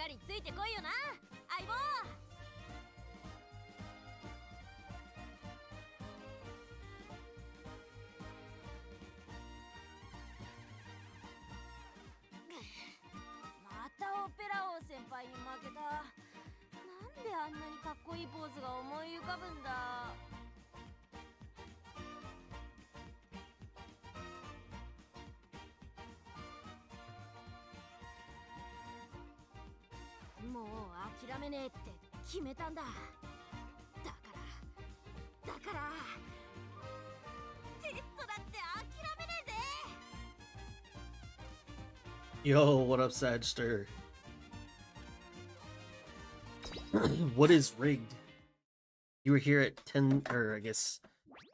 りついてこいよな、相棒。またオペラ王先輩に負けた。なんであんなにかっこいいポーズが思い浮かぶんだ。もう諦めねえって決めたんだ。だからテストだって諦めねえぜ。 Yo, what up, Sagster? What is rigged? You were here at 10, or I guess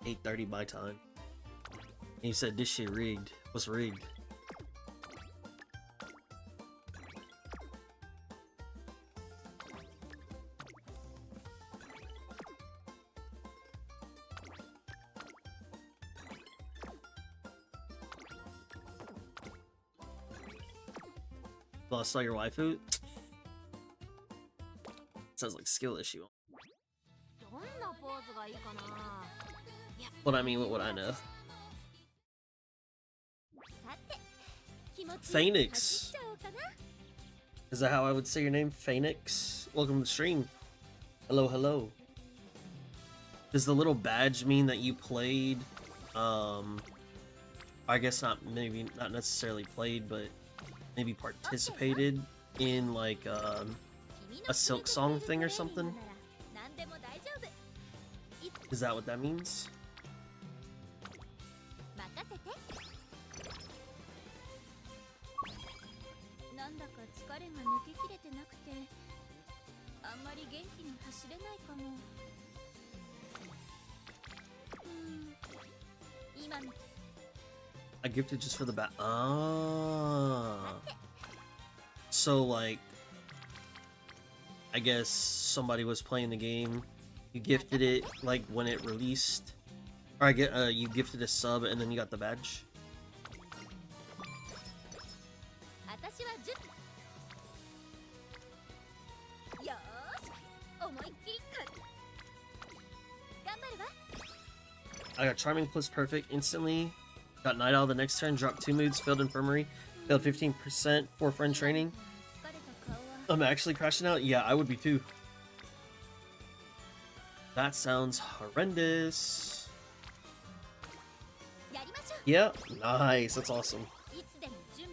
8:30 my time. And you said this shit rigged. What's rigged? Lost all your waifu? Sounds like skill issue. But I mean, what would I know? Phoenix! Is that how I would say your name? Phoenix? Welcome to the stream. Hello, hello. Does the little badge mean that you played, I guess not, maybe not necessarily played, but maybe participated in like a Silk Song thing or something? Is that what that means? I gifted just for the bat. Ah. So like, I guess somebody was playing the game. You gifted it like when it released, or I get you gifted a sub and then you got the badge. I got Charming plus Perfect instantly. Got Night Owl the next turn. Dropped 2 moods. Failed Infirmary. Failed 15% for friend training. I'm actually crashing out? Yeah, I would be too. That sounds horrendous. Yeah, nice. That's awesome.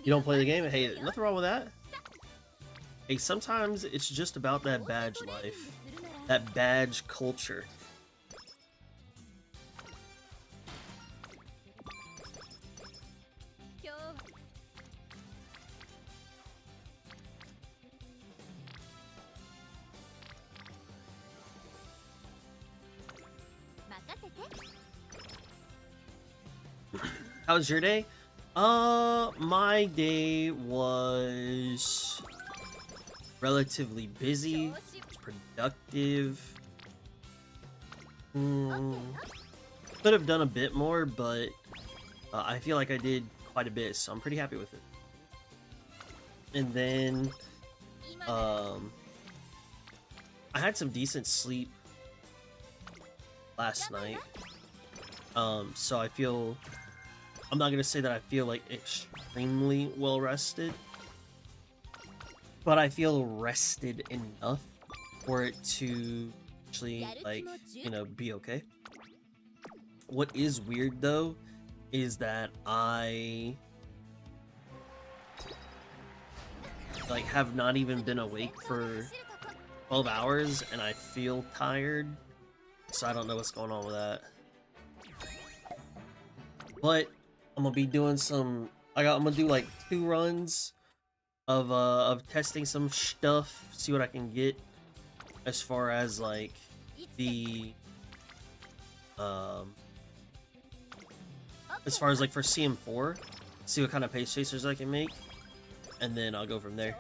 You don't play the game? Hey, nothing wrong with that. Hey, sometimes it's just about that badge life. That badge culture. How was your day? My day was relatively busy, productive. Could have done a bit more, but I feel like I did quite a bit, so I'm pretty happy with it. And then, I had some decent sleep last night. So I feel, I'm not gonna say that I feel like extremely well rested, but I feel rested enough for it to actually, like, you know, be okay. What is weird though is that I like have not even been awake for 12 hours and I feel tired, so I don't know what's going on with that. But I'm gonna be doing some. I'm gonna do like 2 runs of testing some stuff, see what I can get as far as like the as far as like for CM4, see what kind of pace chasers I can make, and then I'll go from there.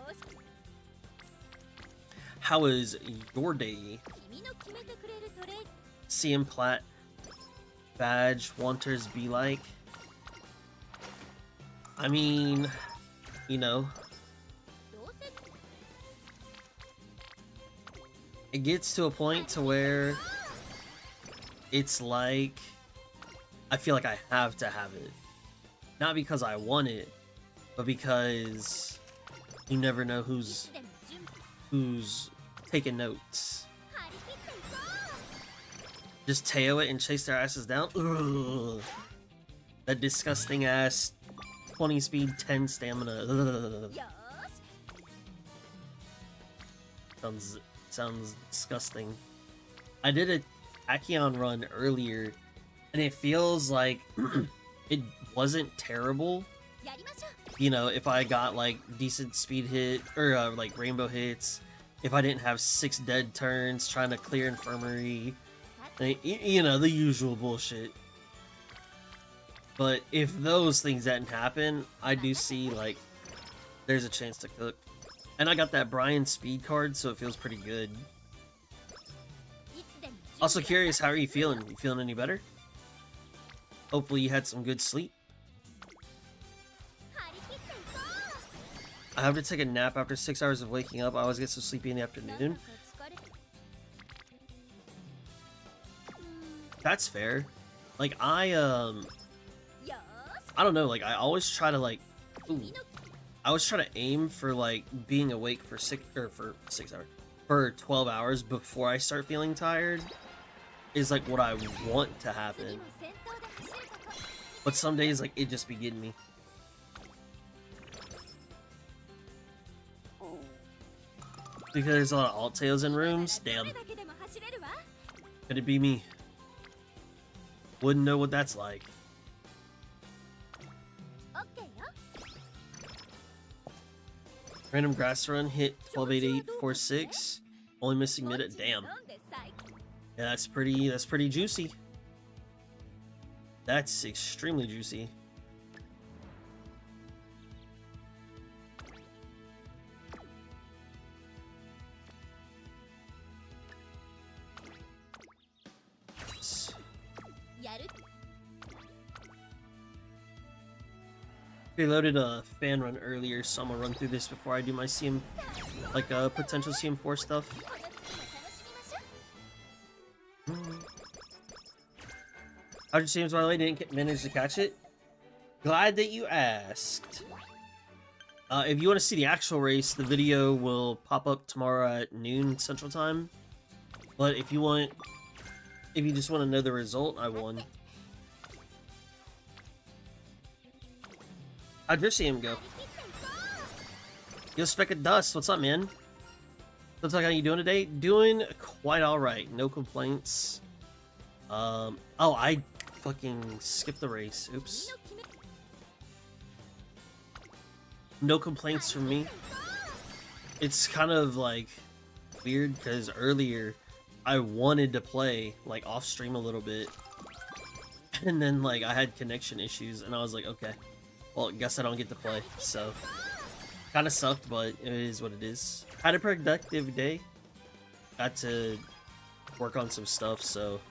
How is your day? CM Plat badge wanters be like? I mean, you know, it gets to a point to where it's like I feel like I have to have it. Not because I want it, but because you never know who's taking notes. Just tail it and chase their asses down. Ugh. That disgusting ass 20 speed, 10 stamina. Ugh. Sounds disgusting. I did a Tachyon run earlier, and it feels like it wasn't terrible. You know, if I got like decent speed hit or like rainbow hits, if I didn't have 6 dead turns trying to clear infirmary, you know, the usual bullshit. But if those things didn't happen, I do see like there's a chance to cook. And I got that Brian speed card, so it feels pretty good. Also curious, how are you feeling? You feeling any better? Hopefully you had some good sleep. I have to take a nap after 6 hours of waking up. I always get so sleepy in the afternoon. That's fair. Like I don't know, like I always try to like I always try to aim for like being awake for 12 hours before I start feeling tired is like what I want to happen. But some days like it just be getting me. Because there's a lot of alt tails in rooms. Damn. Could it be me? Wouldn't know what that's like. Random grass run hit 128846. Only missing mid. Damn. Yeah, that's pretty juicy. That's extremely juicy. I loaded a fan run earlier, so I'm gonna run through this before I do my CM, like potential CM4 stuff. How'd your CMs, by the way? Didn't manage to catch it? Glad that you asked. If you want to see the actual race, the video will pop up tomorrow at noon Central Time. But if you just want to know the result, I won. How'd your CM go? Yo, Speck of Dust, what's up, man? What's up, how you doing today? Doing quite alright, no complaints. Oh, I fucking skipped the race, oops. No complaints from me. It's kind of like weird because earlier I wanted to play like off stream a little bit, and then like I had connection issues, and I was like, okay. Well, I guess I don't get to play, so kind of sucked, but it is what it is. Had a productive day. Got to work on some stuff, so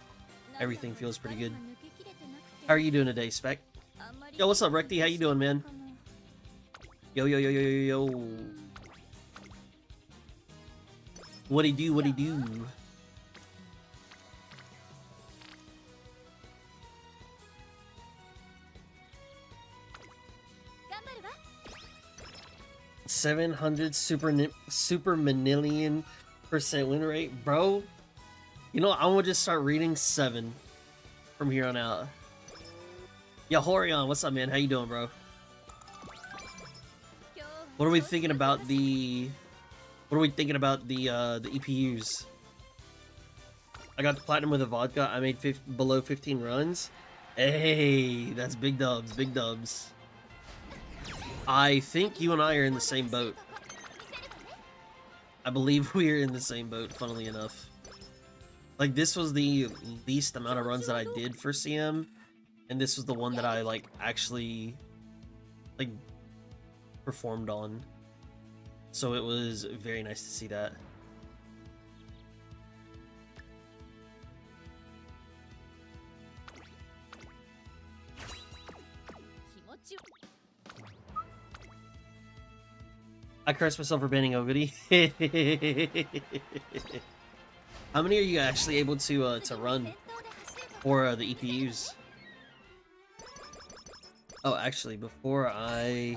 everything feels pretty good. How are you doing today, Spec? Yo, what's up, Recty? How you doing, man? Yo, yo, yo, yo, yo, yo. What'd he do? What'd he do? $700 super manillion % win rate, bro. You know, I'm gonna just start reading 7 from here on out. Yo, Horion, what's up, man? How you doing, bro? What are we thinking about the? What are we thinking about the EPUs? I got the platinum with a vodka. I made below 15 runs. Hey, that's big dubs, big dubs. I think you and I are in the same boat. I believe we are in the same boat, funnily enough. Like, this was the least amount of runs that I did for CM, and this was the one that I, like, actually, like, performed on. So it was very nice to see that. I cursed myself for banning Ogody. How many are you actually able to run for the EPUs? Oh, actually, before I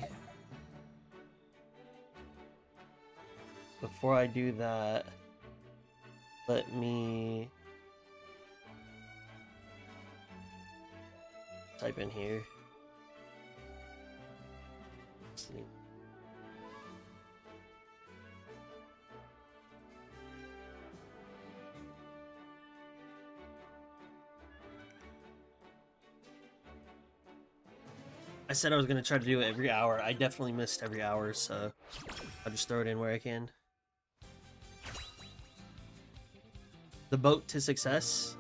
do that, let me type in here. Let's see. I said I was gonna try to do it every hour. I definitely missed every hour, so I'll just throw it in where I can. The boat to success?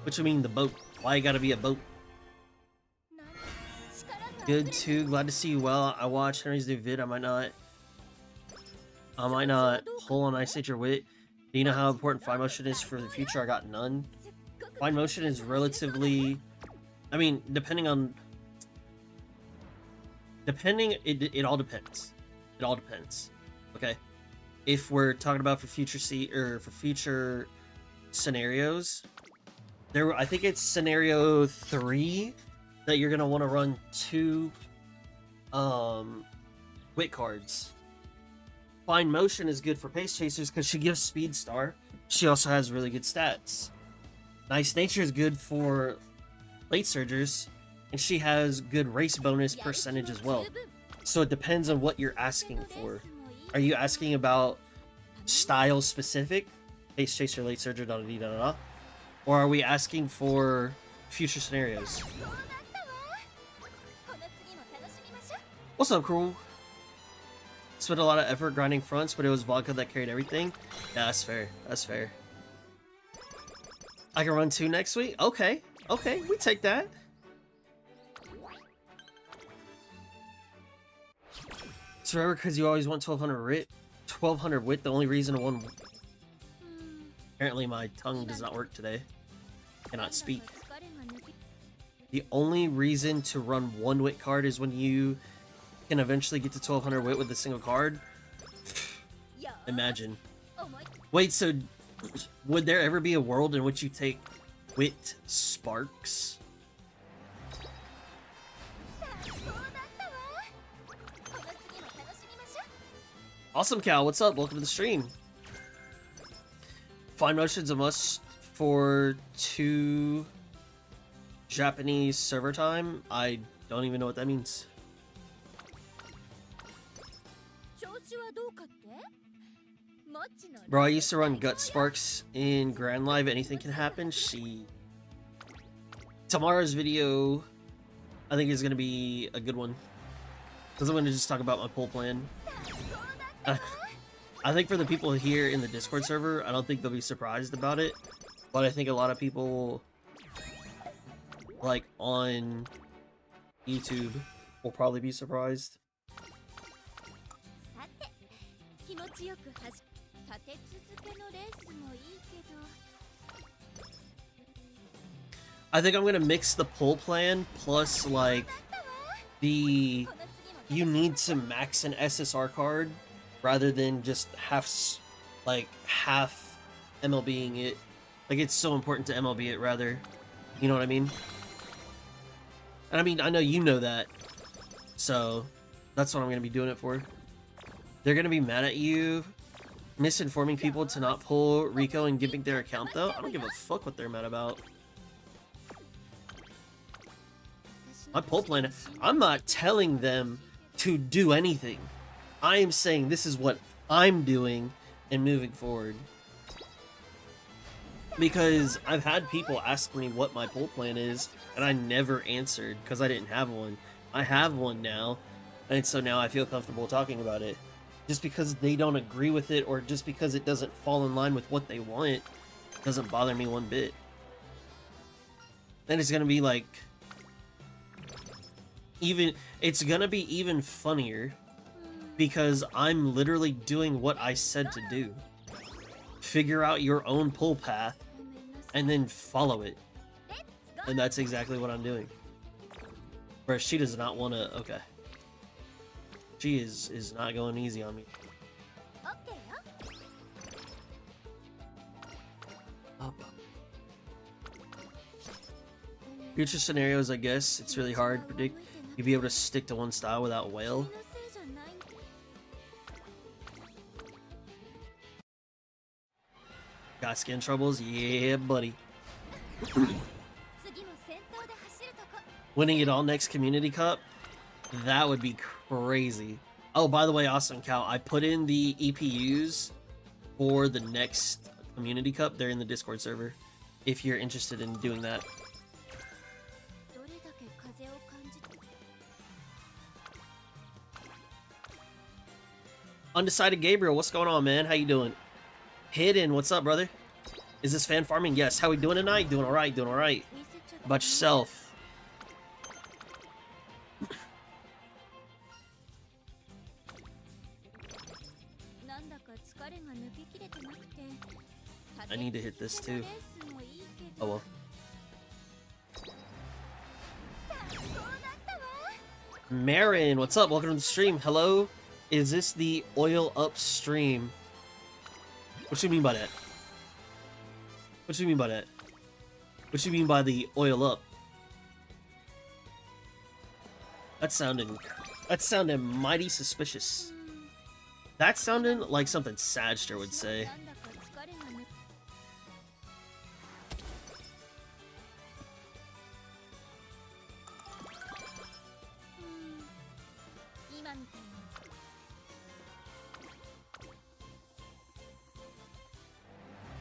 What you mean the boat? Why you gotta be a boat? Good too. Glad to see you well. I watched Henry's new vid. I might not pull on Ice Age or Wit. Do you know how important fine motion is for the future? I got none. Fine motion is relatively, I mean, depending, it all depends. It all depends. Okay. If we're talking about for future future scenarios, I think it's scenario 3 that you're gonna want to run 2 wit cards. Fine motion is good for pace chasers because she gives speed star. She also has really good stats. Nice nature is good for late surgers, and she has good race bonus percentage as well. So it depends on what you're asking for. Are you asking about style specific, pace chaser, late surger, da da da da da, or are we asking for future scenarios? What's up, Cruel? Spent a lot of effort grinding fronts, but it was vodka that carried everything. Yeah, that's fair. That's fair. I can run 2 next week? Okay. Okay, we take that. It's forever because you always want 1200 wit. The only reason one... Apparently my tongue does not work today. Cannot speak. The only reason to run 1 wit card is when you can eventually get to 1200 wit with a single card. Imagine. Wait, so would there ever be a world in which you take wit sparks? Awesome Cal, what's up? Welcome to the stream. Fine motion's a must for 2 Japanese server time. I don't even know what that means. Bro, I used to run Gut Sparks in Grand Live. Anything can happen. Tomorrow's video, I think, is going to be a good one. Because I'm going to just talk about my pull plan. I think for the people here in the Discord server, I don't think they'll be surprised about it. But I think a lot of people, like, on YouTube will probably be surprised. I think I'm gonna mix the pull plan plus like you need to max an SSR card rather than just half MLBing it. Like, it's so important to MLB it rather. You know what I mean? And I mean, I know you know that. So that's what I'm gonna be doing it for. They're gonna be mad at you misinforming people to not pull Rico and giving their account though. I don't give a fuck what they're mad about. My pull plan, I'm not telling them to do anything. I am saying this is what I'm doing and moving forward. Because I've had people ask me what my pull plan is, and I never answered because I didn't have one. I have one now, and so now I feel comfortable talking about it. Just because they don't agree with it, or just because it doesn't fall in line with what they want, doesn't bother me one bit. Then it's gonna be like... It's gonna be even funnier because I'm literally doing what I said to do. Figure out your own pull path and then follow it. And that's exactly what I'm doing. Whereas she does not want to... Okay. She is not going easy on me. Future scenarios, I guess, it's really hard to predict. You'd be able to stick to one style without whale. Got skin troubles? Yeah, buddy. Winning it all next Community Cup? That would be crazy. Oh, by the way, Awesome Cow, I put in the EPUs for the next Community Cup. They're in the Discord server, if you're interested in doing that. Undecided Gabriel, what's going on, man? How you doing? Hidden, what's up, brother? Is this fan farming? Yes. How we doing tonight? Doing alright, doing alright. How about yourself? I need to hit this too. Oh well. Marin, what's up? Welcome to the stream. Hello. Is this the oil up stream? What you mean by that? What you mean by that? What you mean by the oil up? That sounded mighty suspicious. That sounded like something Sagster would say.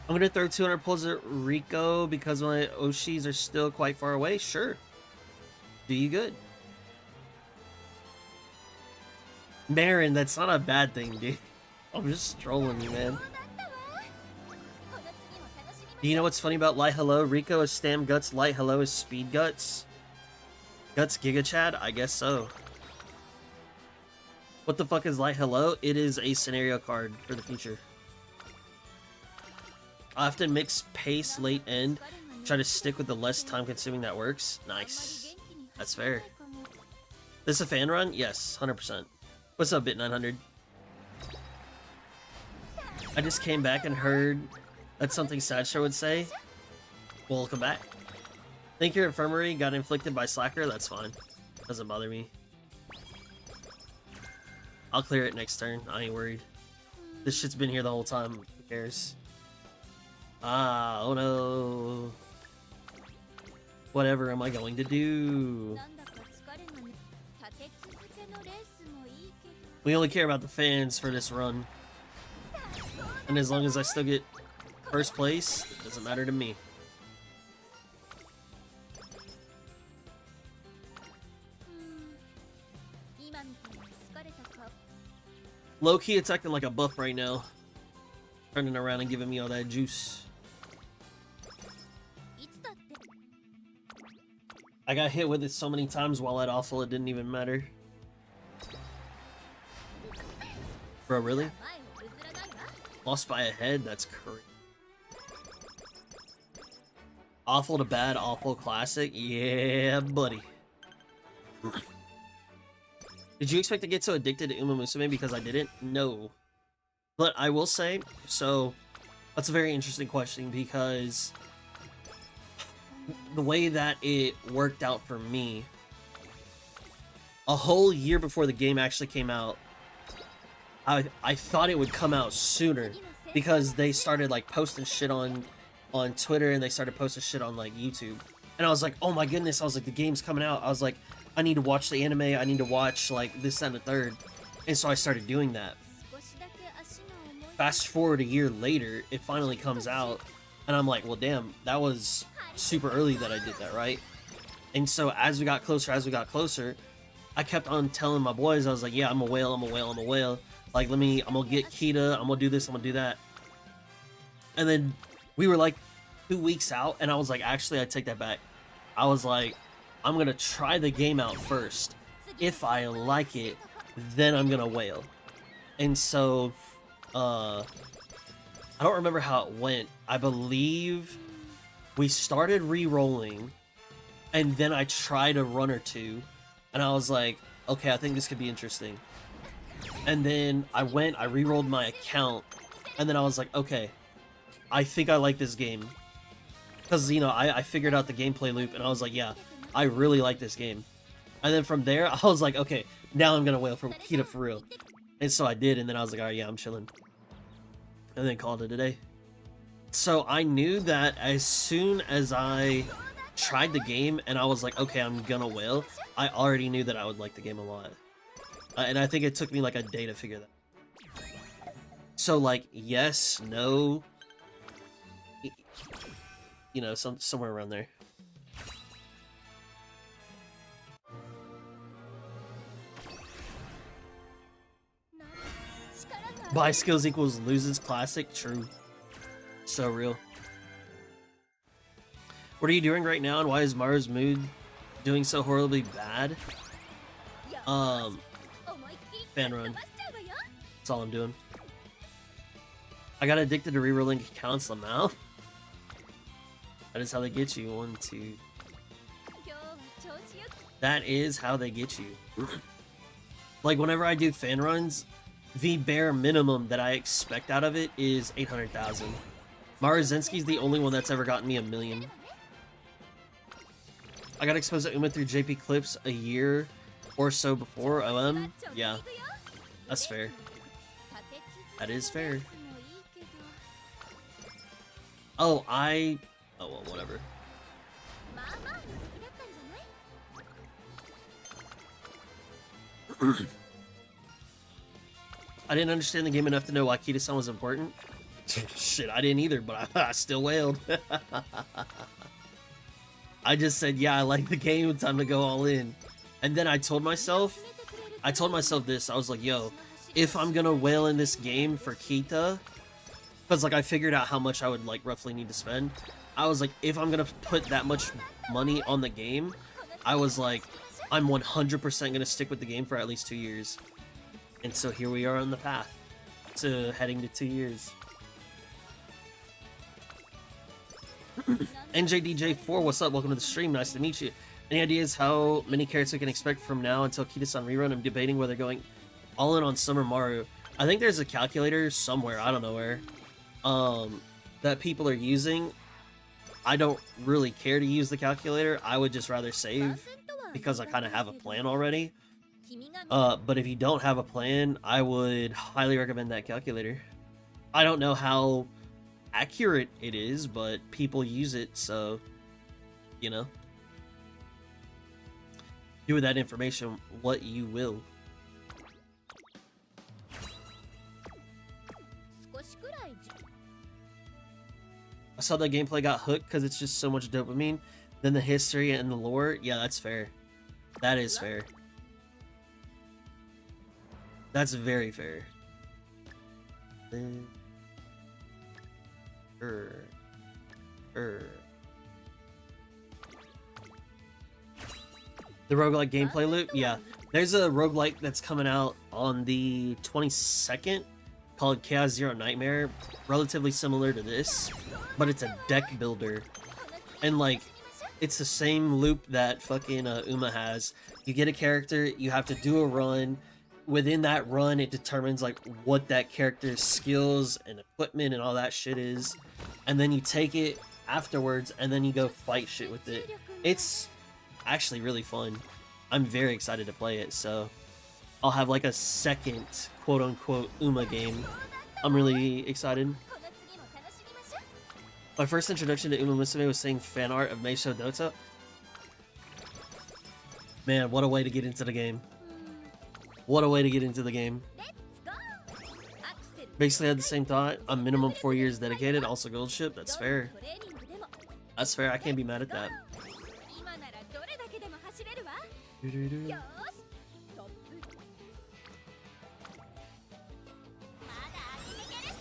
I'm gonna throw 200 pulls at Rico because my Oshis are still quite far away. Sure. Do you good. Marin, that's not a bad thing, dude. I'm just trolling you, man. Do you know what's funny about Light Hello? Rico is Stam Guts, Light Hello is Speed Guts. Guts Giga Chad? I guess so. What the fuck is Light Hello? It is a scenario card for the future. I often mix pace, late end, try to stick with the less time consuming that works. Nice. That's fair. This a fan run? Yes, 100%. What's up, Bit900? I just came back and heard that's something Sadshow would say. Welcome back. Think your infirmary got inflicted by Slacker? That's fine. Doesn't bother me. I'll clear it next turn. I ain't worried. This shit's been here the whole time. Who cares? Ah, oh no. Whatever am I going to do? We only care about the fans for this run. And as long as I still get first place, it doesn't matter to me. Low-key, it's acting like a buff right now. Turning around and giving me all that juice. I got hit with it so many times while at awful it didn't even matter. Bro, really? Lost by a head? That's crazy. Awful to bad, awful classic? Yeah, buddy. Did you expect to get so addicted to Uma Musume because I didn't? No. But I will say, so that's a very interesting question because the way that it worked out for me, a whole year before the game actually came out, I thought it would come out sooner because they started like posting shit on Twitter and they started posting shit on like YouTube. And I was like, oh my goodness, I was like, the game's coming out. I was like, I need to watch the anime, I need to watch like this, that, and the third. And so I started doing that. Fast forward a year later, it finally comes out, and I'm like, well, damn, that was super early that I did that, right? And so as we got closer, I kept on telling my boys, I was like, yeah, I'm a whale, I'm a whale, I'm a whale. Like, I'm gonna get Kita, I'm gonna do this, I'm gonna do that. And then we were like 2 weeks out, and I was like, actually, I take that back. I was like, I'm gonna try the game out first. If I like it, then I'm gonna whale. And so, I don't remember how it went. I believe we started re-rolling, and then I tried a run or two, and I was like, okay, I think this could be interesting. And then I re-rolled my account, and then I was like, okay, I think I like this game. because you know I figured out the gameplay loop and I was like, yeah, I really like this game. And then from there I was like, okay, now I'm gonna wail for Kita for real. And so I did, and then I was like, alright, yeah, I'm chilling. And then called it a day. So I knew that as soon as I tried the game and I was like, okay, I'm gonna wail, I already knew that I would like the game a lot. And I think it took me like a day to figure that. So like, yes, no, you know, somewhere around there. Buy skills equals loses classic. True. So real. What are you doing right now, and why is Mara's mood doing so horribly bad? Fan run. That's all I'm doing. I got addicted to rerolling accounts somehow. That is how they get you. 1, 2. That is how they get you. Like, whenever I do fan runs, the bare minimum that I expect out of it is 800,000. Marazinski's the only one that's ever gotten me 1 million. I got exposed to Uma through JP Clips a year or so before OM. Yeah, that's fair. That is fair. Oh, oh well, whatever. I didn't understand the game enough to know why Kita-san was important. Shit, I didn't either, but I still wailed. I just said, yeah, I like the game, time to go all in. And then I told myself this, I was like, yo, if I'm gonna wail in this game for Kita, because like I figured out how much I would like roughly need to spend. I was like, if I'm gonna put that much money on the game, I was like, I'm 100% gonna stick with the game for at least 2 years. And so here we are on the path to heading to 2 years. NJDJ4, what's up? Welcome to the stream. Nice to meet you. Any ideas how many carrots we can expect from now until Kita-san rerun? I'm debating whether going all in on Summer Maru. I think there's a calculator somewhere, I don't know where, that people are using. I don't really care to use the calculator. I would just rather save because I kind of have a plan already. But if you don't have a plan, I would highly recommend that calculator. I don't know how accurate it is, but people use it, so, you know. Do with that information what you will. I saw that gameplay got hooked because it's just so much dopamine. Then the history and the lore, yeah, that's fair. That is fair. That's very fair. The roguelike gameplay loop? Yeah. There's a roguelike that's coming out on the 22nd called Chaos Zero Nightmare. Relatively similar to this, but it's a deck builder. And like, it's the same loop that fucking Uma has. You get a character, you have to do a run. Within that run, it determines like what that character's skills and equipment and all that shit is. And then you take it afterwards and then you go fight shit with it. It's actually really fun. I'm very excited to play it, so I'll have like a second quote-unquote Uma game. I'm really excited. My first introduction to Uma Musume was seeing fan art of Meisho Dota. Man, what a way to get into the game. What a way to get into the game. Basically had the same thought. I'm minimum 4 years dedicated, also gold ship. That's fair. That's fair, I can't be mad at that.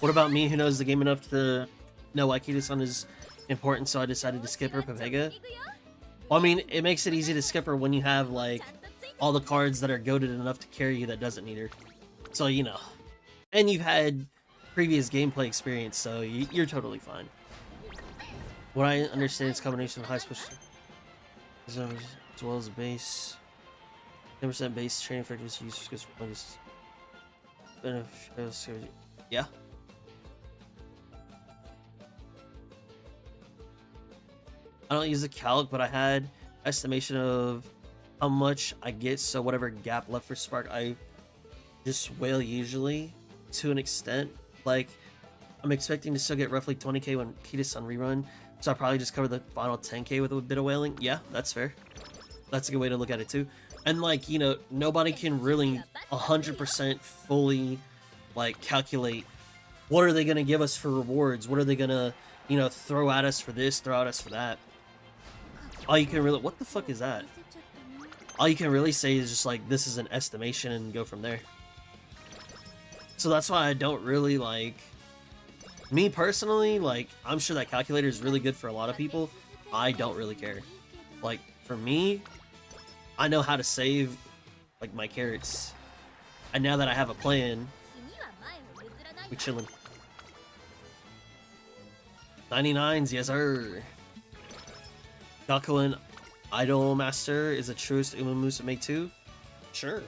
What about me, who knows the game enough to know why Kita-san is important, so I decided to skip her Pepega? Well, I mean, it makes it easy to skip her when you have, like, all the cards that are goated enough to carry you that doesn't need her. So, you know. And you've had previous gameplay experience, so you're totally fine. What I understand is a combination of high special as well as base. 10% base training for use because yeah. I don't use a calc, but I had estimation of how much I get, so whatever gap left for Spark, I just whale usually to an extent. Like, I'm expecting to still get roughly 20k when Kita-san rerun, so I'll probably just cover the final 10k with a bit of whaling. Yeah, that's fair. That's a good way to look at it too. And like, you know, nobody can really 100% fully like calculate what are they going to give us for rewards, what are they going to, you know, throw at us for this, throw at us for that. All you can really, what the fuck is that? All you can really say is just like, this is an estimation and go from there. So that's why I don't really like, me personally, like, I'm sure that calculator is really good for a lot of people. I don't really care. Like, for me, I know how to save, like, my carrots. And now that I have a plan, we chillin'. 99s, yes sir. Gakuin Idol Master is the truest Uma Musume 2? Sure.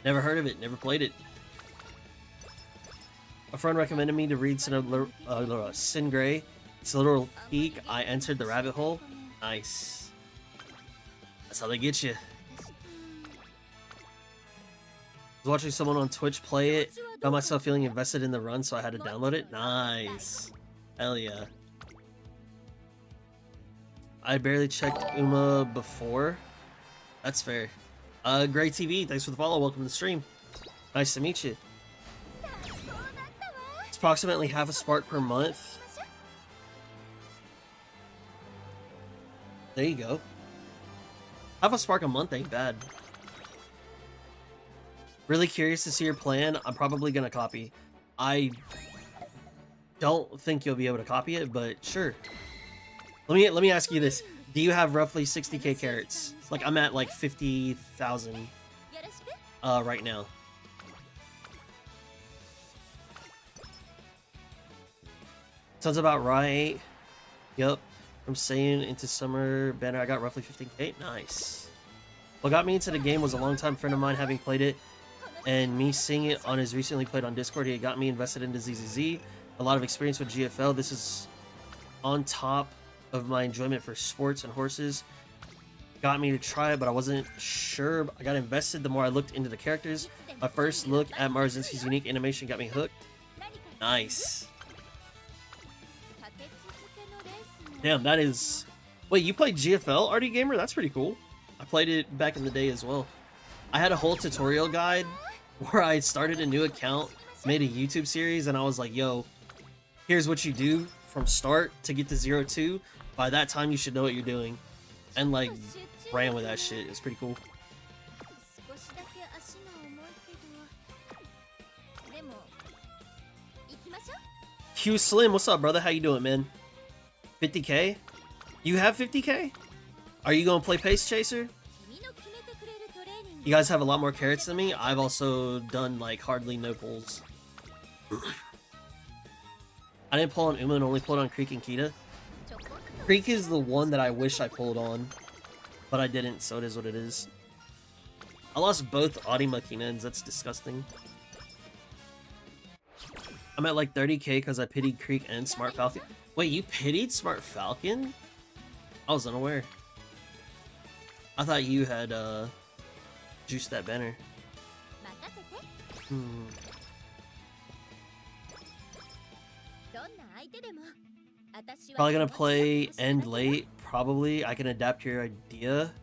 Never heard of it, never played it. A friend recommended me to read Sin Gray. It's a little peek. I entered the rabbit hole. Nice. That's how they get you. Was watching someone on Twitch play it. Got myself feeling invested in the run, so I had to download it. Nice. Hell yeah. I barely checked Uma before. That's fair. Gray TV, thanks for the follow. Welcome to the stream. Nice to meet you. It's approximately half a spark per month. There you go. Half a spark a month ain't bad. Really curious to see your plan. I'm probably gonna copy. I don't think you'll be able to copy it, but sure. Let me ask you this. Do you have roughly 60k carrots? Like, I'm at like 50,000 right now. Sounds about right. Yep. From Saiyan into Summer Banner, I got roughly 15k. Nice. What got me into the game was a longtime friend of mine having played it, and me seeing it on his recently played on Discord. He got me invested into ZZZ. A lot of experience with GFL. This is on top of my enjoyment for sports and horses. Got me to try it, but I wasn't sure. I got invested the more I looked into the characters. My first look at Marzinski's unique animation got me hooked. Nice. Damn, that is... Wait, you played GFL, RD Gamer? That's pretty cool. I played it back in the day as well. I had a whole tutorial guide where I started a new account, made a YouTube series, and I was like, yo, here's what you do from start to get to 0-2. By that time, you should know what you're doing. And like, ran with that shit. It's pretty cool. Q Slim, what's up, brother? How you doing, man? 50k? You have 50k? Are you gonna play Pace Chaser? You guys have a lot more carrots than me. I've also done like hardly no pulls. I didn't pull on Uma and only pulled on Creek and Kita. Creek is the one that I wish I pulled on, but I didn't, so it is what it is. I lost both Audima Kinens, that's disgusting. I'm at like 30k because I pitied Creek and Smart Falcon. Wait, you pitied Smart Falcon? I was unaware. I thought you had juiced that banner. Probably gonna play End Late, probably. I can adapt your idea.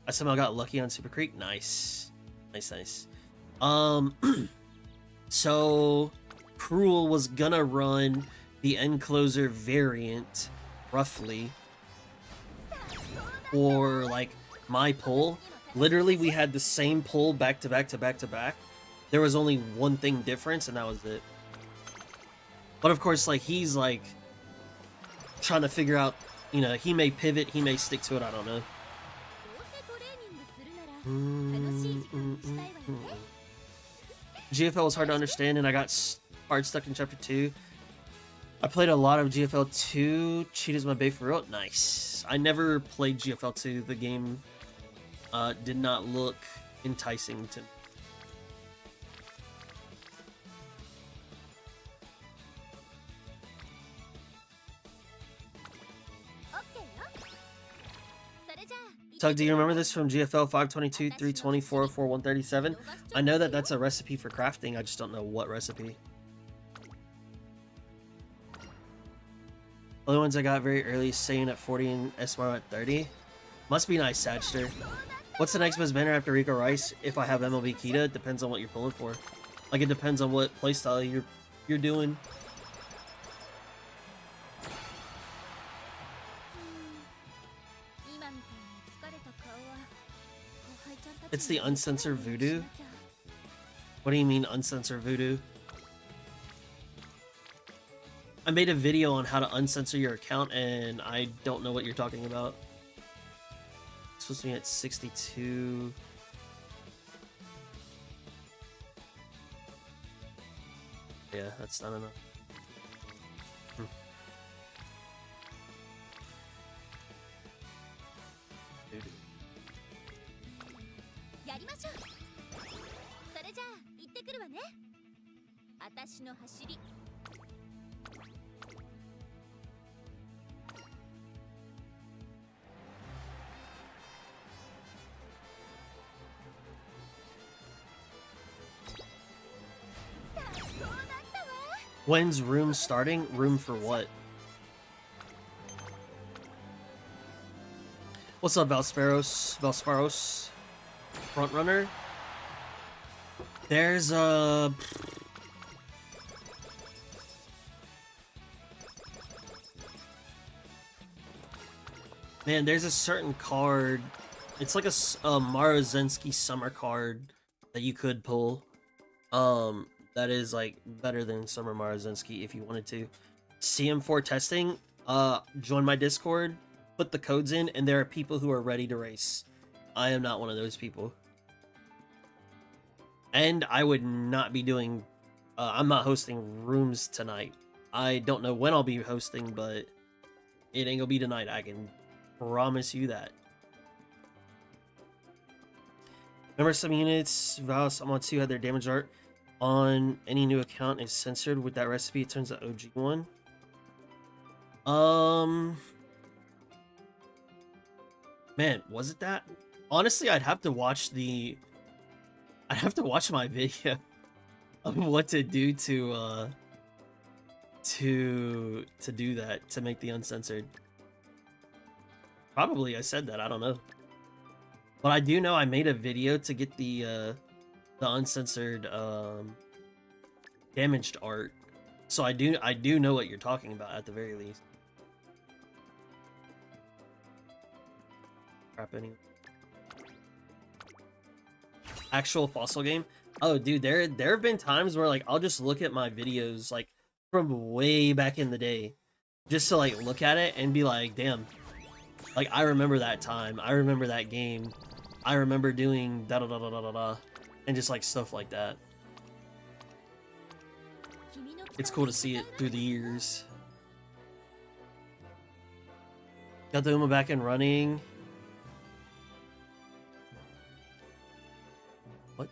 I somehow got lucky on Super Creek. Nice. Nice, nice. So Cruel was gonna run the End Closer variant, roughly, or like my pull. Literally, we had the same pull back to back to back to back. There was only one thing difference, and that was it. But of course, like, he's like trying to figure out, you know, he may pivot, he may stick to it, I don't know. GFL was hard to understand, and I got hard stuck in chapter 2. I played a lot of GFL 2. Cheetah's my bae for real. Nice. I never played GFL 2. The game did not look enticing to me. Tug, do you remember this from GFL 522, 324, 4137? I know that that's a recipe for crafting, I just don't know what recipe. Other ones I got very early, Saiyan at 40 and Esmar at 30. Must be nice, Sagster. What's the next best banner after Rico Rice? If I have MLB Kita, it depends on what you're pulling for. Like, it depends on what playstyle you're doing. It's the uncensored voodoo? What do you mean uncensored voodoo? I made a video on how to uncensor your account and I don't know what you're talking about. It's supposed to be at 62. Yeah, that's not enough. Voodoo. When's room starting? Room for what? What's up, Valsparos? Valsparos? Frontrunner? There's a... Man, there's a certain card. It's like a Marozensky summer card that you could pull. That is like better than Summer Marozensky if you wanted to. CM4 testing, join my Discord, put the codes in, and there are people who are ready to race. I am not one of those people. And I would not be doing, I'm not hosting rooms tonight. I don't know when I'll be hosting, but it ain't gonna be tonight, I can promise you that. Remember some units, Valis, I'm on 2, had their damage art on any new account is censored with that recipe. It turns the OG one. Man, was it that? Honestly, I'd have to watch my video of what to do to do that, to make the uncensored. Probably I said that, I don't know. But I do know I made a video to get the uncensored damaged art. So I do know what you're talking about at the very least. Crap, anyway. Actual fossil game? Oh dude, there have been times where like I'll just look at my videos like from way back in the day just to like look at it and be like, damn, like I remember that time, I remember that game, I remember doing da da da da da da da, and just like stuff like that. It's cool to see it through the years. Got the Uma back and running. What?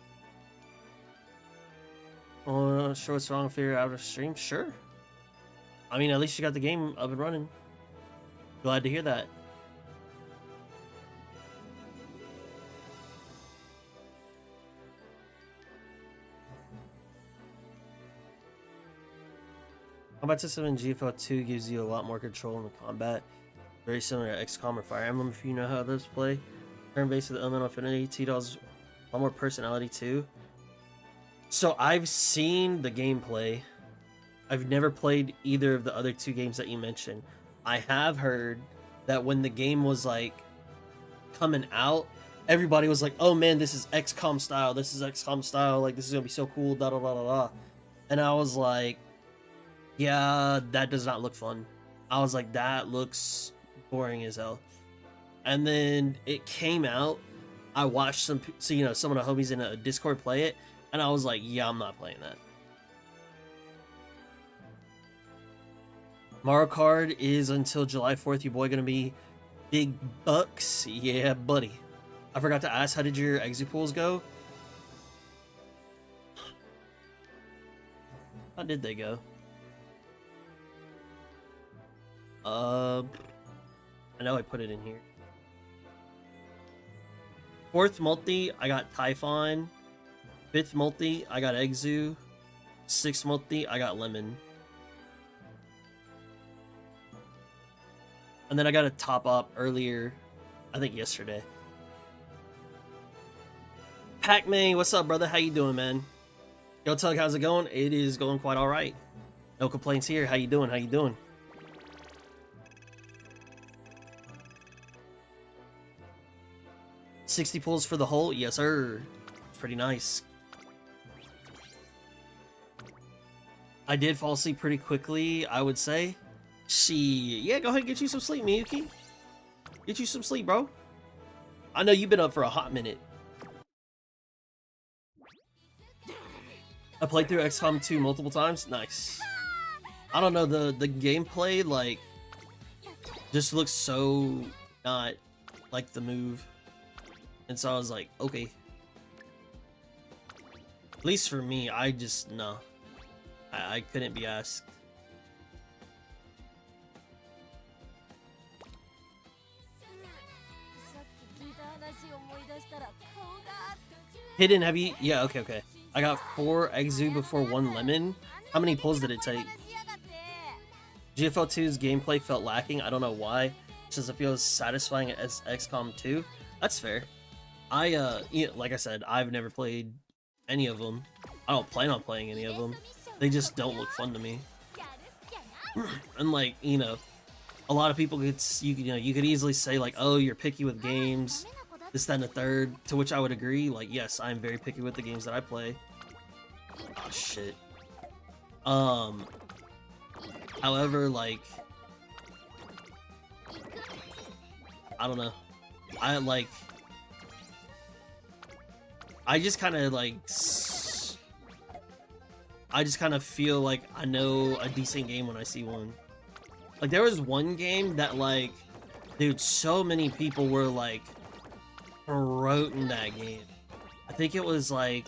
Oh, not sure what's wrong if you're out of stream? Sure. I mean, at least you got the game up and running. Glad to hear that. Combat system in GFL 2 gives you a lot more control in the combat. Very similar to XCOM or Fire Emblem if you know how those play. Turn-based with elemental affinity. T-Doll's a lot more personality too. So I've seen the gameplay. I've never played either of the other two games that you mentioned. I have heard that when the game was like coming out, everybody was like, oh man, this is XCOM style. This is XCOM style. Like, this is gonna be so cool. Da da da da da. And I was like, yeah, that does not look fun. I was like, that looks boring as hell. And then it came out. I watched some of the homies in a Discord play it, and I was like, yeah, I'm not playing that. Mario Kart is until July 4th. Your boy gonna be big bucks. Yeah, buddy. I forgot to ask, how did your exit pools go? How did they go? I know I put it in here. 4th multi, I got Typhon. 5th multi, I got Exu. 6th multi, I got Lemon. And then I got a top up earlier, I think yesterday. Pac-Man, what's up, brother? How you doing, man? Yo, Tug, how's it going? It is going quite all right. No complaints here. How you doing? How you doing? $60 pulls for the hole? Yes, sir. Pretty nice. I did fall asleep pretty quickly, I would say. Yeah, go ahead and get you some sleep, Miyuki. Get you some sleep, bro. I know you've been up for a hot minute. I played through XCOM 2 multiple times. Nice. I don't know, the gameplay, like, just looks so not like the move. And so I was like, okay. At least for me, I just, no. I couldn't be asked. Hidden, have you? Yeah, okay. I got 4 Exu before 1 Lemon. How many pulls did it take? GFL 2's gameplay felt lacking. I don't know why. Just it feels satisfying as XCOM 2. That's fair. Like I said, I've never played any of them. I don't plan on playing any of them. They just don't look fun to me. And like, you know, a lot of people you could easily say like, oh, you're picky with games, this, that, and the third. To which I would agree. Like, yes, I'm very picky with the games that I play. Oh shit. However, like, I don't know. I just kind of feel like I know a decent game when I see one. Like, there was one game that, like, dude, so many people were, like, promoting that game. I think it was, like,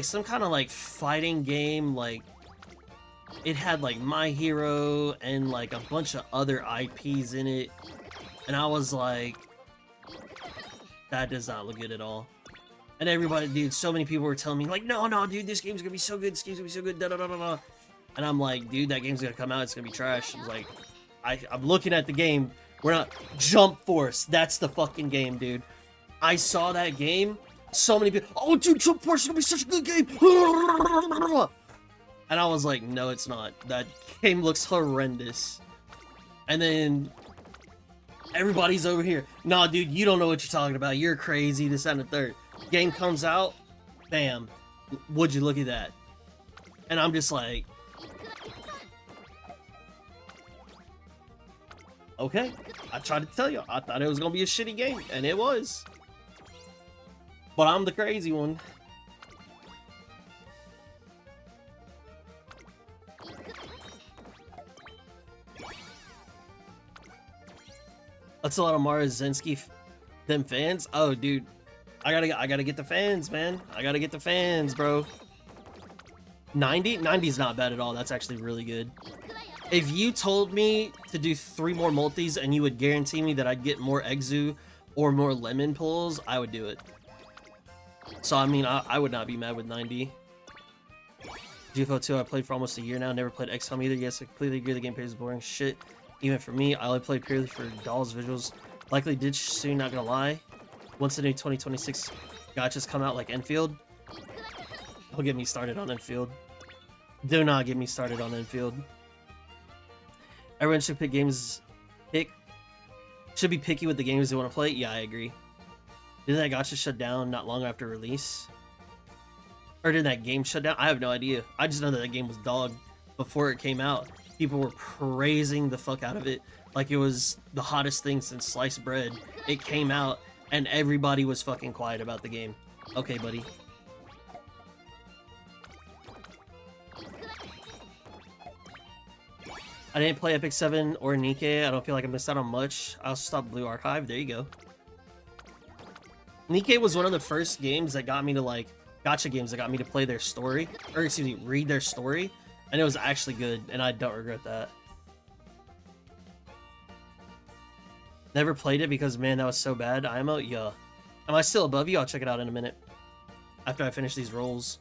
some kind of, like, fighting game, like, it had, like, My Hero and, like, a bunch of other IPs in it. And I was like, that does not look good at all. And everybody, dude, so many people were telling me, like, no, dude, this game's gonna be so good, da da da da da. And I'm like, dude, that game's gonna come out, it's gonna be trash. I was like, I'm looking at the game, we're not, Jump Force, that's the fucking game, dude. I saw that game, so many people, oh, dude, Jump Force is gonna be such a good game. And I was like, no, it's not. That game looks horrendous. And then everybody's over here, nah, dude, you don't know what you're talking about, you're crazy, this, that, and the third. Game comes out, bam, would you look at that? And I'm just like, okay, I tried to tell you, I thought it was gonna be a shitty game, and it was. But I'm the crazy one. That's a lot of Marazinski, them fans. Oh, dude, I gotta get the fans, man. I gotta get the fans, bro. 90's not bad at all. That's actually really good. If you told me to do 3 more multis and you would guarantee me that I'd get more Exu or more Lemon pulls, I would do it. So I mean, I would not be mad with 90. GFO 2 I played for almost a year now. Never played XCOM either. Yes, I completely agree. The gameplay is boring shit. Even for me, I only played purely for dolls visuals. Likely ditch soon, not gonna lie. Once the new 2026 gotchas come out like Enfield, don't get me started on Enfield. Do not get me started on Enfield. Everyone should pick games. Should be picky with the games they want to play. Yeah, I agree. Did that gacha shut down not long after release? Or did that game shut down? I have no idea. I just know that game was dog before it came out. People were praising the fuck out of it like it was the hottest thing since sliced bread. It came out and everybody was fucking quiet about the game. Okay, buddy. I didn't play Epic 7 or Nikke. I don't feel like I missed out on much. I also stopped Blue Archive. There you go. Nikke was one of the first games that got me to, like, gacha games that got me to play their story. Or, excuse me, read their story. And it was actually good, and I don't regret that. Never played it because, man, that was so bad. IMO, yeah. Am I still above you? I'll check it out in a minute. After I finish these rolls.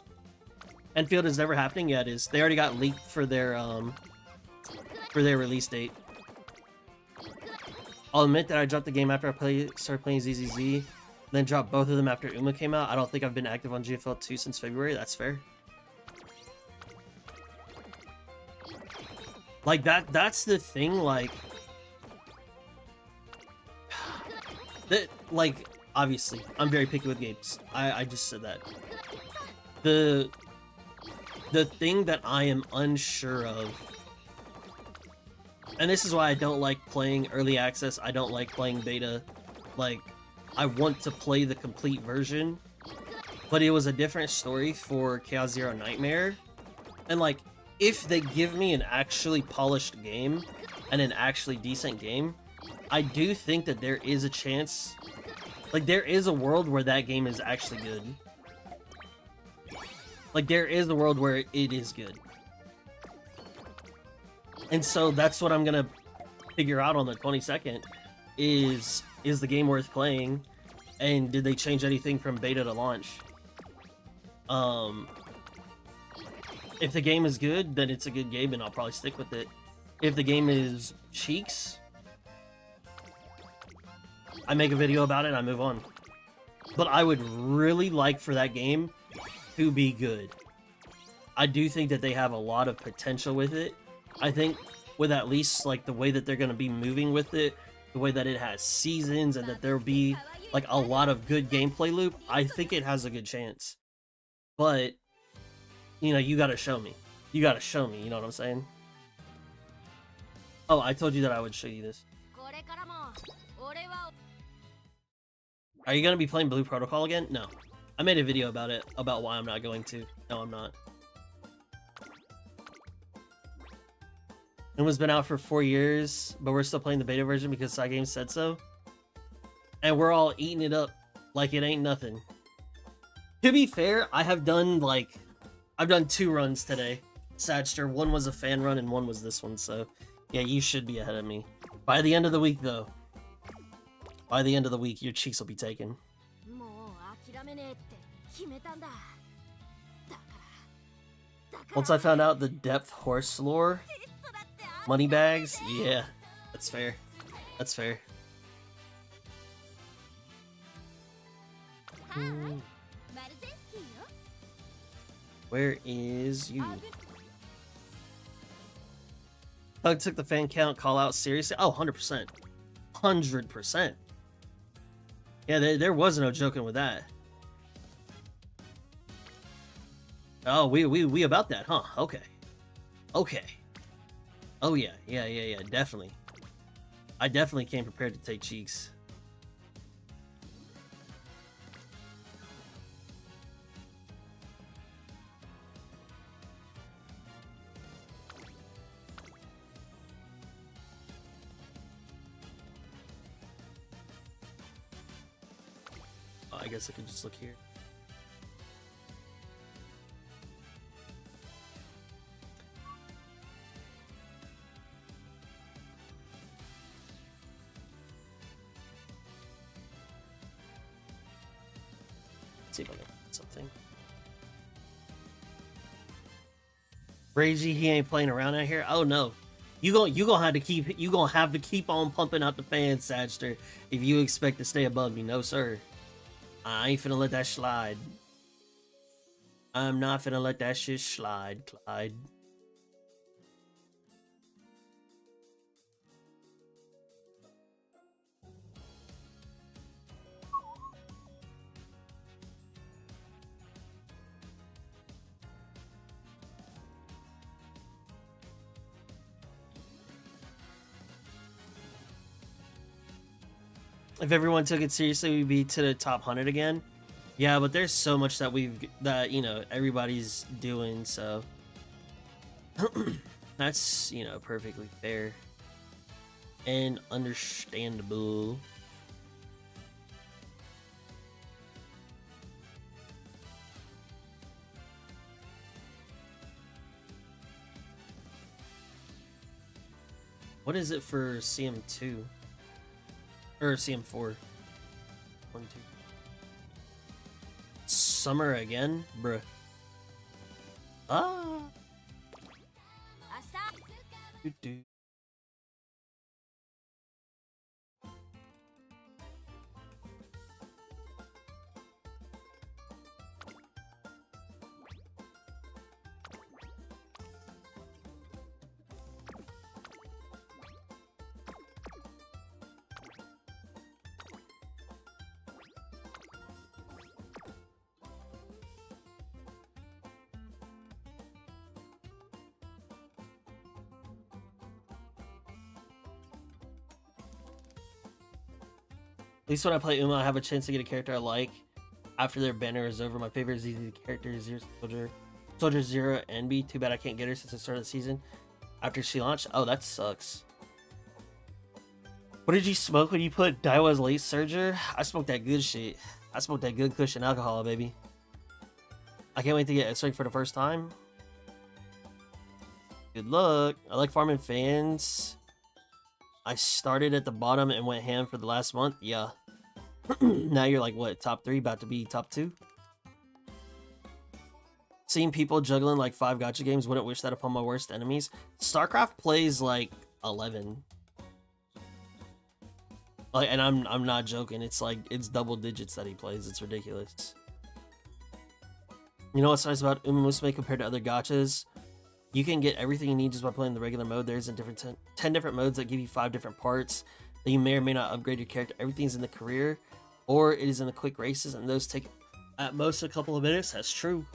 Enfield is never happening? Yeah, it is. They already got leaked for their release date. I'll admit that I dropped the game after I started playing ZZZ, then dropped both of them after Uma came out. I don't think I've been active on GFL 2 since February. That's fair. Like, that's the thing, like... that, like, obviously, I'm very picky with games. I just said that. The thing that I am unsure of, and this is why I don't like playing early access, I don't like playing beta, like, I want to play the complete version, but it was a different story for Chaos Zero Nightmare, and like, if they give me an actually polished game, and an actually decent game, I do think that there is a chance, like, there is a world where that game is actually good. Like, there is a world where it is good. And so that's what I'm gonna figure out on the 22nd, is the game worth playing, and did they change anything from beta to launch? If the game is good, then it's a good game and I'll probably stick with it. If the game is cheeks, I make a video about it and I move on. But I would really like for that game to be good. I do think that they have a lot of potential with it. I think with at least like the way that they're going to be moving with it, the way that it has seasons, and that there'll be like a lot of good gameplay loop, I think it has a good chance. But, you know, you got to show me. You got to show me, you know what I'm saying? Oh, I told you that I would show you this. Are you going to be playing Blue Protocol again? No. I made a video about it, about why I'm not going to. No, I'm not. It has been out for 4 years, but we're still playing the beta version because Cygames said so. And we're all eating it up like it ain't nothing. To be fair, I've done 2 runs today. Sadster, one was a fan run and one was this one, so yeah, you should be ahead of me. By the end of the week, though. By the end of the week, your cheeks will be taken. Once I found out the depth horse lore, money bags, yeah, that's fair. That's fair. Where is you? Hug took the fan count call out seriously. Oh, 100%. 100%. Yeah, there was no joking with that. Oh, we about that, huh? Okay. Okay. Oh yeah, yeah, definitely. I definitely came prepared to take cheeks. Oh, I guess I could just look here. See if I can find something. Brazy, he ain't playing around out here. Oh no, you gonna have to keep on pumping out the fans, Sagster, if you expect to stay above me. No sir, I ain't finna let that slide. I'm not finna let that shit slide, Clyde. If everyone took it seriously, we'd be to the top 100 again. Yeah, but there's so much that you know, everybody's doing, so that's, you know, perfectly fair and understandable. What is it for CM2? Or CM4. 1, 2. Summer again? Bruh. Ah. Do. At least when I play Uma, I have a chance to get a character I like after their banner is over. My favorite is easy character is Soldier Zero NB. Too bad I can't get her since the start of the season after she launched. Oh, that sucks. What did you smoke when you put Daiwa's late surger? I smoked that good shit. I smoked that good cushion alcohol, baby. I can't wait to get X-Ring for the first time. Good luck. I like farming fans. I started at the bottom and went ham for the last month. Yeah. Now you're like, what, top 3? About to be top 2? Seeing people juggling like 5 gacha games, wouldn't wish that upon my worst enemies. StarCraft plays like 11. Like, and I'm not joking. It's like, it's double digits that he plays. It's ridiculous. You know what's nice about Uma Musume compared to other gachas? You can get everything you need just by playing the regular mode. There's a different 10 different modes that give you 5 different parts that you may or may not upgrade your character. Everything's in the career, or it is in the quick races, and those take at most a couple of minutes. That's true.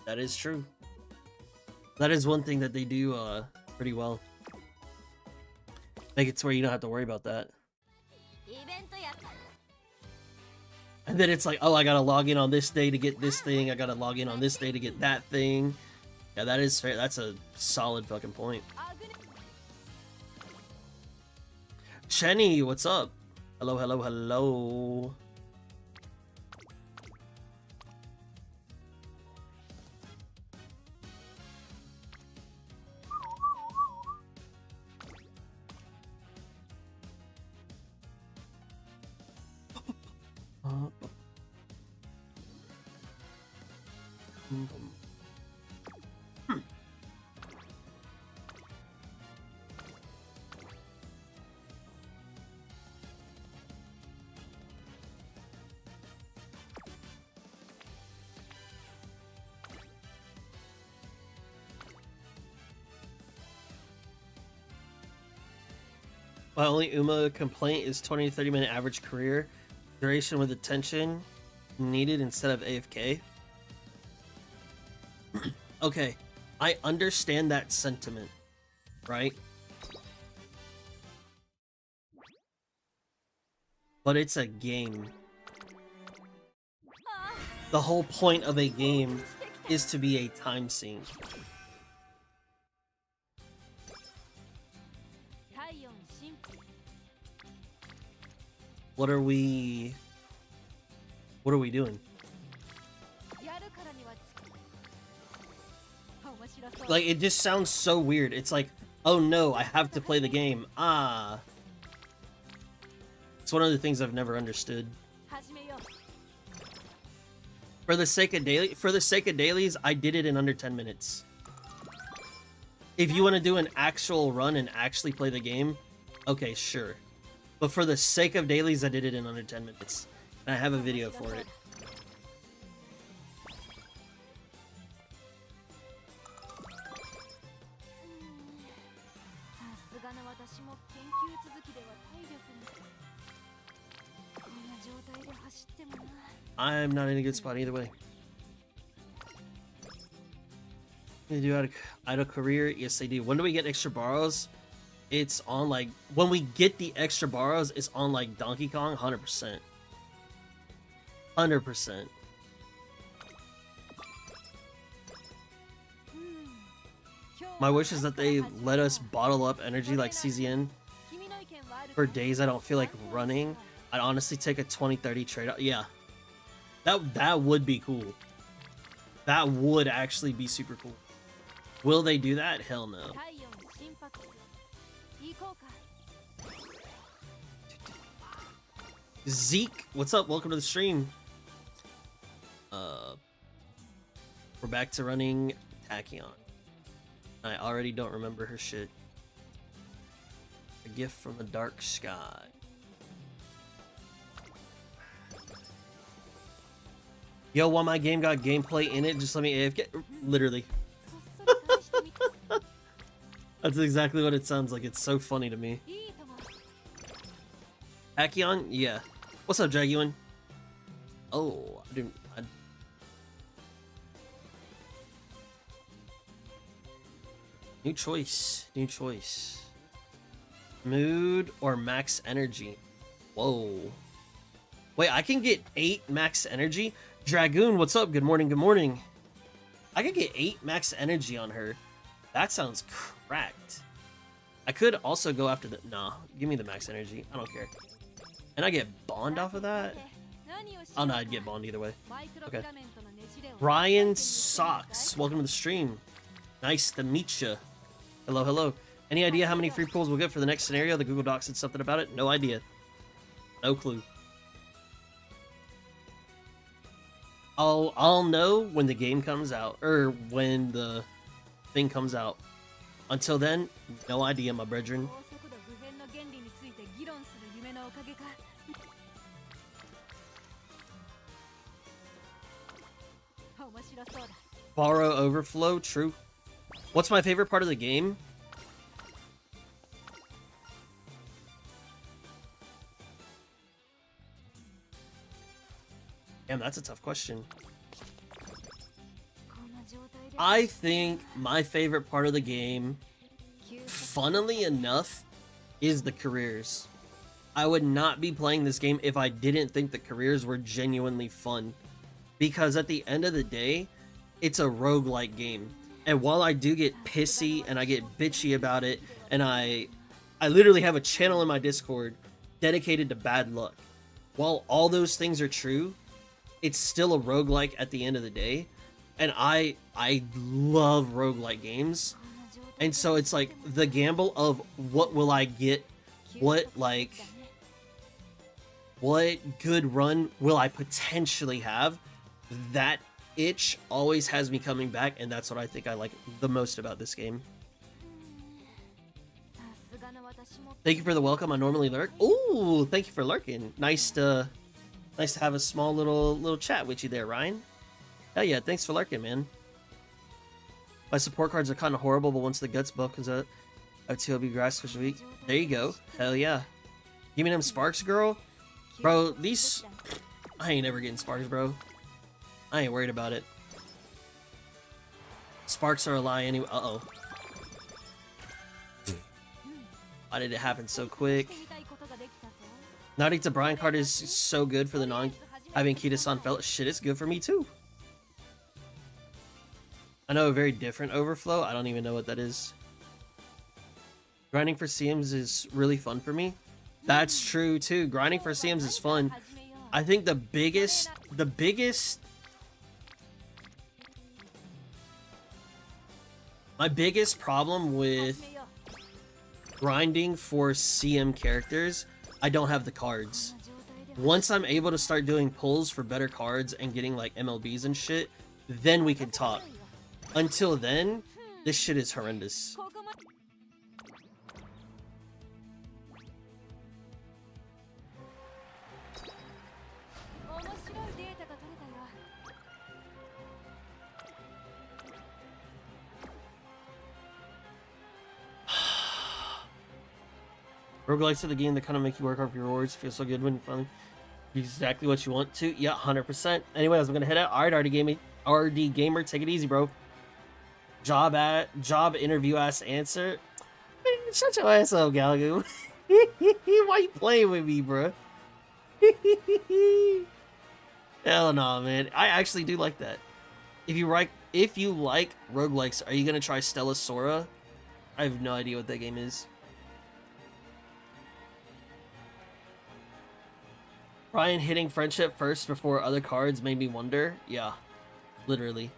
That is true. That is one thing that they do pretty well. Make it to where you don't have to worry about that. And then it's like, oh, I gotta log in on this day to get this thing. I gotta log in on this day to get that thing. Yeah, that is fair. That's a solid fucking point. Chenny, what's up? Hello, hello, hello. My only Uma complaint is 20 to 30 minute average career duration with attention needed instead of AFK. Okay, I understand that sentiment, right? But it's a game. The whole point of a game is to be a time sink. What are we doing? Like, it just sounds so weird. It's like, oh no, I have to play the game. Ah. It's one of the things I've never understood. For the sake of dailies, I did it in under 10 minutes. If you want to do an actual run and actually play the game, okay, sure. But for the sake of dailies, I did it in under 10 minutes. And I have a video for it. I'm not in a good spot either way. They do idle career? Yes, they do. When do we get extra borrows? It's on like, when we get the extra borrows, it's on like Donkey Kong, 100%. 100%. My wish is that they let us bottle up energy like CZN. For days I don't feel like running, I'd honestly take a 20-30 trade-off. Yeah. That would be cool. That would actually be super cool. Will they do that? Hell no. Zeke, what's up? Welcome to the stream. We're back to running Tachyon. I already don't remember her shit. A gift from the dark sky. Yo, while my game got gameplay in it, just let me AFK. Literally. That's exactly what it sounds like. It's so funny to me. Tachyon? Yeah. What's up, Jaguan? Oh, I didn't... New choice. New choice. Mood or max energy? Whoa. Wait, I can get 8 max energy? Dragoon, what's up? Good morning, good morning. I could get 8 max energy on her. That sounds cracked. I could also go after the... Nah, give me the max energy. I don't care. And I get bond off of that? Oh no, I'd get bond either way. Okay. Ryan Socks, welcome to the stream. Nice to meet you. Hello, hello. Any idea how many free pulls we'll get for the next scenario? The Google Doc said something about it. No idea. No clue. I'll know when the game comes out, or when the thing comes out. Until then, no idea, my brethren. Borrow overflow, true. What's my favorite part of the game? Damn, that's a tough question. I think my favorite part of the game, funnily enough, is the careers. I would not be playing this game if I didn't think the careers were genuinely fun. Because at the end of the day, it's a roguelike game. And while I do get pissy and I get bitchy about it, and I literally have a channel in my Discord dedicated to bad luck. While all those things are true, it's still a roguelike at the end of the day. And I love roguelike games. And so it's like the gamble of what will I get? What good run will I potentially have? That itch always has me coming back, and that's what I think I like the most about this game. Thank you for the welcome. I normally lurk. Ooh, thank you for lurking. Nice to have a small little chat with you there, Ryan. Hell yeah, thanks for lurking, man. My support cards are kind of horrible, but once the guts buff comes out, I have 2 OB grass for a week. There you go. Hell yeah. Give me them sparks, girl. Bro, these... I ain't ever getting sparks, bro. I ain't worried about it. Sparks are a lie anyway. Uh-oh. Why did it happen so quick? Naughty to Brian card is so good for the non-having Kita-san felt. Shit, it's good for me too. I know a very different overflow. I don't even know what that is. Grinding for CMs is really fun for me. That's true too. Grinding for CMs is fun. I think the biggest my biggest problem with grinding for CM characters, I don't have the cards. Once I'm able to start doing pulls for better cards and getting like MLBs and shit, then we can talk. Until then, this shit is horrendous. Roguelikes are the game that kind of make you work hard for your rewards. Feels so good when you finally do exactly what you want to. Yeah, 100%. Anyways, I'm gonna head out. Alright, RD Gamer, take it easy, bro. Job interview ass answer. Man, shut your ass up, Galago. Why you playing with me, bro? Hell no, man. I actually do like that. If you like roguelikes, are you gonna try Stella Sora? I have no idea what that game is. Ryan hitting friendship first before other cards made me wonder. Yeah, literally.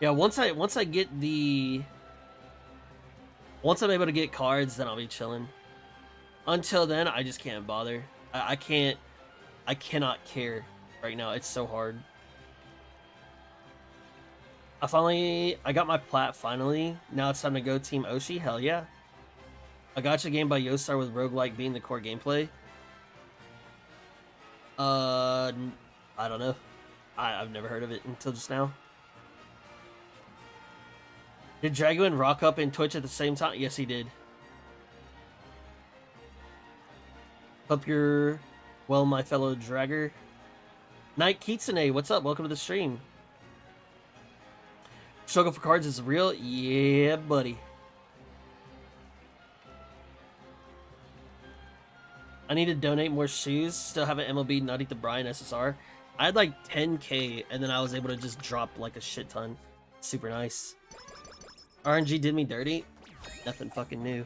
Yeah, once I get the Once I'm able to get cards, then I'll be chilling. Until then, I just can't bother. I can't. I cannot care right now. It's so hard. I got my plat finally. Now it's time to go Team Oshi. Hell yeah. A gacha game by Yostar with roguelike being the core gameplay. I don't know. I've never heard of it until just now. Did Dragoon rock up in Twitch at the same time? Yes, he did. Hope you're well, my fellow dragger. Night Kitsune, what's up? Welcome to the stream. Struggle for cards is real? Yeah, buddy. I need to donate more shoes. Still have an MLB Nutty the Brian SSR. I had like 10k and then I was able to just drop like a shit ton. Super nice. RNG did me dirty. Nothing fucking new.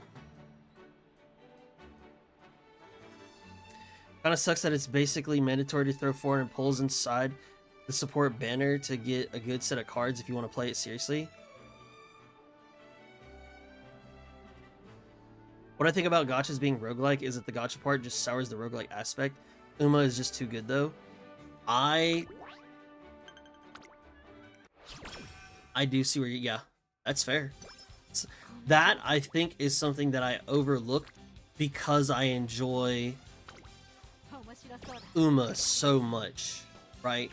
Kinda sucks that it's basically mandatory to throw 400 pulls inside the support banner to get a good set of cards if you want to play it seriously. What I think about gachas being roguelike is that the gacha part just sours the roguelike aspect. Uma is just too good though. I do see where you, yeah, that's fair. That I think is something that I overlook because I enjoy Uma so much, right?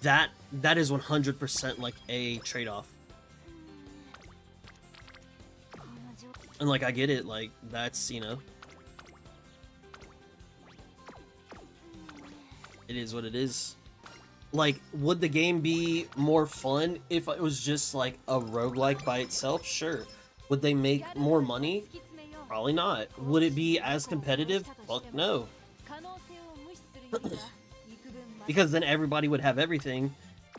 That is 100% like a trade-off. And like I get it, like that's, you know, it is what it is. Like, would the game be more fun if it was just like a roguelike by itself? Sure. Would they make more money? Probably not. Would it be as competitive? Fuck no. Because then everybody would have everything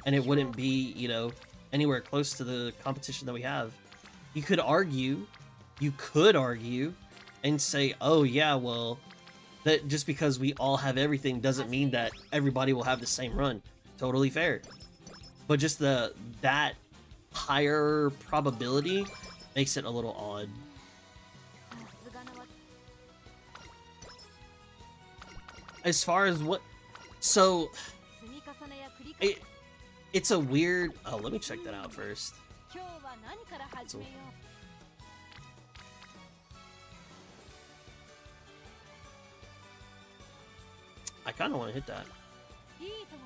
and it wouldn't be, you know, anywhere close to the competition that we have. You could argue and say, oh yeah, well, that just because we all have everything doesn't mean that everybody will have the same run. Totally fair. But just that higher probability makes it a little odd. As far as what, so it's a weird, oh, let me check that out first. So, I kind of want to hit that.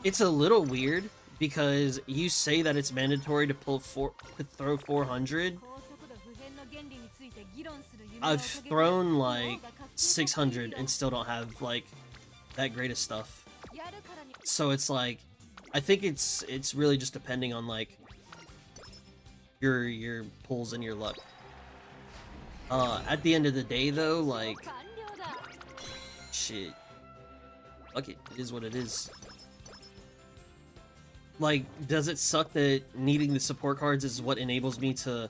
It's a little weird because you say that it's mandatory to throw 400. I've thrown like 600 and still don't have like that great of stuff. So it's like, I think it's really just depending on like your pulls and your luck. At the end of the day though, like, shit. Fuck it, it is what it is. Like, does it suck that needing the support cards is what enables me to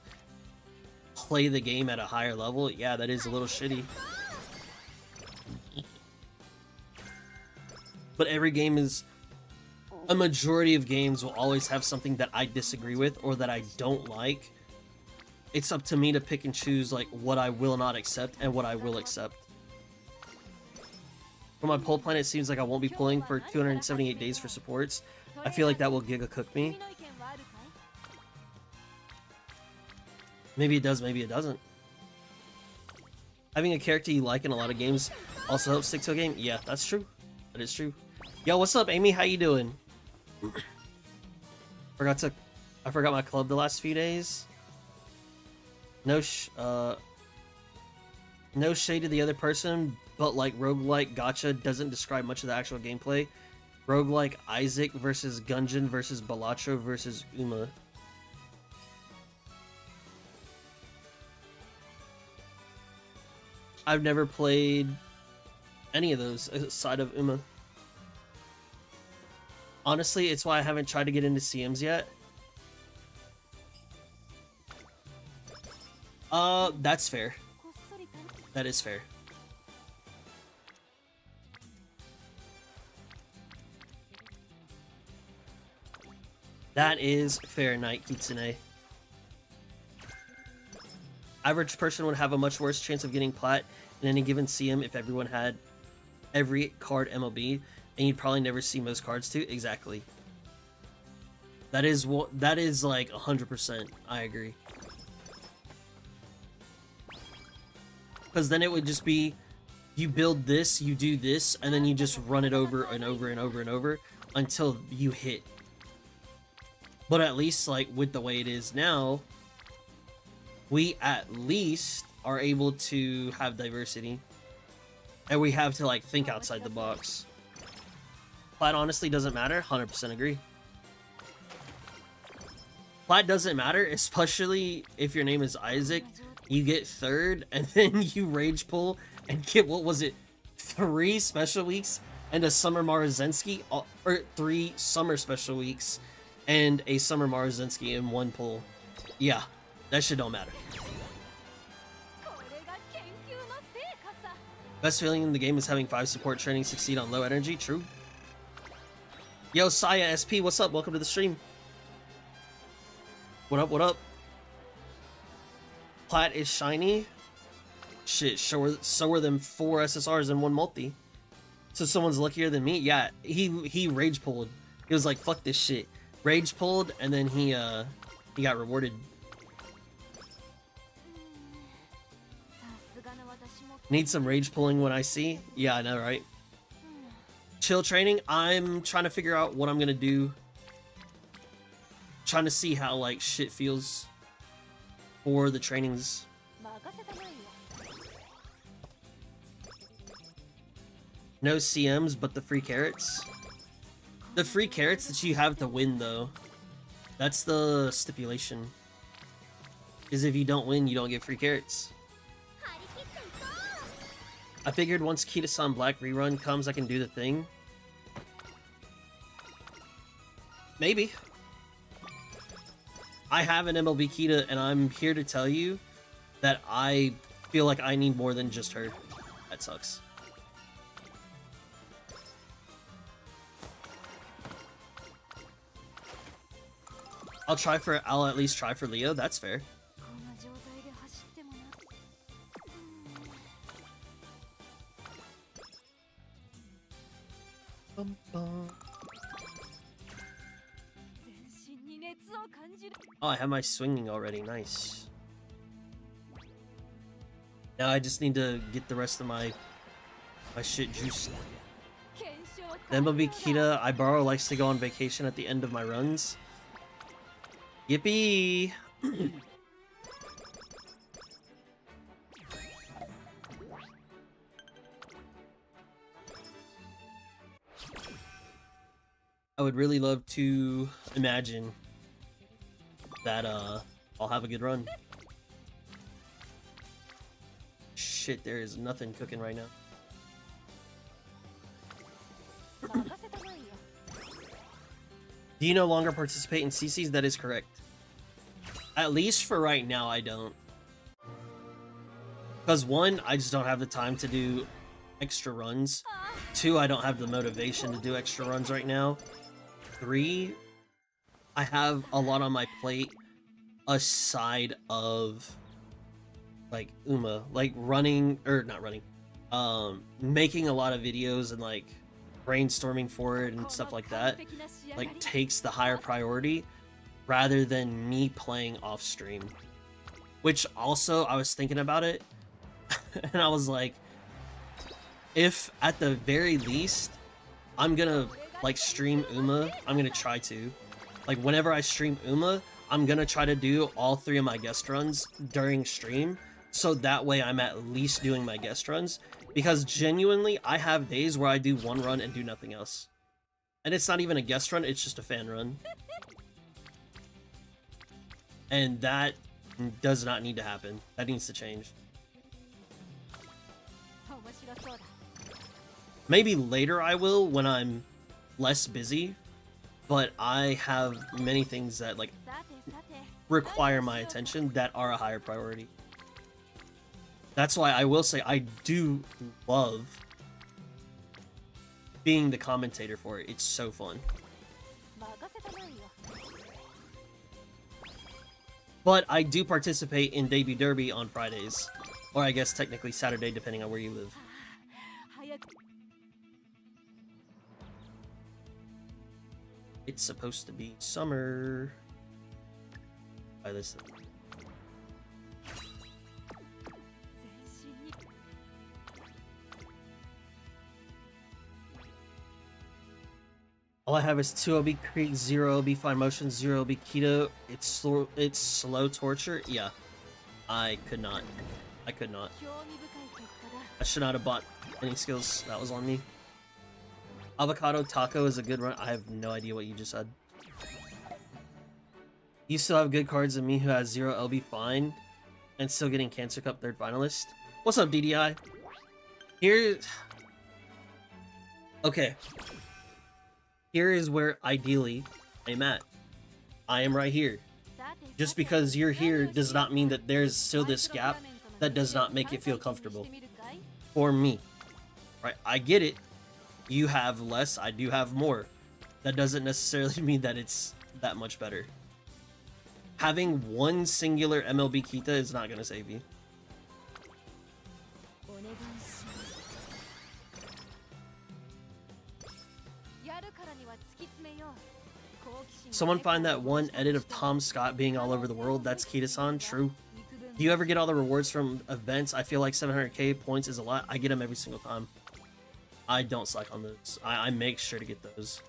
play the game at a higher level? Yeah, that is a little shitty. But every game is... a majority of games will always have something that I disagree with or that I don't like. It's up to me to pick and choose, like, what I will not accept and what I will accept. For my pull plan, it seems like I won't be pulling for 278 days for supports. I feel like that will giga cook me. Maybe it does, maybe it doesn't. Having a character you like in a lot of games also helps stick to a game. Yeah, that's true. That is true. Yo, what's up, Amy? How you doing? I forgot my club the last few days. No shade to the other person, but like roguelike gacha doesn't describe much of the actual gameplay. Roguelike Isaac versus Gungeon versus Balatro versus Uma. I've never played any of those aside of Uma. Honestly, it's why I haven't tried to get into CMs yet. That's fair. That is fair. That is fair, Night Kitsune. Average person would have a much worse chance of getting plat in any given CM if everyone had every card MLB, and you'd probably never see most cards too. Exactly. That is what, that is like 100%. I agree. Because then it would just be, you build this, you do this, and then you just run it over and over and over and over until you hit. But at least, like, with the way it is now, we at least are able to have diversity. And we have to, like, think outside the box. Plat honestly doesn't matter. 100% agree. Plat doesn't matter, especially if your name is Isaac. You get third, and then you rage pull and get, what was it, 3 special weeks and a Summer Marzensky, or 3 summer special weeks and a Summer Marzensky in 1 pull. Yeah, that shit don't matter. Best feeling in the game is having 5 support training succeed on low energy. True. Yo, Saya SP, what's up? Welcome to the stream. What up, what up? Plat is shiny. Shit, so are them 4 SSRs and 1 multi. So someone's luckier than me? Yeah, he rage pulled. He was like, fuck this shit. Rage pulled, and then he got rewarded. Need some rage pulling when I see? Yeah, I know, right? Chill training, I'm trying to figure out what I'm gonna do. Trying to see how, like, shit feels for the trainings. No CMs, but the free carrots. The free carrots that you have to win, though. That's the stipulation. Is if you don't win, you don't get free carrots. I figured once Kita-san Black rerun comes, I can do the thing. Maybe. I have an MLB Kita, and I'm here to tell you that I feel like I need more than just her. That sucks. I'll at least try for Leo, that's fair. Oh, I have my swinging already, nice. Now I just need to get the rest of my shit juiced. The MLB Kita I borrow likes to go on vacation at the end of my runs. Yippee! I would really love to imagine that I'll have a good run. Shit, there is nothing cooking right now. Do you no longer participate in CCs? That is correct. At least for right now, I don't. Because 1, I just don't have the time to do extra runs. 2, I don't have the motivation to do extra runs right now. 3, I have a lot on my plate aside of, like, Uma. Like, running, or not running, making a lot of videos and, like, brainstorming for it and stuff like that, like, takes the higher priority rather than me playing off stream. Which also, I was thinking about it, and I was like, if at the very least, I'm gonna, like, stream Uma, I'm gonna try to. Like, whenever I stream Uma, I'm gonna try to do all 3 of my guest runs during stream, so that way I'm at least doing my guest runs. Because genuinely, I have days where I do 1 run and do nothing else. And it's not even a guest run, it's just a fan run. And that does not need to happen. That needs to change. Maybe later I will, when I'm less busy. But I have many things that, like, require my attention that are a higher priority. That's why I will say I do love being the commentator for it. It's so fun. But I do participate in Debut Derby on Fridays. Or I guess technically Saturday, depending on where you live. It's supposed to be summer. By this. All I have is 2 OB Creek, 0 OB Fine Motion, 0 OB Keto. It's slow torture. Yeah. I could not. I should not have bought any skills. That was on me. Avocado Taco is a good run. I have no idea what you just said. You still have good cards than me who has 0 LB Fine and still getting Cancer Cup 3rd finalist. What's up, DDI? Here... Okay. Here is where, ideally, I'm at. I am right here. Just because you're here does not mean that there's still this gap that does not make it feel comfortable. For me. Right? I get it. You have less, I do have more. That doesn't necessarily mean that it's that much better. Having one singular MLB Kita is not going to save you. Someone find that one edit of Tom Scott being all over the world. That's Kita-san. True. Do you ever get all the rewards from events? I feel like 700k points is a lot. I get them every single time. I don't slack on those. I make sure to get those.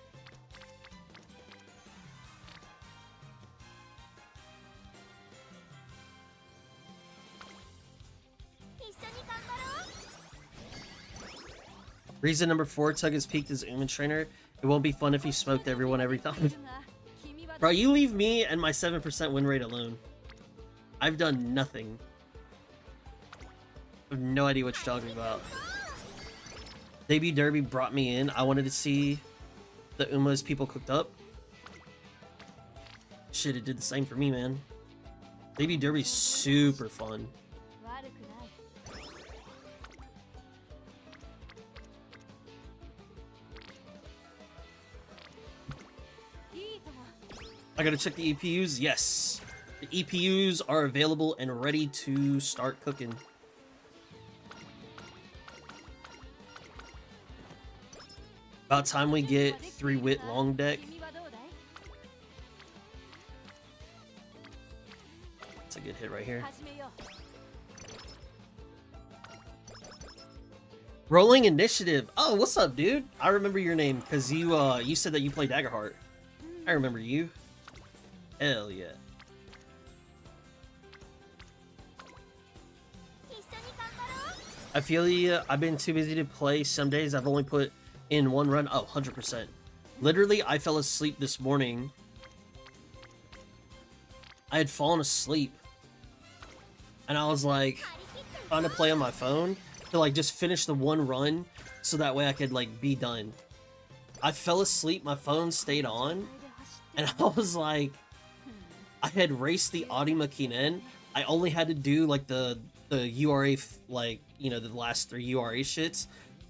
Reason number 4, Tug has peaked as Uman trainer. It won't be fun if he smoked everyone every time. Bro, you leave me and my 7% win rate alone. I've done nothing. I have no idea what you're talking about. Debut Derby brought me in. I wanted to see the Umas people cooked up. Shit, it did the same for me, man. Debut Derby's super fun. I gotta check the EPUs. Yes. The EPUs are available and ready to start cooking. About time we get 3-wit long deck. That's a good hit right here. Rolling Initiative. Oh, what's up, dude? I remember your name because you said that you play Daggerheart. I remember you. Hell yeah. I feel you. I've been too busy to play. Some days I've only put in one run. Oh, 100%. Literally, I fell asleep this morning. I had fallen asleep. And I was like, trying to play on my phone to like just finish the one run so that way I could like be done. I fell asleep, my phone stayed on, and I was like, I had raced the Audi Makinen. I only had to do like the URA, like, you know, the last 3 URA shits.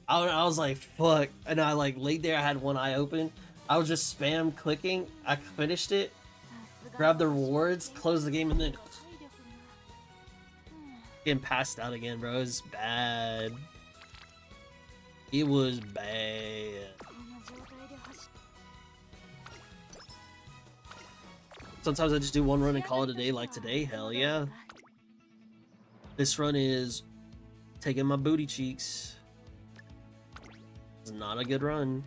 I was like, fuck. And I like laid there, I had one eye open. I was just spam clicking. I finished it, grabbed the rewards, closed the game, and then getting passed out again, bro. It was bad. It was bad. Sometimes I just do one run and call it a day, like today. Hell yeah. This run is taking my booty cheeks. It's not a good run.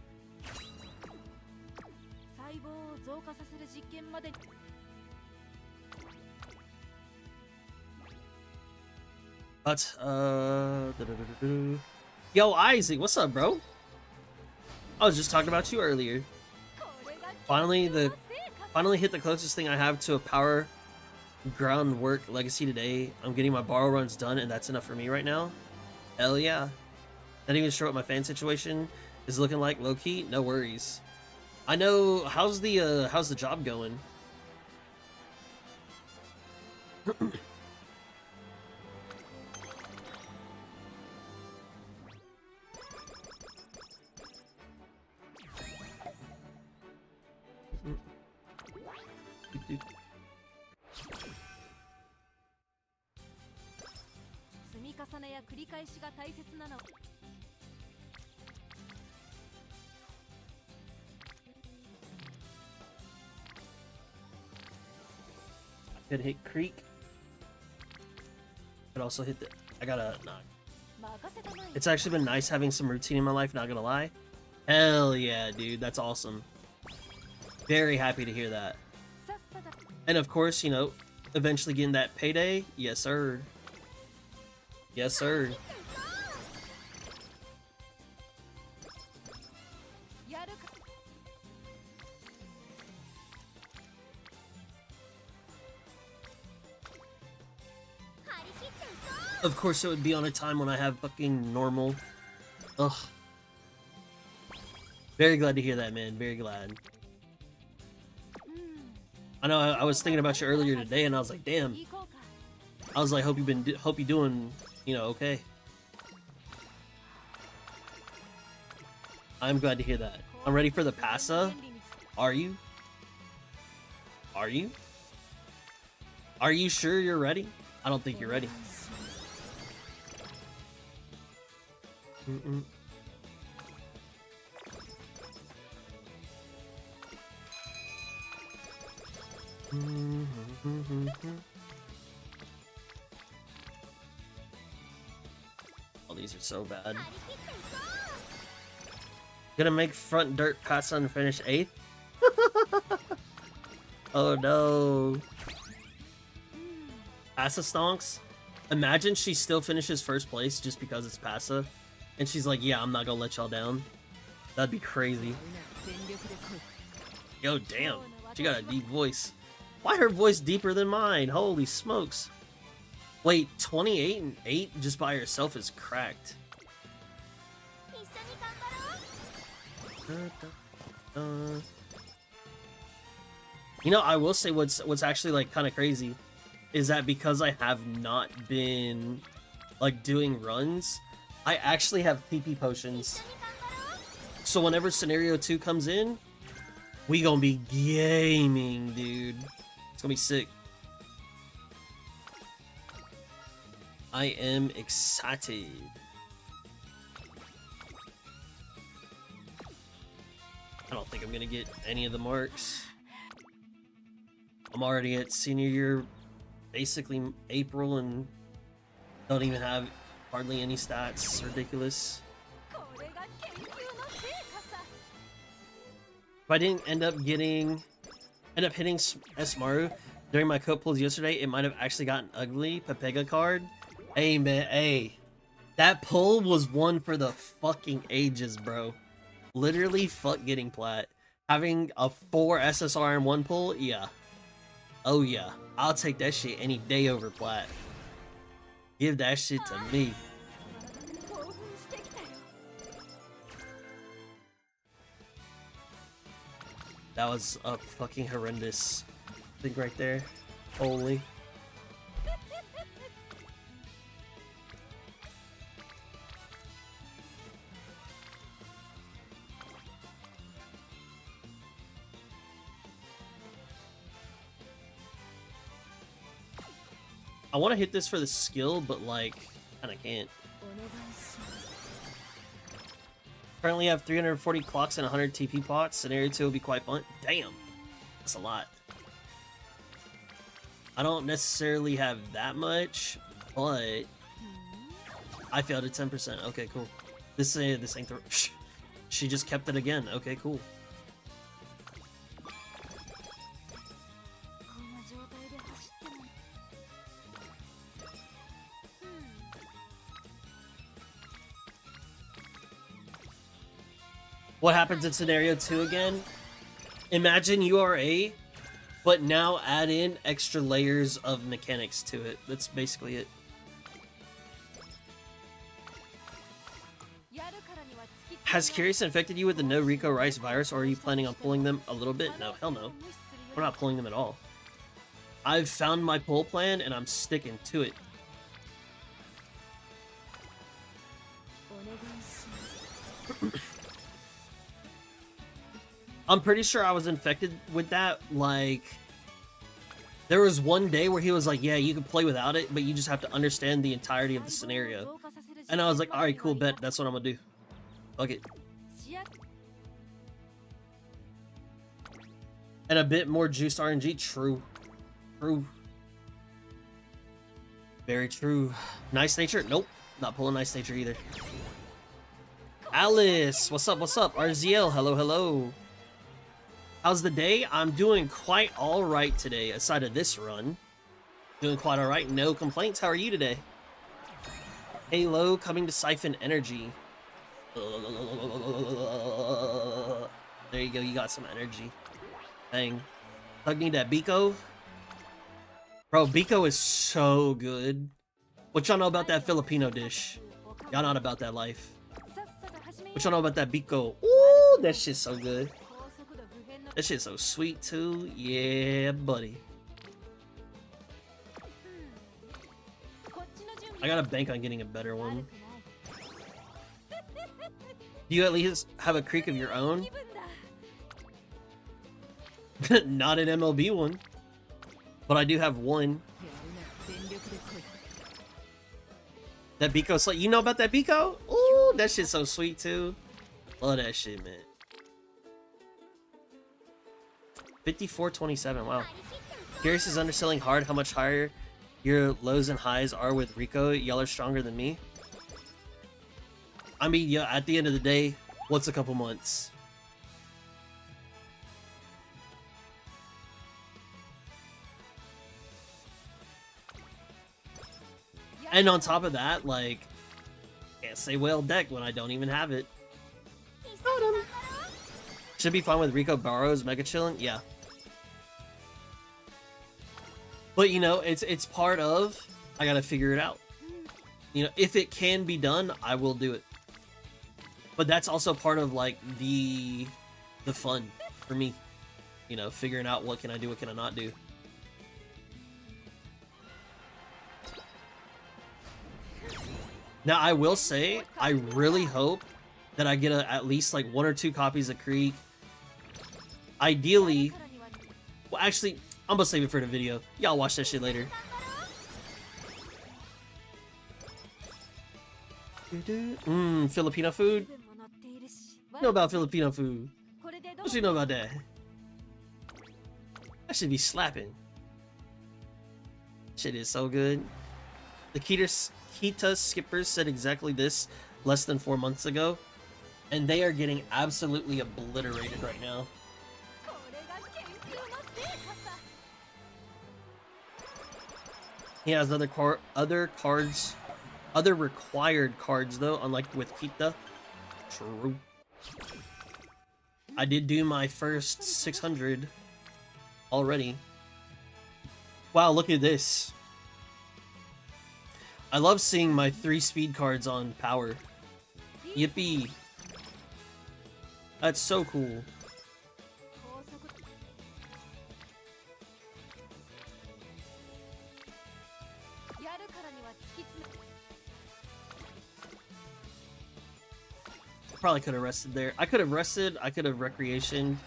But, Yo, Isaac, what's up, bro? I was just talking about you earlier. Finally hit the closest thing I have to a power groundwork legacy today. I'm getting my borrow runs done, and that's enough for me right now. Hell yeah. Not even sure what my fan situation is looking like, low-key. No worries. I know. How's the job going? Could hit Creek. Could also hit the. I gotta. Nah. It's actually been nice having some routine in my life, not gonna lie. Hell yeah, dude. That's awesome. Very happy to hear that. And of course, you know, eventually getting that payday. Yes, sir. Yes, sir. Of course, it would be on a time when I have fucking normal. Ugh. Very glad to hear that, man. Very glad. I know I was thinking about you earlier today, and I was like, damn. I was like, hope you're doing, you know, okay. I'm glad to hear that. I'm ready for the passa. Are you? Are you? Are you sure you're ready? I don't think you're ready. Oh, these are so bad. Gonna make front dirt pass on finish 8th? Oh no. Passa stonks? Imagine she still finishes first place just because it's Passa. And she's like, yeah, I'm not gonna let y'all down. That'd be crazy. Yo, damn. She got a deep voice. Why her voice deeper than mine? Holy smokes. Wait, 28 and 8 just by herself is cracked. You know, I will say what's actually like kind of crazy is that because I have not been like doing runs, I actually have PP potions. So whenever scenario 2 comes in, we gonna be gaming, dude. It's gonna be sick. I am excited. I don't think I'm gonna get any of the marks. I'm already at senior year, basically April, and don't even have hardly any stats. It's ridiculous. If I didn't end up hitting Smaru during my code pulls yesterday, it might have actually gotten ugly. Pepega card. Hey man, hey. That pull was one for the fucking ages, bro. Literally fuck getting plat. Having a 4 SSR in one pull, yeah. Oh yeah. I'll take that shit any day over plat. Give that shit to me. That was a fucking horrendous thing right there. Holy. I want to hit this for the skill, but like, kinda can't. Currently have 340 clocks and 100 TP pots. Scenario 2 will be quite fun. Damn, that's a lot. I don't necessarily have that much, but I failed at 10%. Okay, cool. This ain't the. She just kept it again. Okay, cool. What happens in scenario 2 again? Imagine you are A, but now add in extra layers of mechanics to it. That's basically it. Has Curious infected you with the no Rico Rice virus, or are you planning on pulling them a little bit? No, hell no. We're not pulling them at all. I've found my pull plan and I'm sticking to it. I'm pretty sure I was infected with that, like, There was one day where he was like, yeah, you can play without it, but you just have to understand the entirety of the scenario. And I was like, alright, cool, bet. That's what I'm gonna do. Fuck it. And a bit more juiced RNG. True. True. Very true. Nice nature? Nope. Not pulling nice nature either. Alice! What's up? What's up? RZL, hello, hello. How's the day? I'm doing quite alright today, aside of this run. Doing quite alright. No complaints. How are you today? Halo coming to Siphon Energy. There you go. You got some energy. Dang. Tug need that Biko. Bro, Biko is so good. What y'all know about that Filipino dish? Y'all not about that life. What y'all know about that Biko? Ooh, that shit's so good. That shit's so sweet too. Yeah, buddy. I gotta bank on getting a better one. Do you at least have a creek of your own? Not an MLB one. But I do have one. That Biko's like, you know about that Biko? Ooh, that shit's so sweet too. Love that shit, man. 54.27, wow. Curious is underselling hard. How much higher your lows and highs are with Rico? Y'all are stronger than me. I mean, yeah, at the end of the day, what's a couple months? And on top of that, like, can't say well deck when I don't even have it. Should be fine with Rico Barrows Mega Chillin', yeah. But you know, it's part of, I gotta figure it out. You know, if it can be done, I will do it. But that's also part of like the fun for me. You know, figuring out what can I do, what can I not do. Now, I will say, I really hope that I get at least like 1 or 2 copies of Creek. Ideally, well, actually, I'm gonna save it for the video. Y'all watch that shit later. Filipino food? You know about Filipino food? What you know about that? That should be slapping. Shit is so good. The Kita skippers said exactly this less than 4 months ago, and they are getting absolutely obliterated right now. He has other required cards though, unlike with Kita. True. I did do my first 600 already. Wow, look at this. I love seeing my 3 speed cards on power. Yippee. That's so cool. Probably could have rested there. I could have rested. I could have recreation.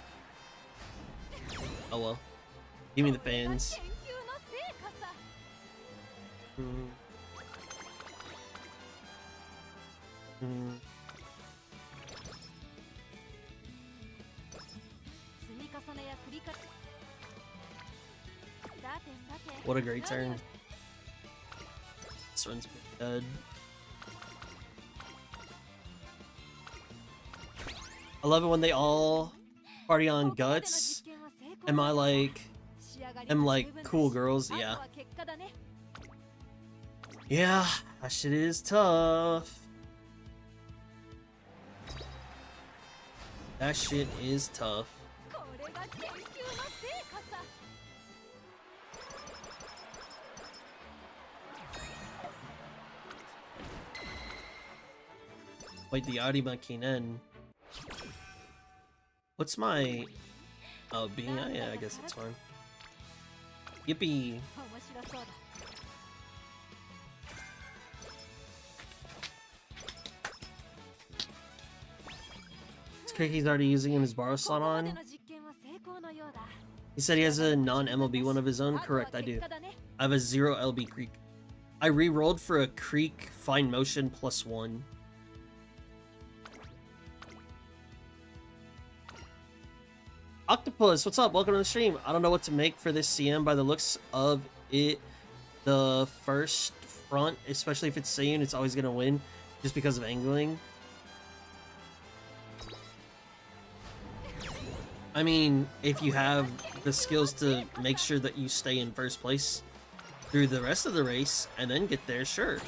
Oh well. Give me the fans. What a great turn. This one's dead. I love it when they all party on guts. Am like cool girls? Yeah. Yeah, that shit is tough. That shit is tough. Wait, the Arima Kinen. What's my... Oh, being... Yeah, I guess it's fine. Yippee! He's already using his borrow slot on. He said he has a non-MLB one of his own. Correct, I do. I have a 0 LB Creek. I re-rolled for a Creek Fine Motion +1. Octopus, what's up? Welcome to the stream. I don't know what to make for this CM by the looks of it. The first front, especially if it's Saiyan, it's always going to win just because of angling. I mean, if you have the skills to make sure that you stay in first place through the rest of the race and then get there, sure.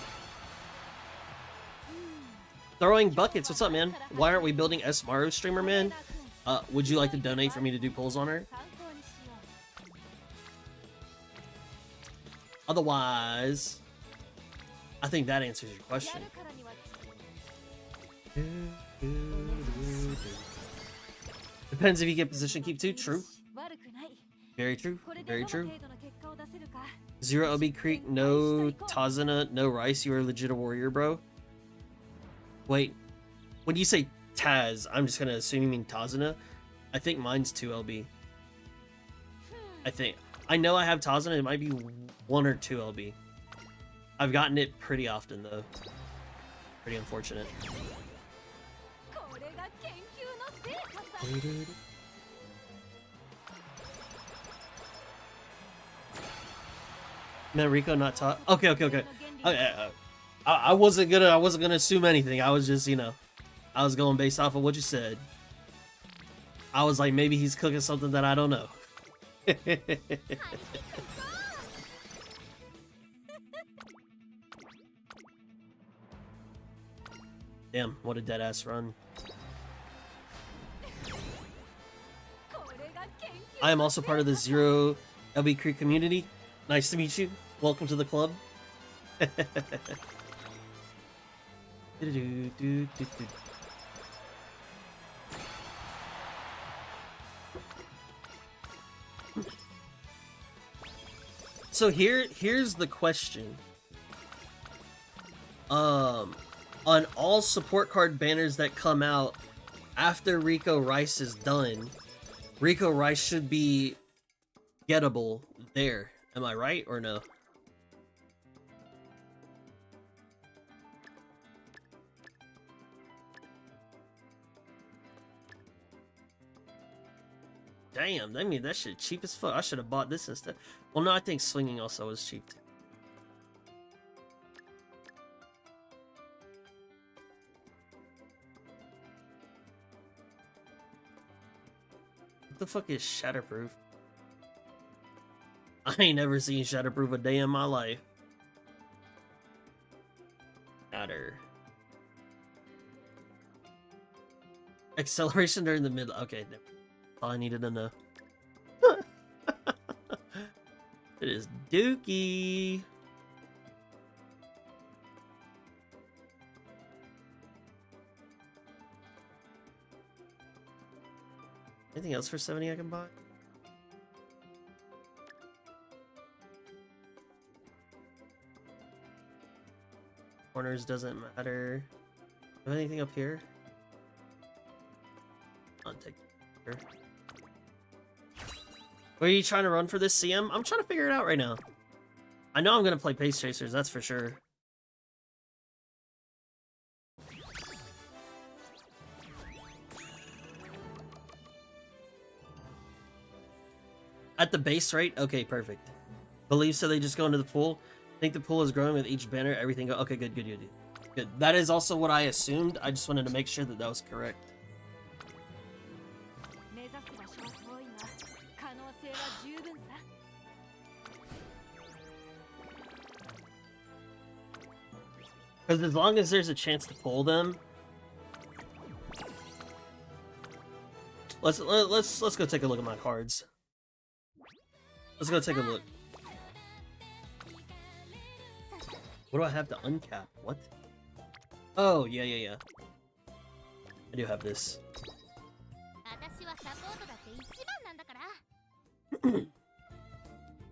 Throwing buckets, what's up, man? Why aren't we building S Maru streamer, man? Would you like to donate for me to do polls on her? Otherwise, I think that answers your question. Depends if you get position keep too. True. Very true. Very true. 0 LB Creek, no Tazana, no Rice. You are legit a warrior, bro. Wait, when you say Taz, I'm just gonna assume you mean Tazana. I think mine's 2 LB. I think. I know I have Tazana, it might be 1 or 2 LB. I've gotten it pretty often, though. Pretty unfortunate. Man, Rico not taught. Okay. I wasn't gonna assume anything. I was just, you know, I was going based off of what you said. I was like, maybe he's cooking something that I don't know. Damn, what a dead ass run. I am also part of the 0 LB Creek community. Nice to meet you. Welcome to the club. So here's the question. On all support card banners that come out after Rico Rice is done, Rico Rice should be gettable there. Am I right or no? Damn, I mean, that shit cheap as fuck. I should have bought this instead. Well, no, I think swinging also was cheap too. What the fuck is Shatterproof? I ain't never seen Shatterproof a day in my life. Shatter. Acceleration during the mid. Okay, all I needed to know. It is Dookie. Anything else for 70 I can buy? Corners doesn't matter. Have anything up here? I'll take here. What are you trying to run for this CM? I'm trying to figure it out right now. I know I'm gonna play Pace Chasers, that's for sure. At the base rate? Okay, perfect. Believe so they just go into the pool. Think the pool is growing with each banner, everything go. Okay, good. Good. That is also what I assumed. I just wanted to make sure that that was correct. Because as long as there's a chance to pull them, let's go take a look at my cards. Let's go take a look. What do I have to uncap? What? Oh, yeah. I do have this.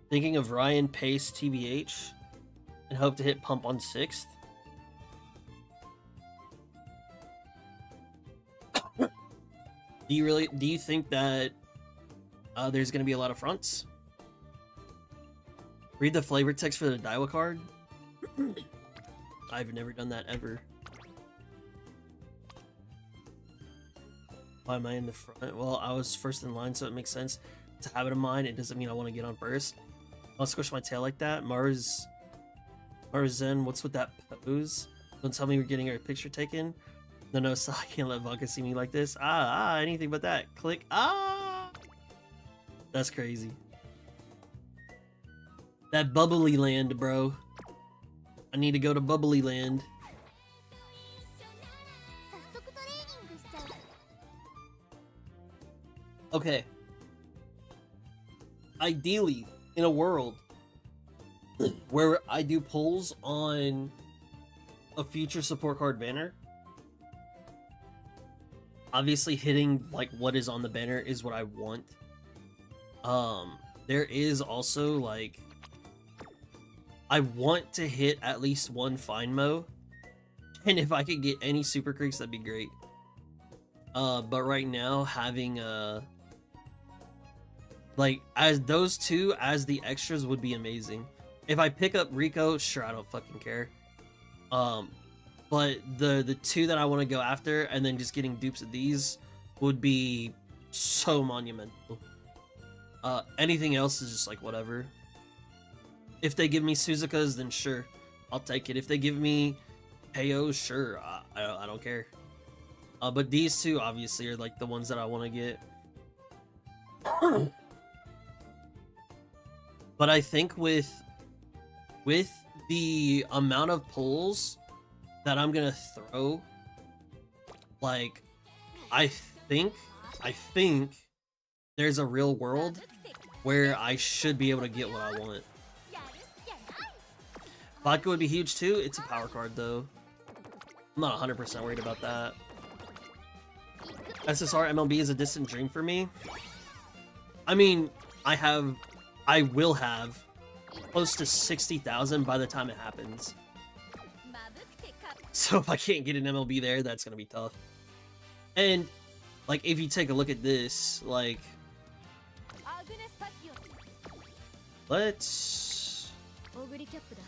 Thinking of Ryan Pace TBH and hope to hit pump on 6th. Do you think that There's gonna be a lot of fronts. Read the flavor text for the Daiwa card. I've never done that ever. Why am I in the front? Well, I was first in line, so it makes sense. It's a habit of mine. It doesn't mean I want to get on first. I'll squish my tail like that. Zen, what's with that pose? Don't tell me we're getting our picture taken. No, so I can't let Vodka see me like this. Anything but that. Click. That's crazy. That bubbly land, bro. I need to go to bubbly land. Okay. Ideally, in a world where I do pulls on a future support card banner, obviously hitting like what is on the banner is what I want. There is also like, I want to hit at least one Fine Mo, and if I could get any Super Creeks, that'd be great. But right now, having like, as those two as the extras would be amazing. If I pick up Rico, sure, I don't fucking care. But the two that I want to go after, and then just getting dupes of these, would be so monumental. Anything else is just like whatever. If they give me Suzuka's, then sure, I'll take it. If they give me KO's, sure, I don't care. But these two obviously are like the ones that I want to get. But I think with the amount of pulls that I'm gonna throw, like, I think there's a real world where I should be able to get what I want. Vodka would be huge too. It's a power card though. I'm not 100% worried about that. SSR MLB is a distant dream for me. I mean, I will have close to 60,000 by the time it happens. So if I can't get an MLB there, that's gonna be tough. And like, if you take a look at this, like, let's.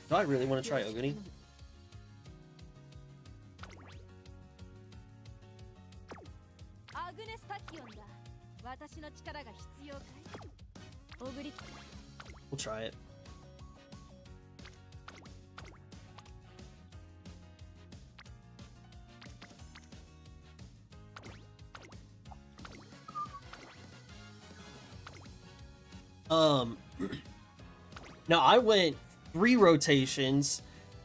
Do I really want to try Oguni? We'll try it. Now I went 3 rotations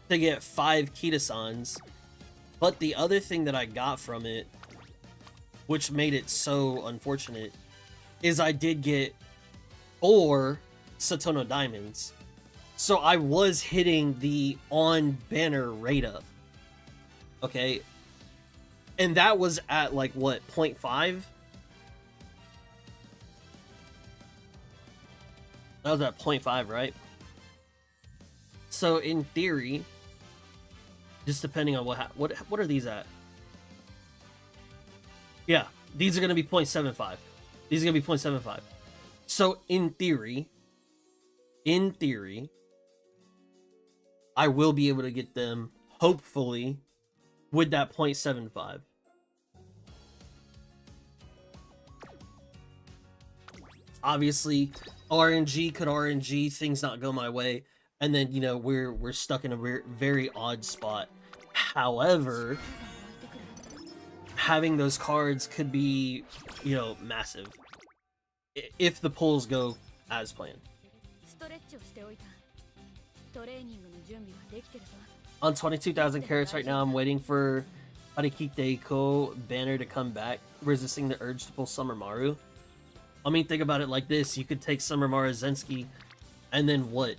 to get 5 Kita-sans, but the other thing that I got from it, which made it so unfortunate, is I did get 4 Satono Diamonds. So I was hitting the on-banner rate up. Okay? And that was at, like, what, 0.5? That was at 0.5, right? So in theory, just depending on what are these at? Yeah, these are going to be 0.75. These are going to be 0.75. So in theory, I will be able to get them, hopefully, with that 0.75. Obviously, RNG could RNG, things not go my way, and then, you know, we're stuck in a very odd spot. However, having those cards could be, you know, massive if the pulls go as planned. On 22,000 carats right now, I'm waiting for Harikite Ko banner to come back, resisting the urge to pull Summer Maru. I mean, think about it like this. You could take Summer Maru Zensky, and then what?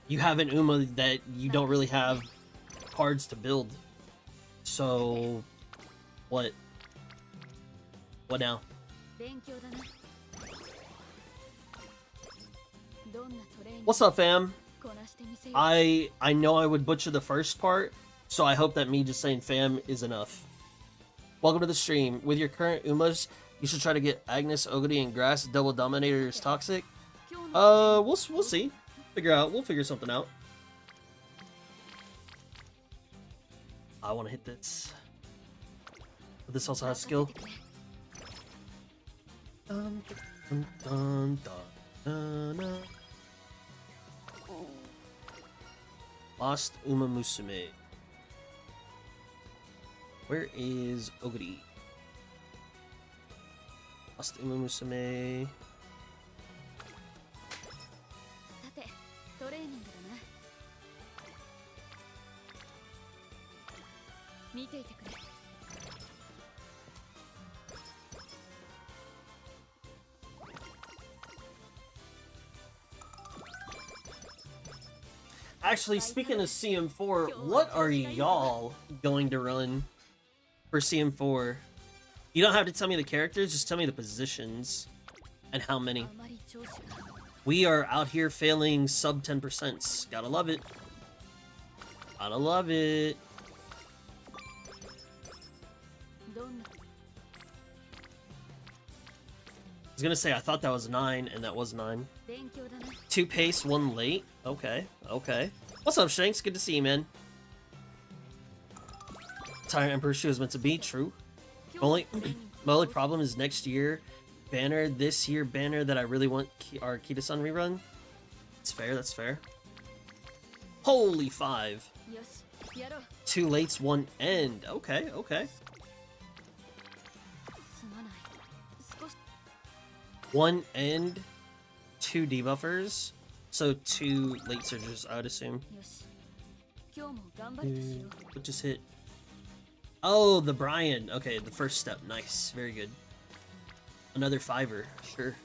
You have an Uma that you don't really have cards to build. So, what? What now? What's up, fam? I know I would butcher the first part, so I hope that me just saying fam is enough. Welcome to the stream. With your current Umas, You should try to get Agnes, Ogody, and Grass double dominators toxic. We'll see. We'll figure something out. I want to hit this. But this also has skill. Dun, dun, dun, dun, dun. Lost Uma Musume. Where is Oguri? Lost Uma Musume. さて、トレーニングだな。見ていてくれ。Actually, speaking of CM4, what are y'all going to run for CM4? You don't have to tell me the characters, just tell me the positions and how many. We are out here failing sub 10%. Gotta love it. Gotta love it. I was gonna say, I thought that was 9, and that was 9. 2 pace, 1 late. Okay, okay. What's up, Shanks? Good to see you, man. Tyrant Emperor she was meant to be, true. My only problem is next year banner, this year banner that I really want our Kita-san rerun. It's fair, that's fair. Holy 5. 2 lates, 1 end. Okay, okay. 1 end, 2 debuffers, so 2 late surges, I would assume. What just hit? Oh, the Brian. Okay, the first step. Nice, very good. Another 5er, sure.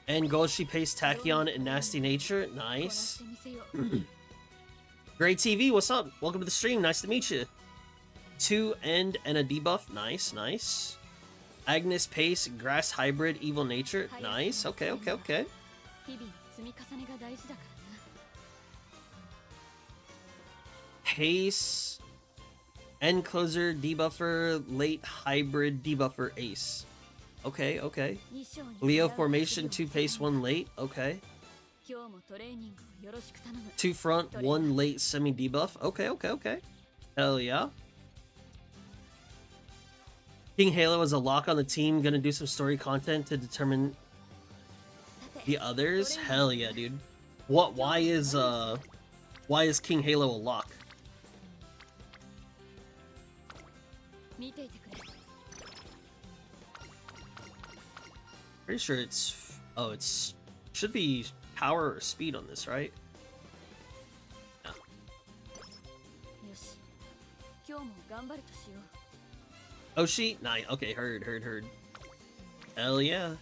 And Golshi Pace, Tachyon, and Nasty Nature. Nice. Great TV, what's up? Welcome to the stream. Nice to meet you. 2 end and a debuff. Nice, nice. Agnes Pace, Grass Hybrid, Evil Nature. Nice. Okay, okay, okay. Pace, End Closer, Debuffer, Late Hybrid, Debuffer, Ace. Okay, okay. Leo Formation, 2 Pace, 1 Late. Okay. 2 front, 1 late semi debuff. Okay, okay, okay. Hell yeah. King Halo is a lock on the team. Gonna do some story content to determine the others. Hell yeah, dude. What? Why is King Halo a lock? Pretty sure it's should be power or speed on this, right? Yeah. Oh, she? Nice. Okay, heard. Hell yeah.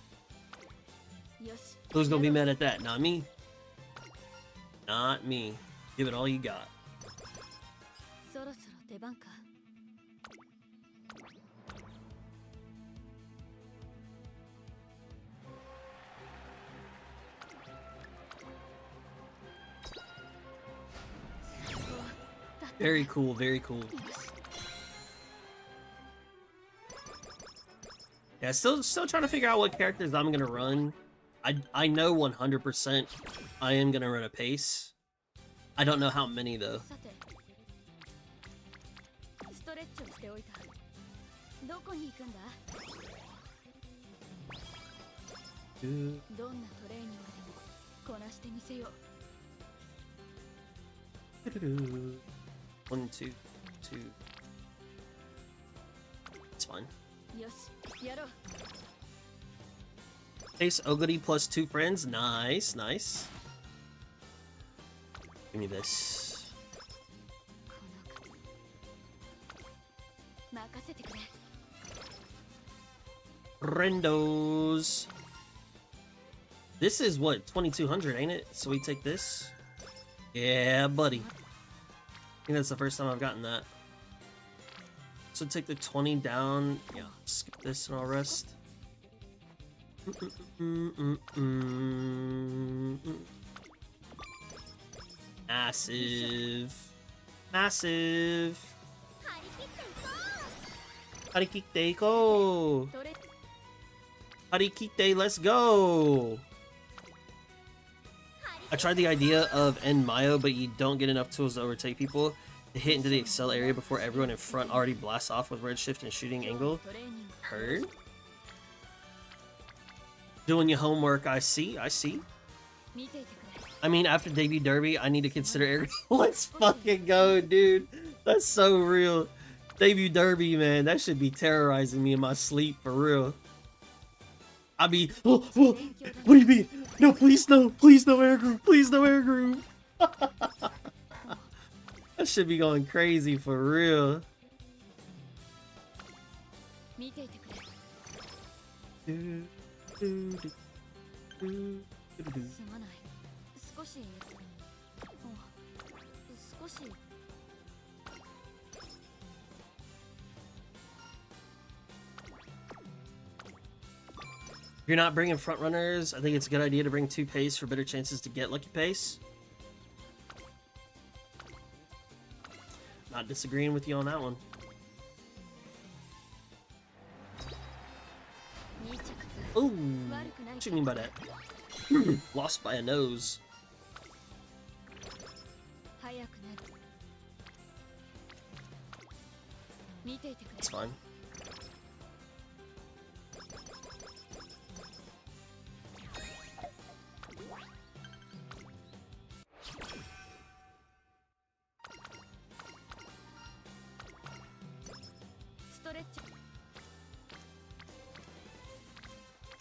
Who's gonna be mad at that? Not me. Not me. Give it all you got. Very cool, very cool. Yeah, still trying to figure out what characters I'm gonna run. I know 100% I am gonna run a pace. I don't know how many though. One, two. It's fine. Pace Oguri plus 2 friends. Nice, nice. Give me this. Rendos. This is what, 2200, ain't it? So we take this. Yeah, buddy. I think that's the first time I've gotten that. So take the 20 down. Yeah, skip this and I'll rest. Massive. Massive. Harikite, go! Harikite, let's go! I tried the idea of end Mayo, but you don't get enough tools to overtake people to hit into the Excel area before everyone in front already blasts off with redshift and shooting angle. Heard? Doing your homework, I see. I mean, after debut derby, I need to consider air. Let's fucking go, dude. That's so real. Debut derby, man. That should be terrorizing me in my sleep, for real. I be, oh, what do you mean? No, please no air group, please no air group. That should be going crazy for real. If you're not bringing front runners, I think it's a good idea to bring 2 pace for better chances to get lucky pace. Not disagreeing with you on that one. Ooh, what you mean by that? Lost by a nose. It's fine.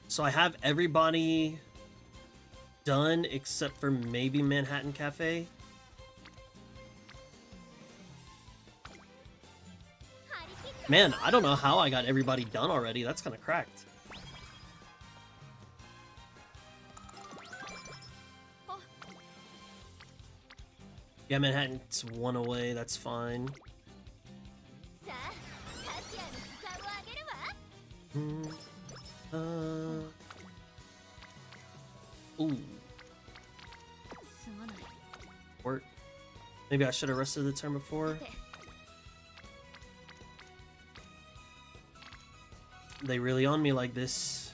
So I have everybody done except for maybe Manhattan Cafe. Man, I don't know how I got everybody done already. That's kind of cracked. Yeah, Manhattan's 1 away. That's fine. Ooh. Work. Maybe I should have rested the turn before. They really on me like this.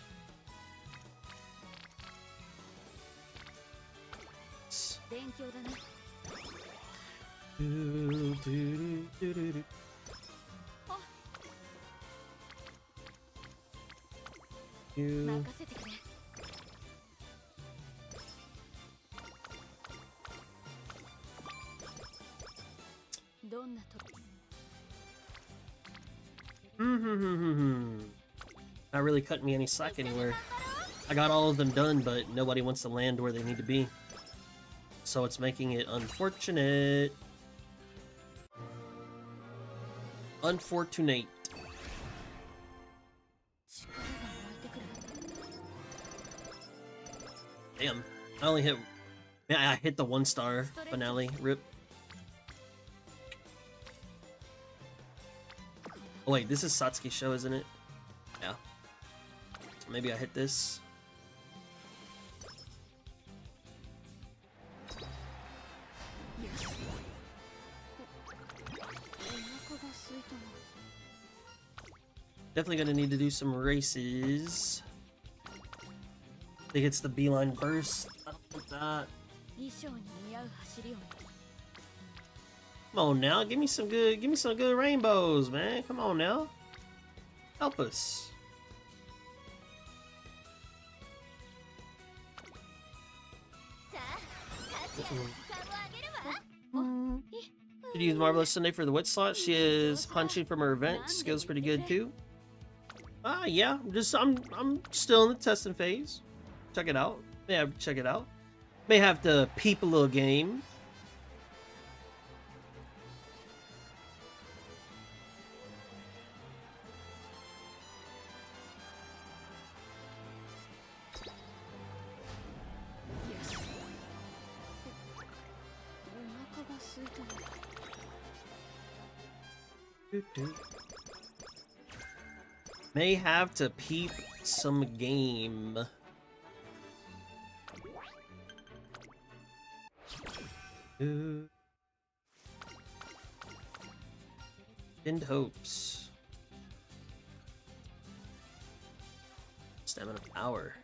Not really cutting me any slack anywhere. I got all of them done, but nobody wants to land where they need to be. So it's making it unfortunate. Unfortunate. Damn. I only hit... Yeah, I hit the 1-star finale. Rip. Oh wait, this is Satsuki's show, isn't it? Yeah. So maybe I hit this. Definitely gonna need to do some races. I think it's the beeline burst. I don't want that. Come on now, give me some good rainbows, man. Come on now. Help us. Did you use Marvelous Sunday for the wit slot? She is punching from her event. Skills pretty good too. Yeah. I'm still in the testing phase. Check it out. May have to check it out. May have to peep a little game. May have to peep some game. End hopes. Stamina power.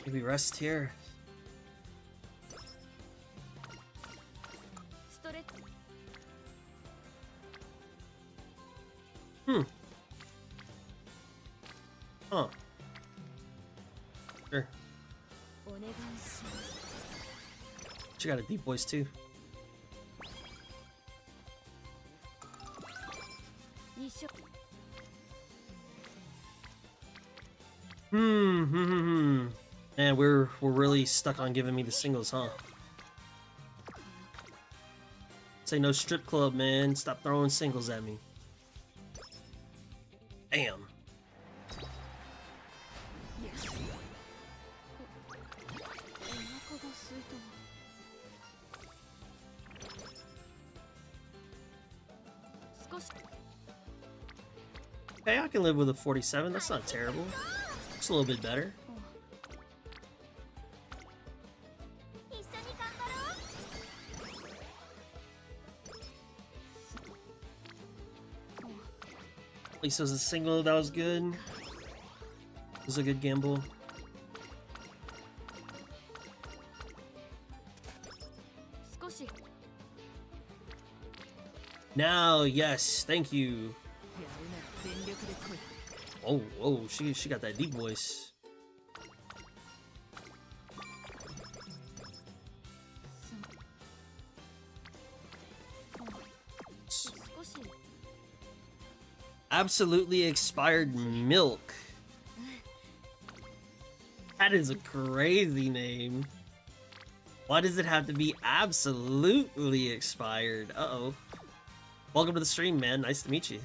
Maybe rest here. Huh. Sure. She got a deep voice too. Man, we're really stuck on giving me the singles, huh? Say no strip club, man. Stop throwing singles at me. Damn. Okay, I can live with a 47. That's not terrible. It's a little bit better. At least it was a single that was good. It was a good gamble. Now, yes, thank you. Oh, whoa, she got that deep voice. Absolutely expired milk. That is a crazy name. Why does it have to be absolutely expired? Uh-oh. Welcome to the stream, man. Nice to meet you.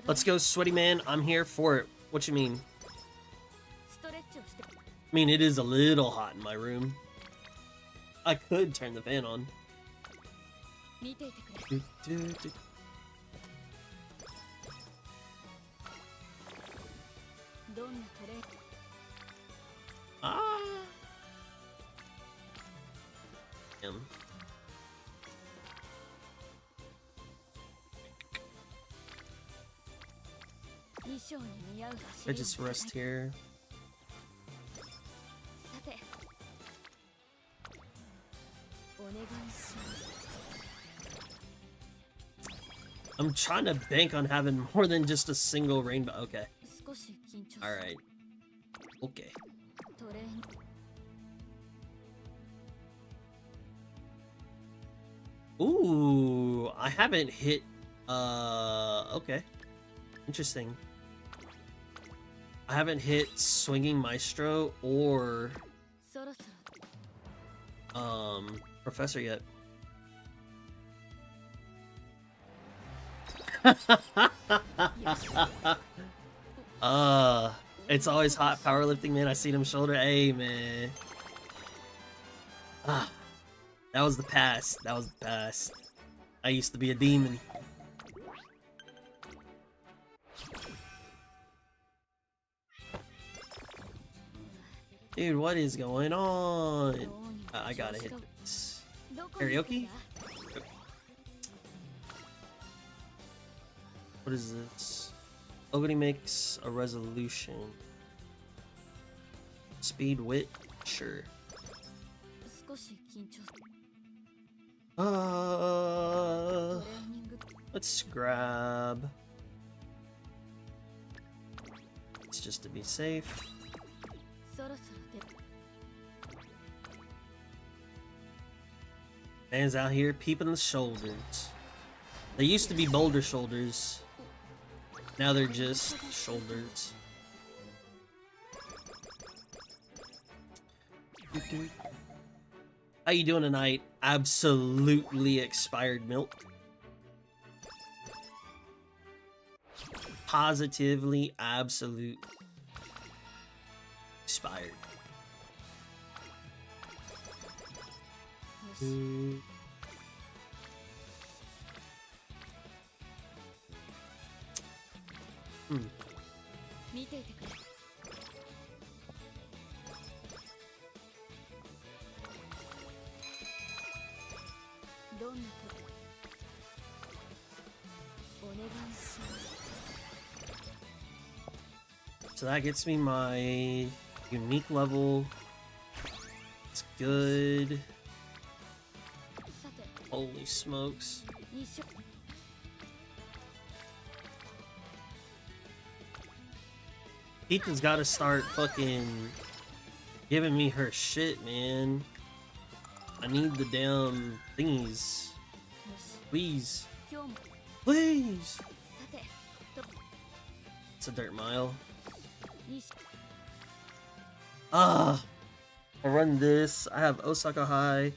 Let's go, sweaty man. I'm here for it. What you mean? I mean, it is a little hot in my room. I could turn the fan on. Ah. Damn. I just rest here. I'm trying to bank on having more than just a single rainbow. Okay. Alright. Okay. Ooh, I haven't hit, okay. Interesting. I haven't hit Swinging Maestro or, Professor yet. It's always hot powerlifting, man. I seen him shoulder. Hey, man. Ah, that was the past. That was the past. I used to be a demon. Dude, what is going on? I gotta hit this. Karaoke? What is this? Ogony makes a resolution. Speed, wit? Sure. Let's grab. It's just to be safe. Man's out here peeping the shoulders. They used to be boulder shoulders. Now they're just shoulders. How you doing tonight? Absolutely expired milk. Positively, absolute expired. 見ていてくれ。どんなことお願いします。 So that gets me my unique level. It's good. さて Holy smokes. 一緒 Ethan's gotta start fucking giving me her shit, man. I need the damn thingies. よし Please. 今日も Please. さてと It's a dirt mile. 一緒 Ah. I run this. I have Osaka High.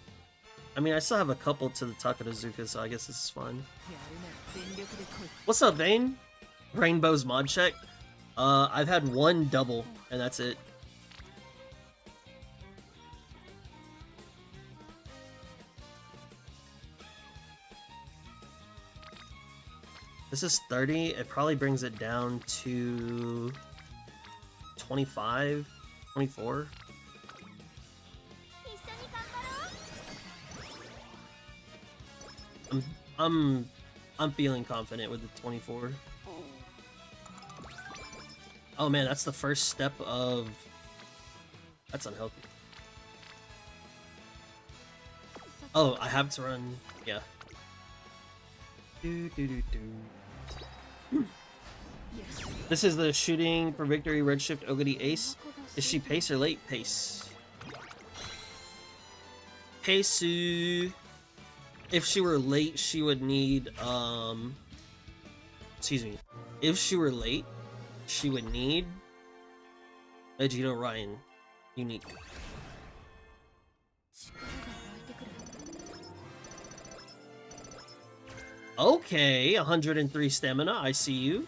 I mean, I still have a couple to the Takarazuka, so I guess this is fun. やるなら全力で来い。 What's up, Vane? Rainbow's mod check. I've had one double, and that's it. This is 30. It probably brings it down to 25, 24. 一緒に頑張ろう。 I'm feeling confident with the 24. Oh man, that's the first step of... That's unhealthy. Oh, I have to run... Yeah. This is the shooting for victory red shift Ogity Ace. Is she pace or late? Pace. Pace. If she were late, she would need... Excuse me. If she were late, she would need Vegito Ryan unique. 力が湧いてくる。 Okay, 103 stamina. I see you.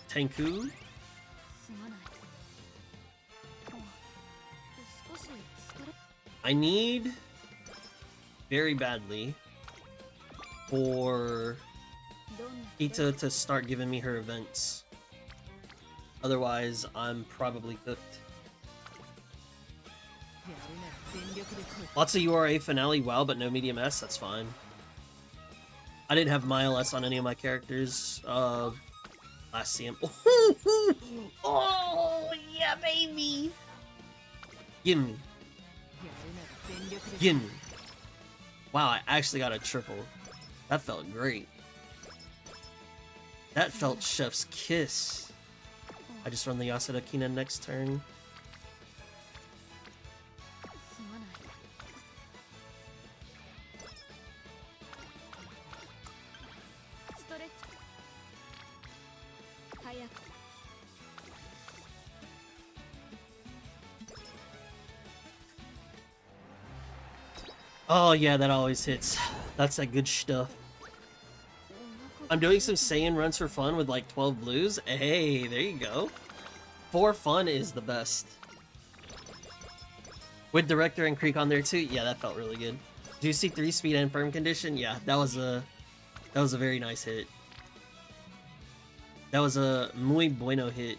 Tenku. すまない。少し疲れ。 I need very badly for どんな Ita to start giving me her events. Otherwise, I'm probably cooked. やるなら全力で来い。 Lots of URA finale, wow, but no medium S, that's fine. I didn't have Mile S on any of my characters. Last CM. Oh, yeah, baby! Gimme. やるなら全力で。 Gimme. Wow, I actually got a triple. That felt great. That felt chef's kiss. I just run the Yasuda Kina next turn. すまない。ストレッチ。早く。 Oh yeah, that always hits. That's that good stuff. I'm doing some Saiyan runs for fun with like 12 blues. Hey, there you go. For fun is the best. With Director and Creek on there too. Yeah, that felt really good. Juicy 3 speed and firm condition. Yeah, that was a very nice hit. That was a muy bueno hit.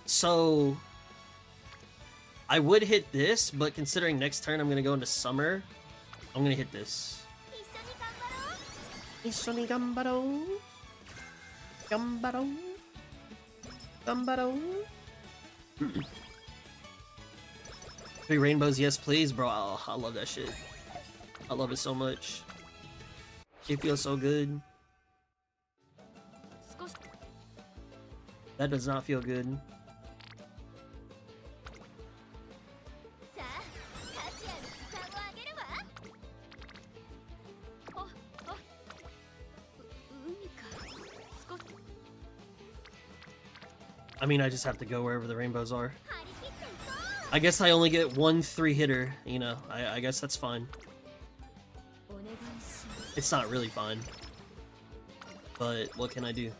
So I would hit this, but considering next turn I'm gonna go into summer, I'm gonna hit this. 一緒に頑張ろう。頑張ろう。頑張ろう。Three rainbows, yes please, bro. Oh, I love that shit. I love it so much. It feels so good. 少し That does not feel good. さあ、カチアに負担をあげるわ。海か。少し I mean, I just have to go wherever the rainbows are. 張り切っていこう。 I guess I only get one 3-hitter, you know. I guess that's fine. お願いします。 It's not really fine. But what can I do?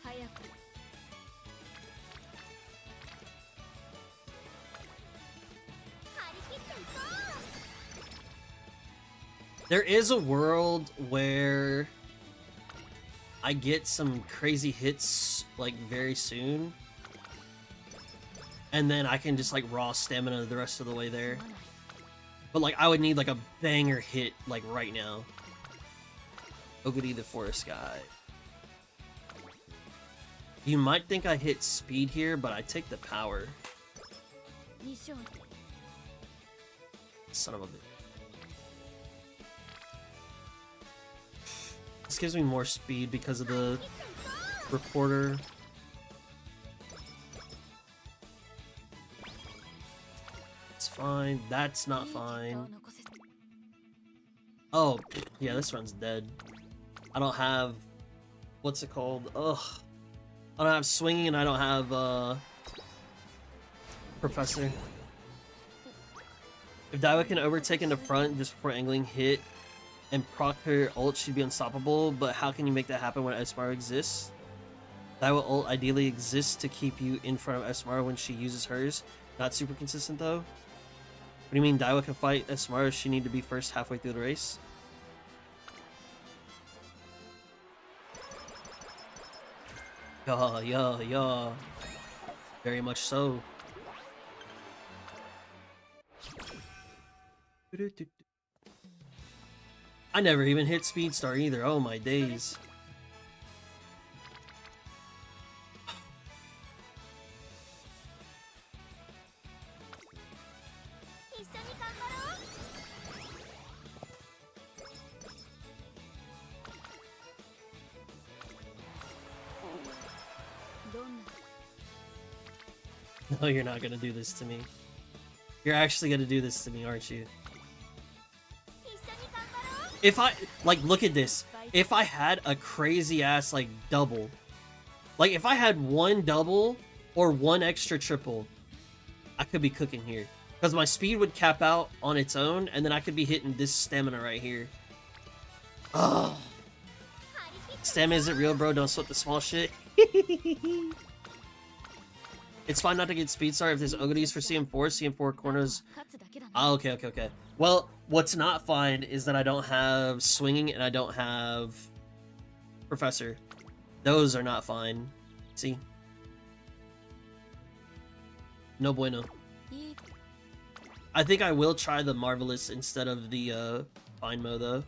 早く。 張り切 There is a world where I get some crazy hits like very soon, and then I can just like raw stamina the rest of the way there. But like I would need like a banger hit like right now. Ogity the Forest Guy. You might think I hit speed here, but I take the power. Son of a bitch. This gives me more speed because of the reporter. It's fine. That's not fine. Oh, yeah, this run's dead. I don't have... What's it called? Ugh. I don't have swinging and I don't have, Professor. If Daiwa can overtake in the front just before angling hit and proc her ult, she'd be unstoppable, but how can you make that happen when Esmaru exists? Daiwa ult ideally exists to keep you in front of Esmaru when she uses hers. Not super consistent though. What do you mean Daiwa can fight Esmaru? She need to be first halfway through the race? Yeah. Very much so. I never even hit Speed Star either. Oh my days. No, you're not gonna do this to me. You're actually gonna do this to me, aren't you? If I, like, look at this. If I had a crazy ass, like, double. Like, if I had one double or one extra triple, I could be cooking here. Because my speed would cap out on its own, and then I could be hitting this stamina right here. Ugh. Stamina isn't real, bro. Don't sweat the small shit. It's fine not to get Speed Star if there's Ogadies for CM4. CM4 corners. Oh, okay. Well, what's not fine is that I don't have Swinging and I don't have Professor. Those are not fine. See? No bueno. I think I will try the Marvelous instead of the Fine Mo, though.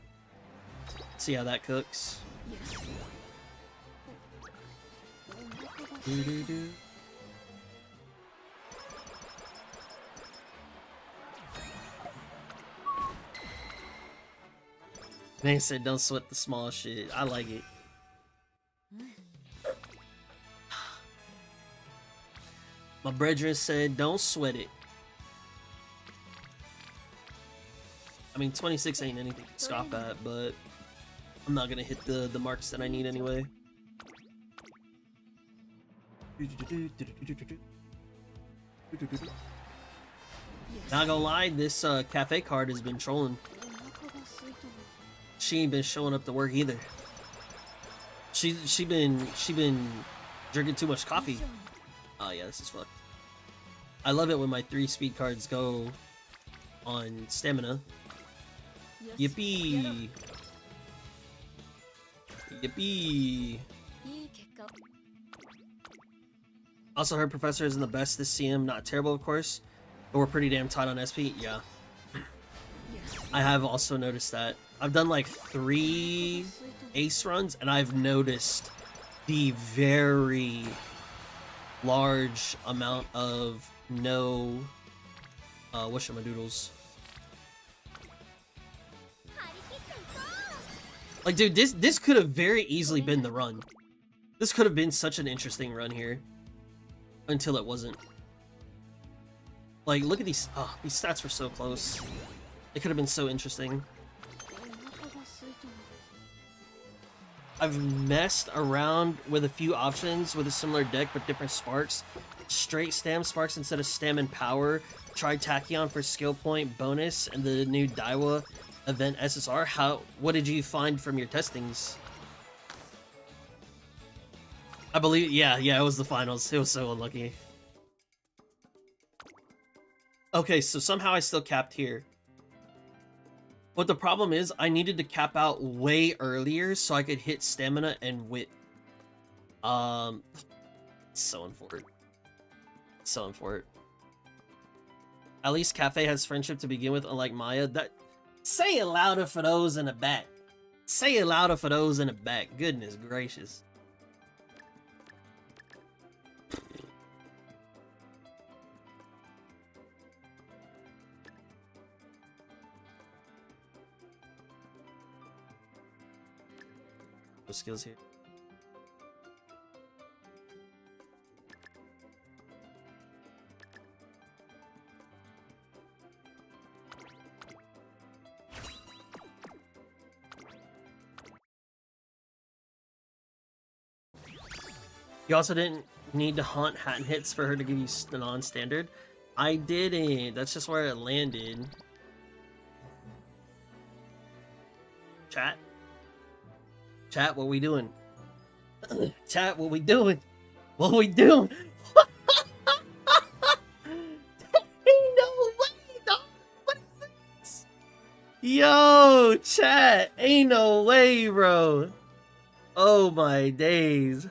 See how that cooks. They said don't sweat the small shit. I like it. My brethren said don't sweat it. I mean, 26 ain't anything to scoff at, but I'm not gonna hit the marks that I need anyway. Not gonna lie, this cafe card has been trolling. She ain't been showing up to work either. She been drinking too much coffee. Oh yeah, this is fucked. I love it when my 3 speed cards go on stamina. Yippee! Yippee! Also heard Professor isn't the best this CM, not terrible of course, but we're pretty damn tight on SP. Yeah. I have also noticed that. I've done like 3 ace runs and I've noticed the very large amount of no whatchamadoodles. Like dude, this could have very easily been the run. This could have been such an interesting run here. Until it wasn't. Like look at these these stats were so close. It could have been so interesting. I've messed around with a few options with a similar deck but different sparks. Straight Stam sparks instead of Stam and Power. Tried Tachyon for skill point bonus and the new Daiwa event SSR. What did you find from your testings? I believe, yeah, it was the finals. It was so unlucky. Okay, so somehow I still capped here. But the problem is, I needed to cap out way earlier so I could hit stamina and wit. So unfortunate. So unfortunate. At least Cafe has friendship to begin with, unlike Maya. That say it louder for those in the back. Say it louder for those in the back. Goodness gracious. No skills here. You also didn't need to haunt hat and hits for her to give you the non-standard. I didn't. That's just where it landed. Chat? Chat, what we doing? Chat, what we doing? What we doing? Ain't no way, dog. What is this? Yo, chat. Ain't no way, bro. Oh my days.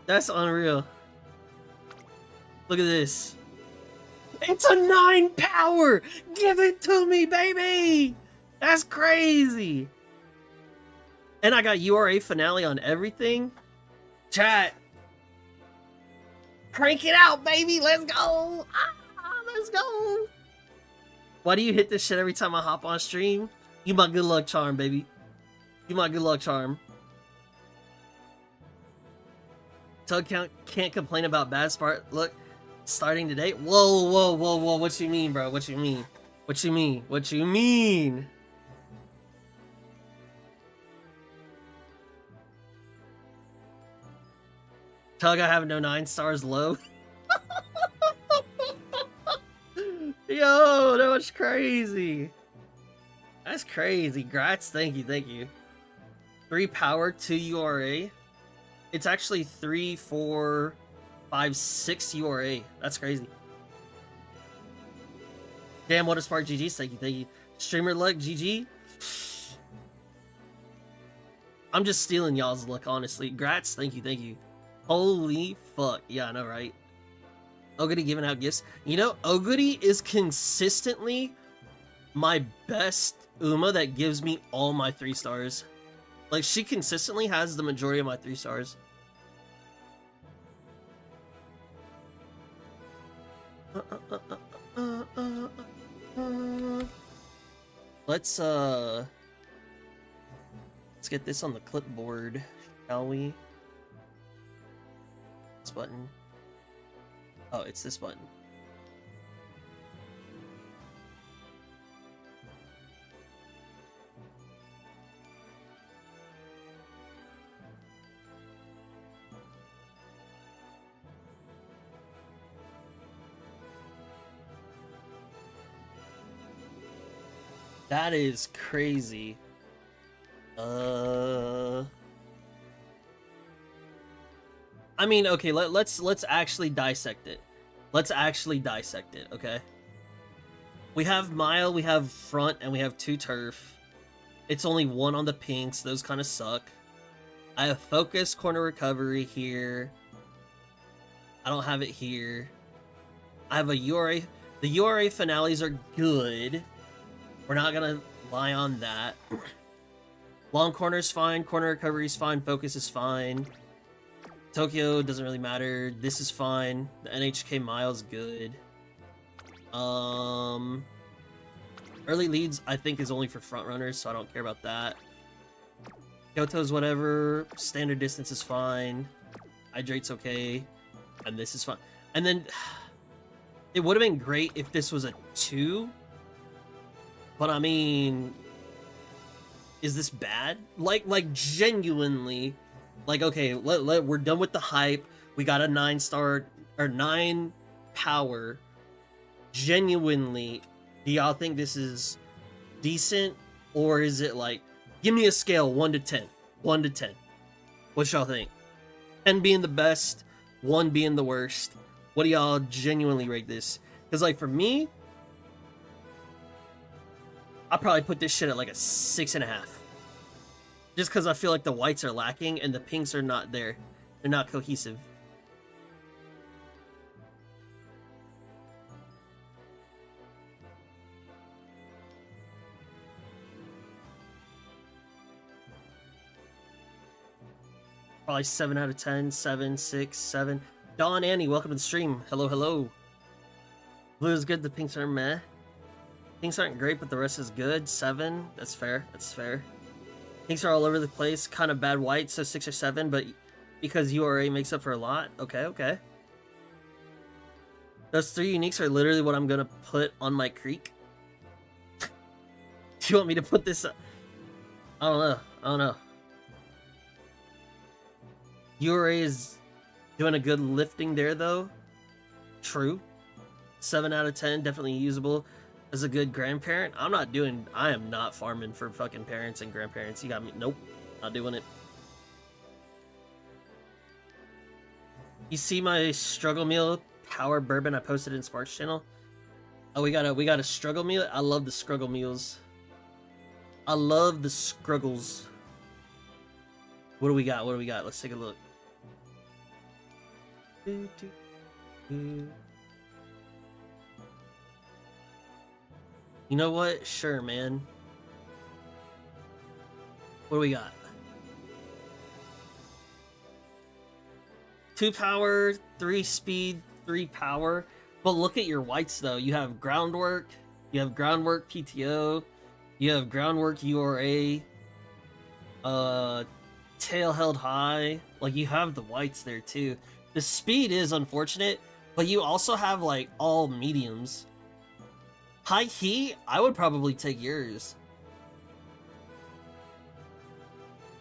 That's unreal. Look at this. It's a 9 power! Give it to me, baby! That's crazy! And I got URA finale on everything. Chat. Crank it out, baby! Let's go! Let's go! Why do you hit this shit every time I hop on stream? You my good luck charm, baby. You my good luck charm. Tug can't complain about bad start. Look, starting today. Whoa, whoa, whoa, whoa. What you mean, bro? What you mean? What you mean? What you mean? Tug, I have no 9 stars low. Yo, that was crazy. That's crazy. Grats, thank you, thank you. 3 power, 2 URA. It's actually 3, 4, 5, 6 URA. That's crazy. Damn, what a spark. GG's. Thank you, thank you. Streamer luck, GG. I'm just stealing y'all's luck, honestly. Grats, thank you, thank you. Holy fuck. Yeah, I know, right? Oguri giving out gifts. You know, Oguri is consistently my best Uma that gives me all my 3 stars. Like, she consistently has the majority of my 3 stars. Let's get this on the clipboard, shall we? This button. Oh, it's this button. That is crazy. I mean, okay, let's actually dissect it. Let's actually dissect it, okay? We have Mile, we have Front, and we have 2 Turf. It's only 1 on the pinks. Those kind of suck. I have Focus, Corner Recovery here. I don't have it here. I have a URA. The URA finales are good. We're not gonna lie on that. Long Corner's fine. Corner Recovery's fine. Focus is fine. Tokyo doesn't really matter. This is fine. The NHK Mile's good. Early leads, I think, is only for front runners, so I don't care about that. Kyoto's whatever. Standard distance is fine. Hydrate's okay. And this is fine. And then, it would have been great if this was a 2. But I mean, is this bad? Like genuinely, like, okay, we're done with the hype. We got a 9 star or 9 power. Genuinely, do y'all think this is decent, or is it like, give me a scale 1 to 10, 1 to 10? What y'all think? 10 being the best, 1 being the worst. What do y'all genuinely rate this? Because like for me, I'll probably put this shit at like a 6.5. Just because I feel like the whites are lacking and the pinks are not there. They're not cohesive. Probably 7 out of 10, 7, 6, 7. Dawn Annie, welcome to the stream. Hello, hello. Blue is good, the pinks are meh. Pinks aren't great, but the rest is good. 7, that's fair, that's fair. Pinks are all over the place, kind of bad white, so 6 or 7, but because URA makes up for a lot. Okay, okay. Those 3 uniques are literally what I'm gonna put on my creek. Do you want me to put this up? I don't know. URA is doing a good lifting there, though. True. 7 out of 10, definitely usable as a good grandparent. I am not farming for fucking parents and grandparents. You got me. Nope. Not doing it. You see my struggle meal power bourbon I posted in Sparks channel? Oh, we got a struggle meal. I love the struggle meals. I love the struggles. What do we got? What do we got? Let's take a look. You know what? Sure, man. What do we got? 2 power, 3 speed, 3 power. But look at your whites, though. You have groundwork. You have groundwork PTO. You have groundwork URA. Tail held high. Like, you have the whites there, too. The speed is unfortunate, but you also have, like, all mediums. High key, I would probably take yours.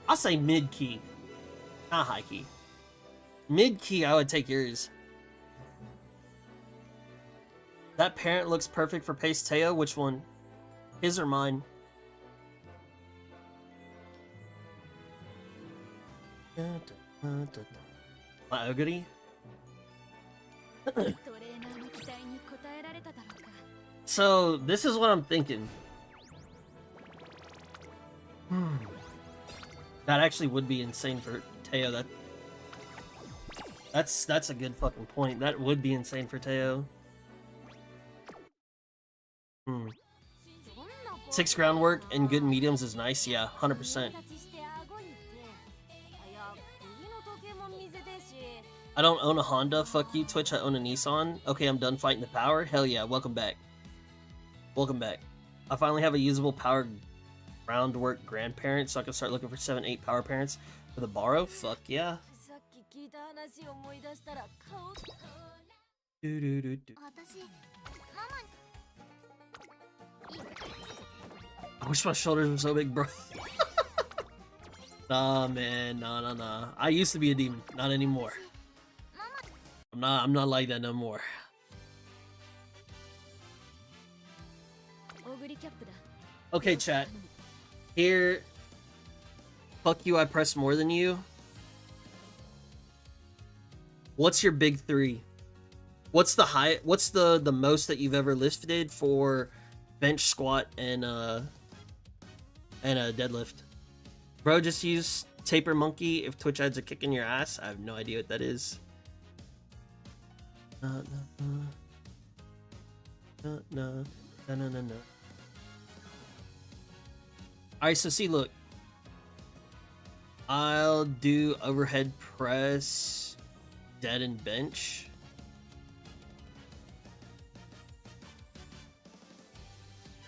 I'll say mid key, not high key. Mid key, I would take yours. That parent looks perfect for Pace Teo. Which one? His or mine? My Ogre? So, this is what I'm thinking. That actually would be insane for Teo. That's a good fucking point. That would be insane for Teo. 6 groundwork and good mediums is nice. Yeah, 100%. I don't own a Honda. Fuck you, Twitch. I own a Nissan. Okay, I'm done fighting the power. Hell yeah, welcome back. Welcome back. I finally have a usable power groundwork grandparent, so I can start looking for 7, 8 power parents for the borrow. Fuck yeah. I wish my shoulders were so big, bro. Nah, man. Nah. I used to be a demon. Not anymore. I'm not like that no more. Okay, chat. Here. Fuck you, I press more than you. What's your big 3? What's the most that you've ever lifted for bench, squat, and a deadlift? Bro, just use Taper Monkey if Twitch ads are kicking your ass. I have no idea what that is. No. Alright, so see, look. I'll do overhead press, dead and bench.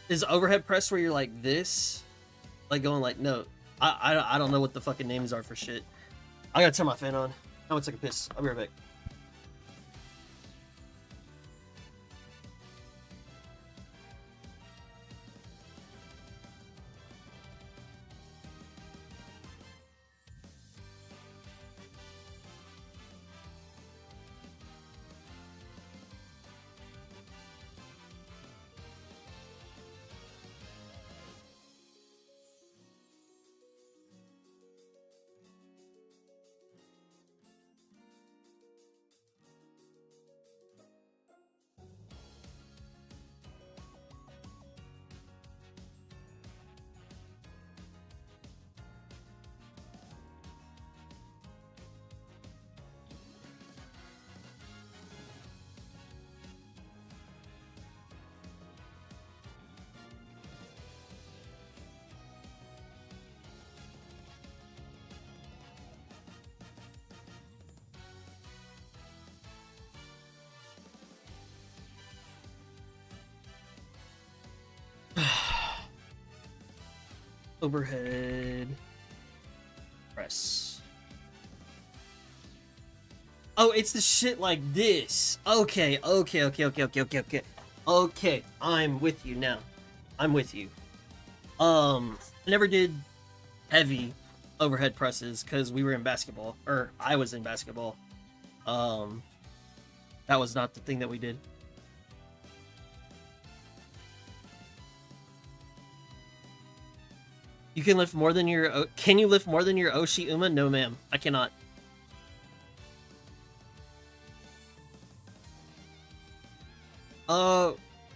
Is overhead press where you're like this? Like going like, no. I don't know what the fucking names are for shit. I gotta turn my fan on. I'm gonna take a piss. I'll be right back. Overhead press. Oh, it's the shit like this. Okay. Okay, I'm with you now. I'm with you. I never did heavy overhead presses because we were in basketball, or I was in basketball. That was not the thing that we did. You can lift more than your... Can you lift more than your Oshi Uma? No, ma'am. I cannot.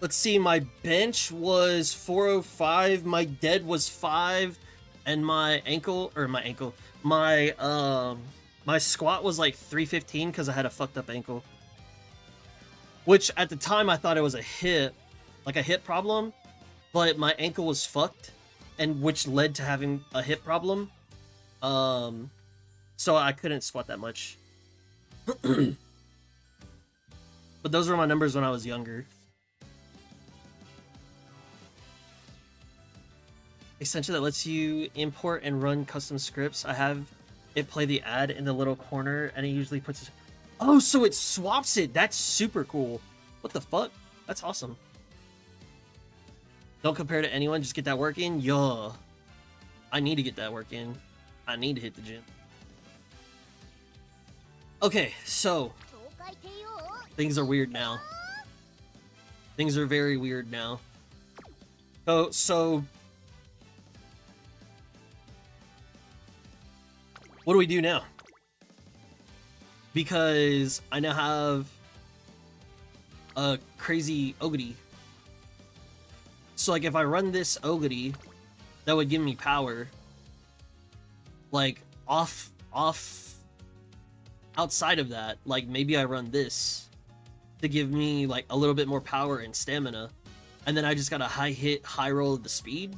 Let's see. My bench was 405. My dead was 5. And my my squat was like 315 because I had a fucked up ankle. Which, at the time, I thought it was a hip. Like a hip problem. But my ankle was fucked. And which led to having a hip problem. So I couldn't squat that much. But those were my numbers when I was younger. Extension that lets you import and run custom scripts. I have it play the ad in the little corner, and it usually puts it... Oh, so it swaps it! That's super cool. What the fuck? That's awesome. Don't compare to anyone, just get that work in. Yo, I need to get that work in. I need to hit the gym. Okay, so things are weird now. Things are very weird now. So what do we do now? Because I now have a crazy Ogity. So, like, if I run this Ogity, that would give me power. Like, outside of that, like, maybe I run this to give me, like, a little bit more power and stamina. And then I just got a high hit, high roll of the speed.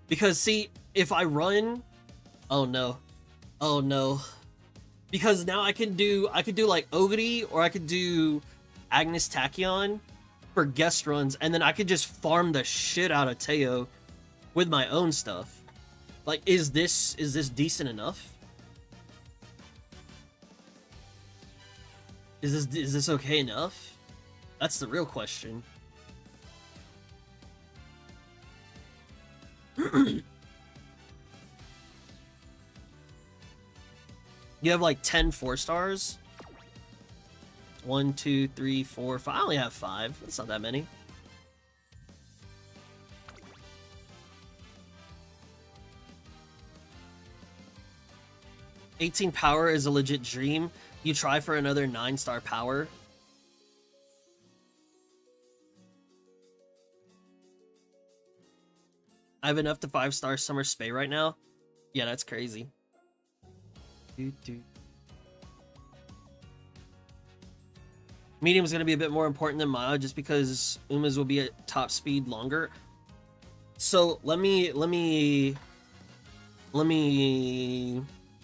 Because, see, if I run... Oh, no. Oh, no. Because now I could do, like, Ogity, or I could do Agnes Tachyon for guest runs, and then I could just farm the shit out of Teo with my own stuff. Like, is this decent enough? Is this okay enough? That's the real question. You have like 10 4-stars? 1, 2, 3, 4, 5. I only have 5. That's not that many. $18 power is a legit dream. You try for another 9-star power. I have enough to 5-star Summer Spay right now. Yeah, that's crazy. Medium is going to be a bit more important than mild just because Umas will be at top speed longer. So let me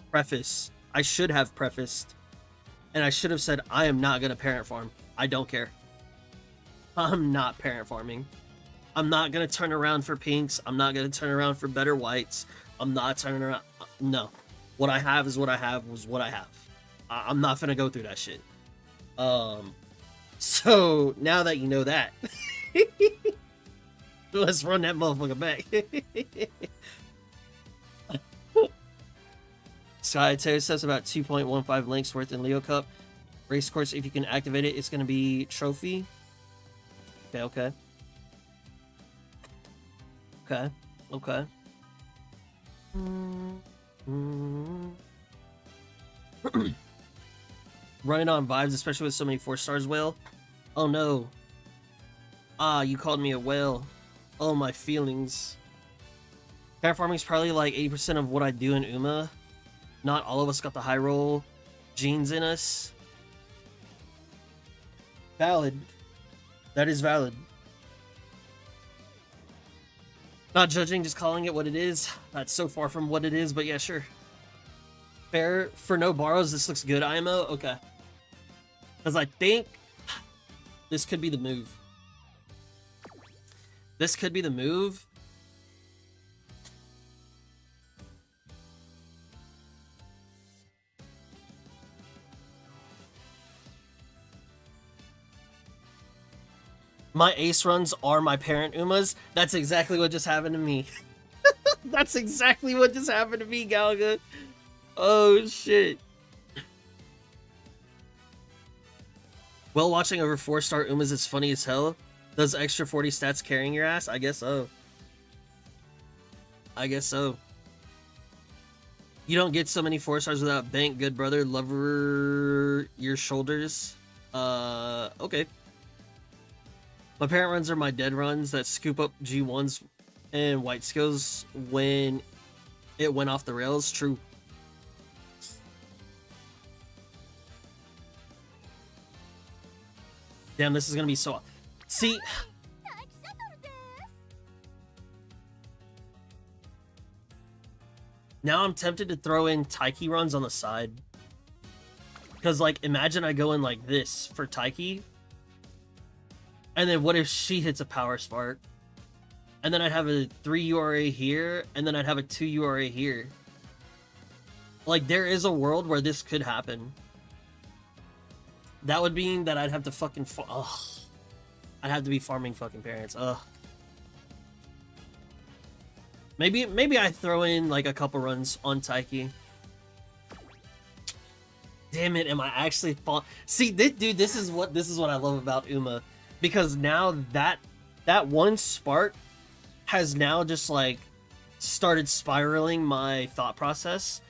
preface. I should have prefaced, and I should have said I am not going to parent farm. I don't care. I'm not parent farming. I'm not going to turn around for pinks. I'm not going to turn around for better whites. I'm not turning around. No. What I have is what I have was what I have. I'm not going to go through that shit. So, now that you know that, let's run that motherfucker back. Sky Terry says about 2.15 links worth in Leo Cup. Race course, if you can activate it, it's going to be trophy. Okay. Running on vibes, especially with so many 4-stars, whale. Oh no. Ah, you called me a whale. Oh, my feelings. Parent farming is probably like 80% of what I do in Uma. Not all of us got the high roll genes in us. Valid. That is valid. Not judging, just calling it what it is. That's so far from what it is, but yeah, sure. Fair. For no borrows, this looks good, IMO? Okay. Because I think this could be the move. This could be the move. My ace runs are my parent Umas. That's exactly what just happened to me. That's exactly what just happened to me, Galga. Oh, shit. Well, watching over 4-star Umas is funny as hell. Those extra 40 stats carrying your ass? I guess so. I guess so. You don't get so many 4-stars without bank, good brother. Lover your shoulders. Okay. My parent runs are my dead runs that scoop up G1s and white skills when it went off the rails. True. Damn, this is gonna be so... See... Now I'm tempted to throw in Taiki runs on the side. Because, like, imagine I go in like this for Taiki. And then what if she hits a power spark? And then I'd have a 3 URA here, and then I'd have a 2 URA here. Like, there is a world where this could happen. That would mean that I'd have to fucking... Ugh. I'd have to be farming fucking parents. Ugh. Maybe I throw in, like, a couple runs on Taiki. Damn it, am I actually... See, dude, this is what I love about Uma. Because now that one spark has now just, like, started spiraling my thought process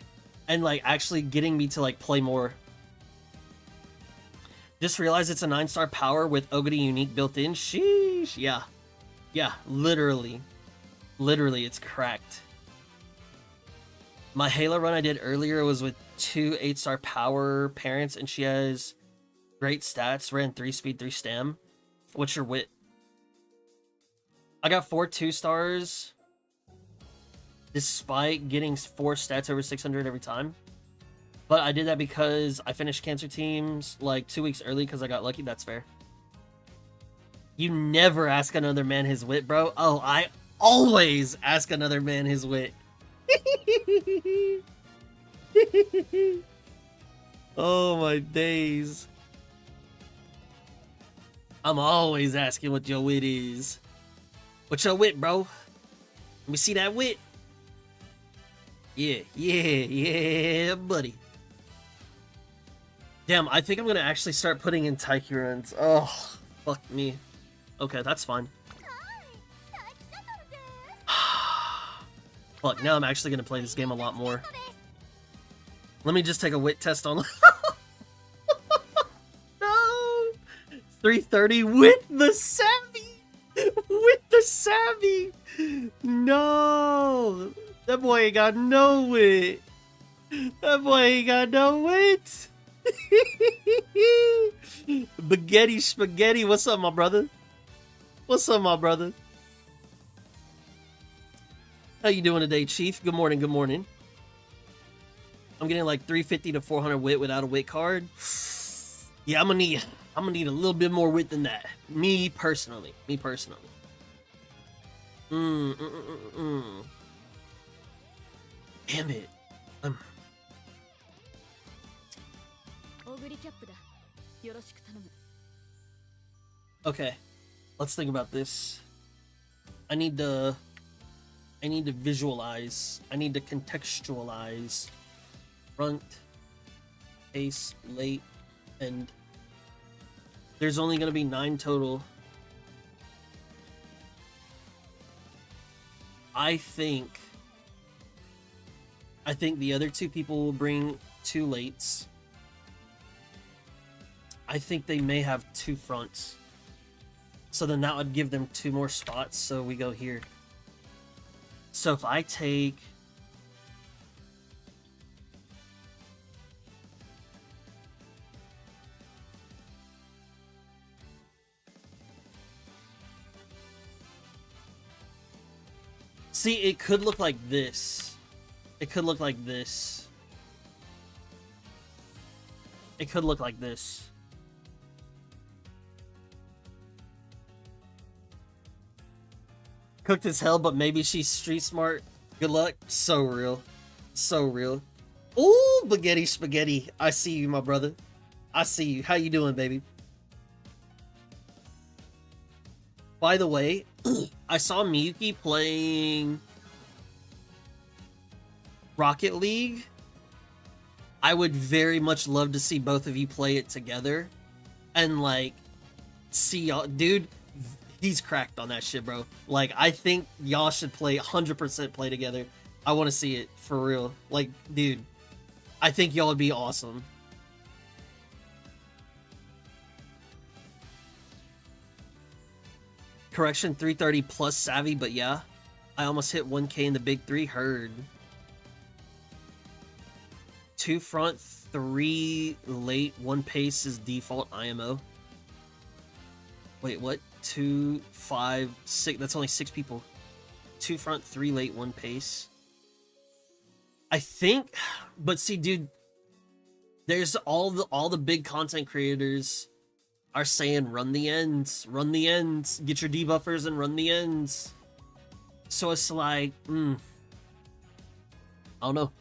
and, like, actually getting me to, like, play more. Just realized it's a 9-star power with Ogre unique built in. Sheesh. Yeah. Yeah, literally. Literally, it's cracked. My Halo run I did earlier was with 2 8-star power parents, and she has great stats. Ran 3 speed, 3 stam. What's your wit? I got 4 2-stars despite getting 4 stats over 600 every time. But I did that because I finished cancer teams like 2 weeks early because I got lucky. That's fair. You never ask another man his wit, bro. Oh, I always ask another man his wit. Oh my days. I'm always asking what your wit is. What's your wit, bro? Let me see that wit. Yeah, buddy. Damn, I think I'm gonna actually start putting in Taiki runs. Oh, fuck me. Okay, that's fine. Fuck, now I'm actually gonna play this game a lot more. Let me just take a wit test on... No! 330 with the savvy! With the savvy! No! That boy ain't got no wit! That boy ain't got no wit! Spaghetti, what's up, my brother? What's up, my brother? How you doing today, Chief? Good morning, good morning. I'm getting like 350 to 400 wit without a wit card. Yeah, I'm gonna need a little bit more wit than that. Me personally. Damn it. Okay, let's think about this. I need to visualize. I need to contextualize. Front, ace, late, and there's only going to be 9 total. I think the other 2 people will bring 2 lates. I think they may have 2 fronts. So then that would give them 2 more spots, so we go here. So if I take... See, it could look like this. It could look like this. It could look like this. Cooked as hell, but maybe she's street smart. Good luck. So real. So real. Ooh, spaghetti, spaghetti. I see you, my brother. I see you. How you doing, baby? By the way, I saw Miyuki playing Rocket League. I would very much love to see both of you play it together. And, like, see y'all. Dude, he's cracked on that shit, bro. Like, I think y'all should play 100% play together. I want to see it for real. Like, dude, I think y'all would be awesome. Correction, 330 plus savvy, but yeah. I almost hit 1K in the big three. Heard. 2 front, 3 late, 1 pace is default IMO. Wait, what? 2, 5, 6. That's only 6 people. 2 front, 3 late, 1 pace. I think, but see, dude, there's all the big content creators are saying run the ends, get your debuffers and run the ends. So it's like, I don't know.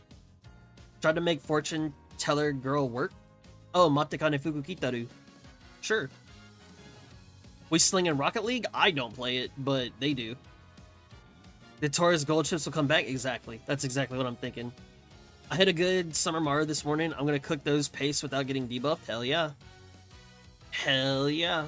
Tried to make fortune teller girl work. Oh, Matekane Fuku Kitaru. Sure. We sling in Rocket League? I don't play it, but they do. The Taurus gold chips will come back? Exactly. That's exactly what I'm thinking. I had a good Summer Mario this morning. I'm gonna cook those pace without getting debuffed. Hell yeah. Hell yeah.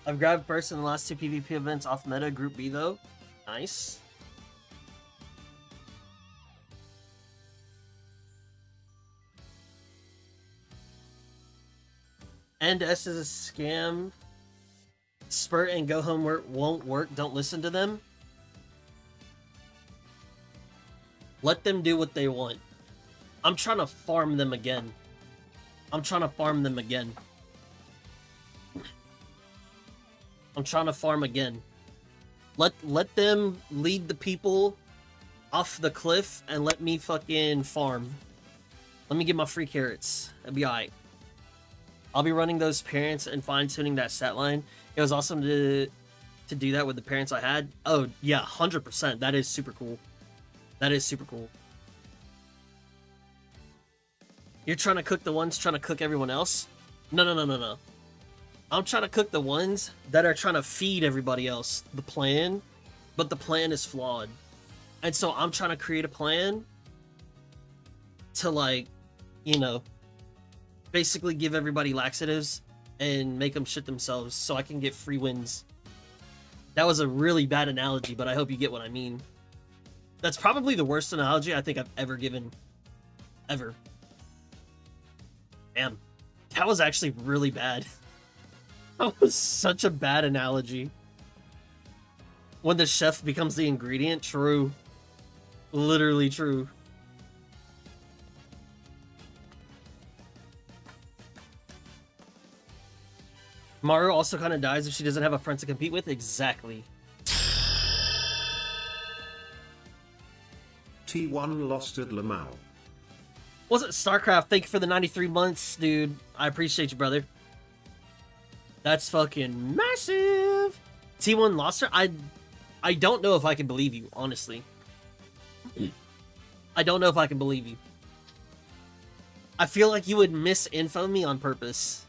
I've grabbed first in the last 2 PvP events off meta. Group B though. Nice. End S is a scam. Spurt and go home work won't work. Don't listen to them. Let them do what they want. I'm trying to farm them again. I'm trying to farm again. Let them lead the people off the cliff and let me fucking farm. Let me get my free carrots. It'll be alright. I'll be running those parents and fine-tuning that stat line. It was awesome to do that with the parents I had. Oh, yeah, 100%. That is super cool. That is super cool. You're trying to cook the ones trying to cook everyone else? No. I'm trying to cook the ones that are trying to feed everybody else the plan, but the plan is flawed. And so I'm trying to create a plan to, like, you know, basically give everybody laxatives and make them shit themselves so I can get free wins. That was a really bad analogy, but I hope you get what I mean. That's probably the worst analogy I think I've ever given. Ever. Damn. That was actually really bad. That was such a bad analogy. When the chef becomes the ingredient, true. Literally true. Maru also kind of dies if she doesn't have a friend to compete with. Exactly. T1 lost at Lamau. Was it StarCraft? Thank you for the 93 months, dude. I appreciate you, brother. That's fucking massive. T1 lost her? I don't know if I can believe you, honestly. I don't know if I can believe you. I feel like you would misinfo me on purpose.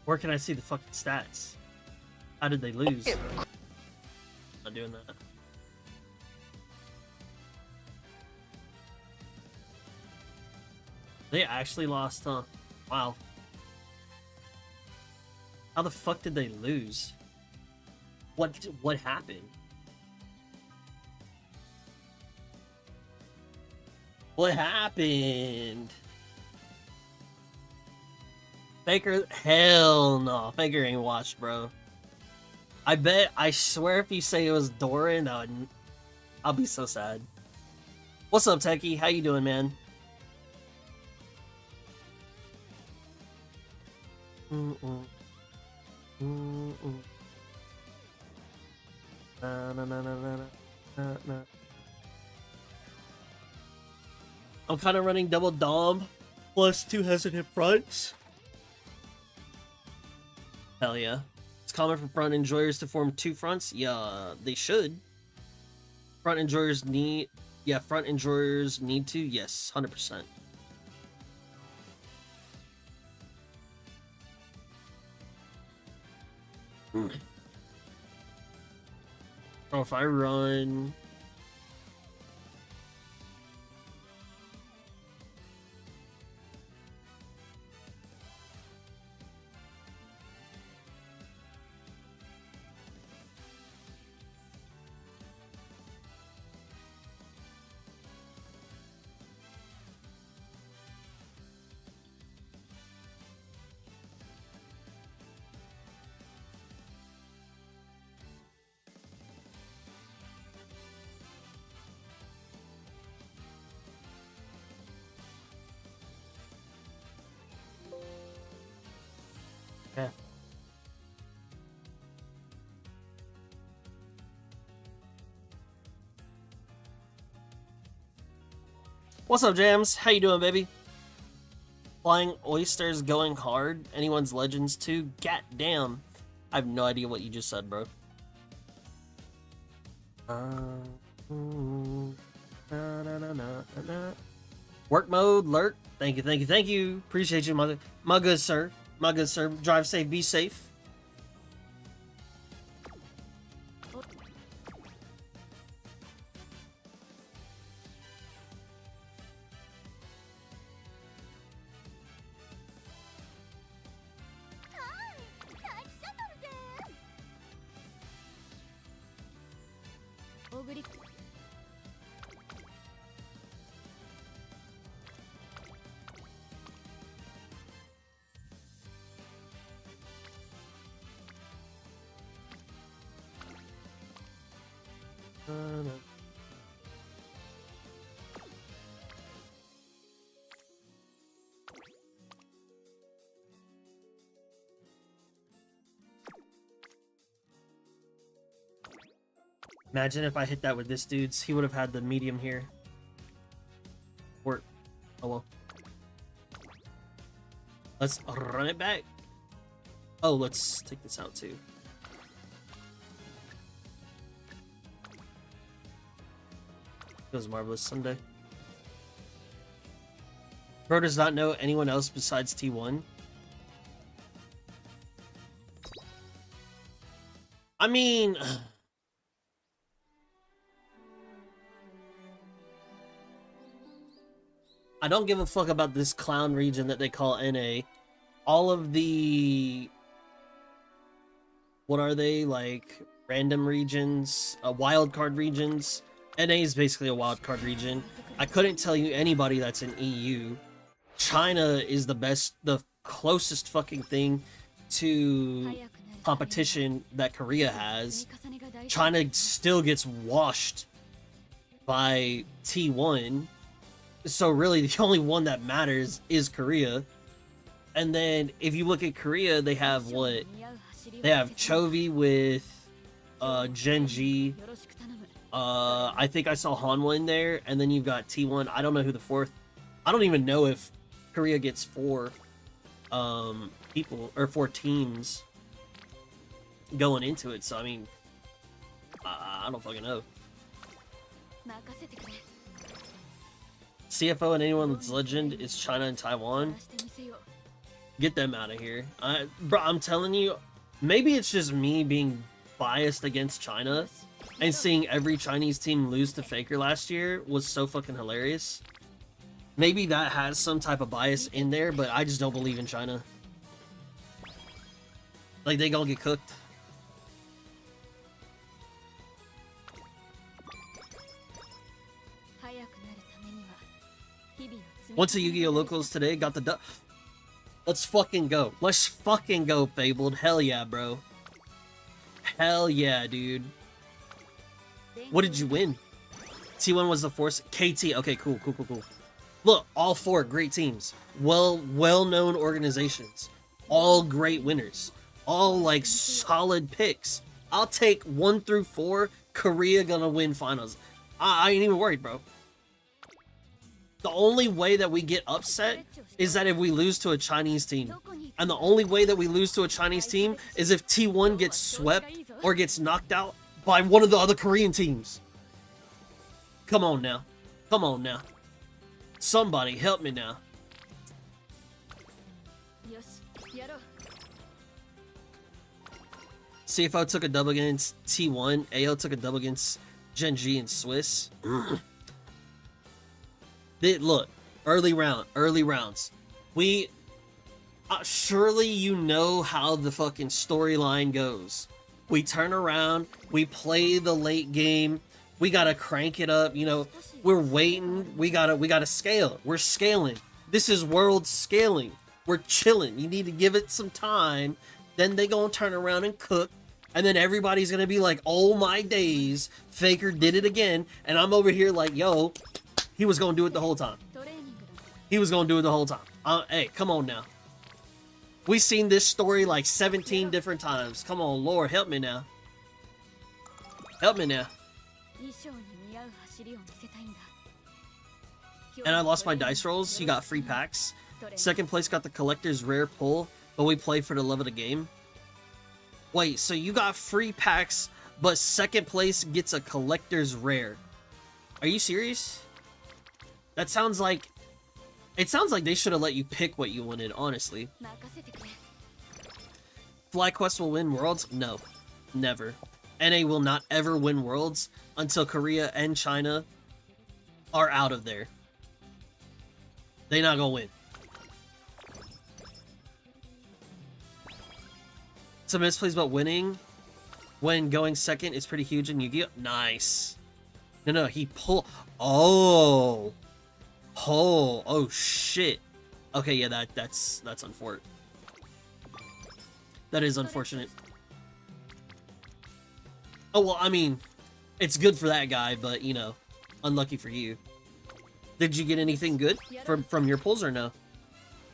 Where can I see the fucking stats? How did they lose? Not doing that. They actually lost, huh? Wow. How the fuck did they lose? What happened? What happened? Faker, hell no. Faker ain't watched, bro. I swear if you say it was Doran, I'll be so sad. What's up, Techie? How you doing, man? I'm kind of running double dom plus 2 hesitant fronts. Hell yeah. It's common for front enjoyers to form 2 fronts. Yeah, they should. Front enjoyers need... Yeah, front enjoyers need to. Yes, 100%. Oh, if I run... Yeah. What's up, Jams? How you doing, baby? Flying oysters going hard? Anyone's Legends 2? Goddamn. I have no idea what you just said, bro. Work mode, lurk. Thank you, thank you, thank you. Appreciate you, my good sir. My good sir. Drive safe, be safe. Imagine if I hit that with this dude's. He would have had the medium here. Work. Oh well. Let's run it back. Oh, let's take this out too. It was Marvelous Sunday. Bro does not know anyone else besides T1. I mean... I don't give a fuck about this clown region that they call NA. All of the... What are they? Like, random regions? Wildcard regions? NA is basically a wildcard region. I couldn't tell you anybody that's in EU. China is the closest fucking thing to competition that Korea has. China still gets washed by T1. So really the only one that matters is Korea. And then if you look at Korea, they have what? They have Chovy with Genji. I think I saw Hanwha in there, and then you've got T1. I don't know who the fourth. I don't even know if Korea gets 4 people or 4 teams going into it. So I mean, I don't fucking know. CFO and anyone that's legend is China and Taiwan. Get them out of here. Bro, I'm telling you, maybe it's just me being biased against China and seeing every Chinese team lose to Faker last year was so fucking hilarious. Maybe that has some type of bias in there, but I just don't believe in China. Like, they gonna get cooked. Went to Yu-Gi-Oh! Locals today, got the Let's fucking go. Let's fucking go, Fabled. Hell yeah, bro. Hell yeah, dude. What did you win? T1 was the force. KT. Okay, cool. Look, all 4 great teams. Well-known organizations. All great winners. All, like, solid picks. I'll take 1 through 4. Korea gonna win finals. I ain't even worried, bro. The only way that we get upset is that if we lose to a Chinese team. And the only way that we lose to a Chinese team is if T1 gets swept or gets knocked out by one of the other Korean teams. Come on now. Come on now. Somebody help me now. CFO took a dub against T1. AO took a dub against Genji and Swiss. Look, early rounds. We surely you know how the fucking storyline goes. We turn around, we play the late game, we gotta crank it up, you know, we're waiting, we gotta scale. We're scaling. This is world scaling. We're chilling. You need to give it some time. Then they gonna turn around and cook. And then everybody's gonna be like, oh my days, Faker did it again. And I'm over here like, yo, he was gonna do it the whole time. He was gonna do it the whole time. Hey, come on now. We've seen this story like 17 different times. Come on, Lord, help me now. Help me now. And I lost my dice rolls. You got free packs. Second place got the collector's rare pull, but we play for the love of the game. Wait, so you got free packs, but second place gets a collector's rare. Are you serious? That sounds like... It sounds like they should have let you pick what you wanted, honestly. FlyQuest will win Worlds? No. Never. NA will not ever win Worlds until Korea and China are out of there. They not gonna win. Some misplays about winning when going second is pretty huge in Yu-Gi-Oh! Nice. No, he pulled... Oh, shit. Okay, yeah, that's unfortunate. That is unfortunate. Oh, well, I mean, it's good for that guy, but, you know, unlucky for you. Did you get anything good from your pulls or no?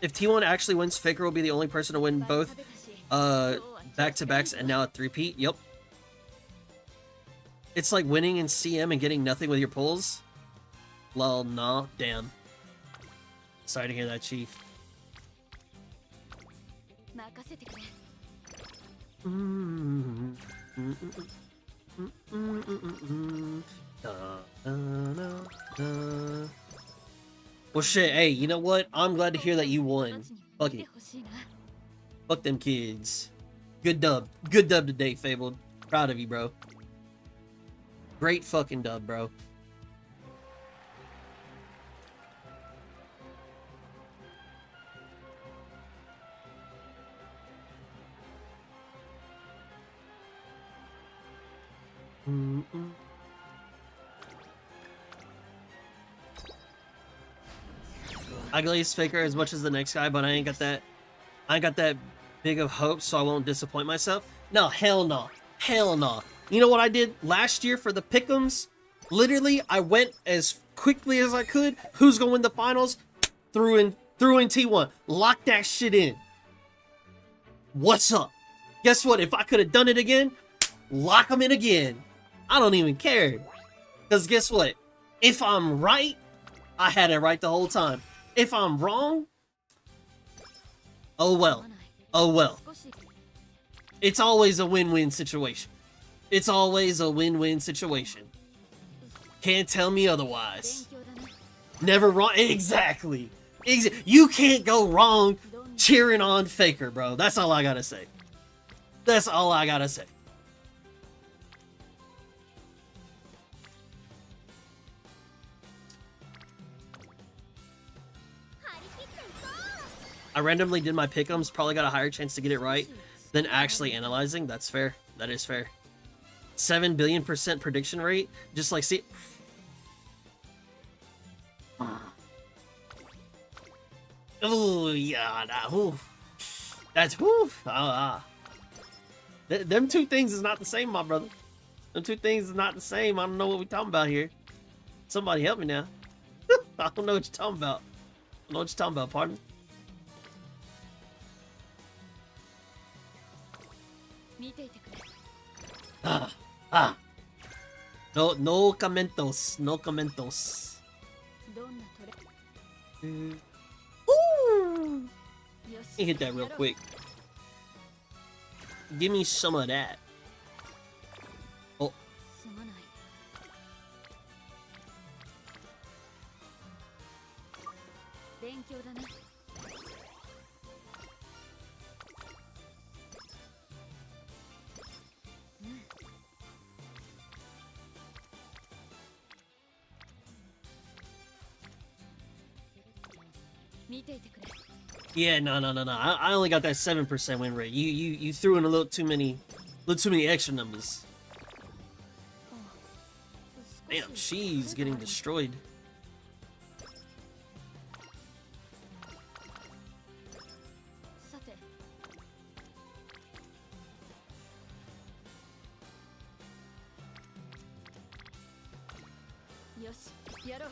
If T1 actually wins, Faker will be the only person to win both back-to-backs and now a 3-peat. Yep. It's like winning in CM and getting nothing with your pulls. Lol, nah, damn. Sorry to hear that, Chief. Well, shit, hey, you know what? I'm glad to hear that you won. Fuck it. Fuck them kids. Good dub. Good dub today, Fabled. Proud of you, bro. Great fucking dub, bro. I glaze Faker as much as the next guy, but I ain't got that big of hope, so I won't disappoint myself. No, hell no. Hell no. You know what I did last year for the pick'ems? Literally, I went as quickly as I could. Who's gonna win the finals? Threw in T1. Lock that shit in. What's up? Guess what? If I could have done it again, lock them in again. I don't even care. Because guess what? If I'm right, I had it right the whole time. If I'm wrong, oh well. Oh well. It's always a win-win situation. It's always a win-win situation. Can't tell me otherwise. Never wrong. Exactly. You can't go wrong cheering on Faker, bro. That's all I gotta say. That's all I gotta say. I randomly did my pick'ems, probably got a higher chance to get it right than actually analyzing. That's fair. That is fair. 7 billion% prediction rate. Just like, see. Oh, yeah. Nah, that's, them two things is not the same, my brother. Them two things is not the same. I don't know what we're talking about here. Somebody help me now. I don't know what you're talking about. I don't know what you're talking about, pardon? No comentos. No comentos. Ooh. Let me hit that real quick. Give me some of that. Oh. Yeah, no. I only got that 7% win rate. You threw in a little too many extra numbers. Damn, she's getting destroyed.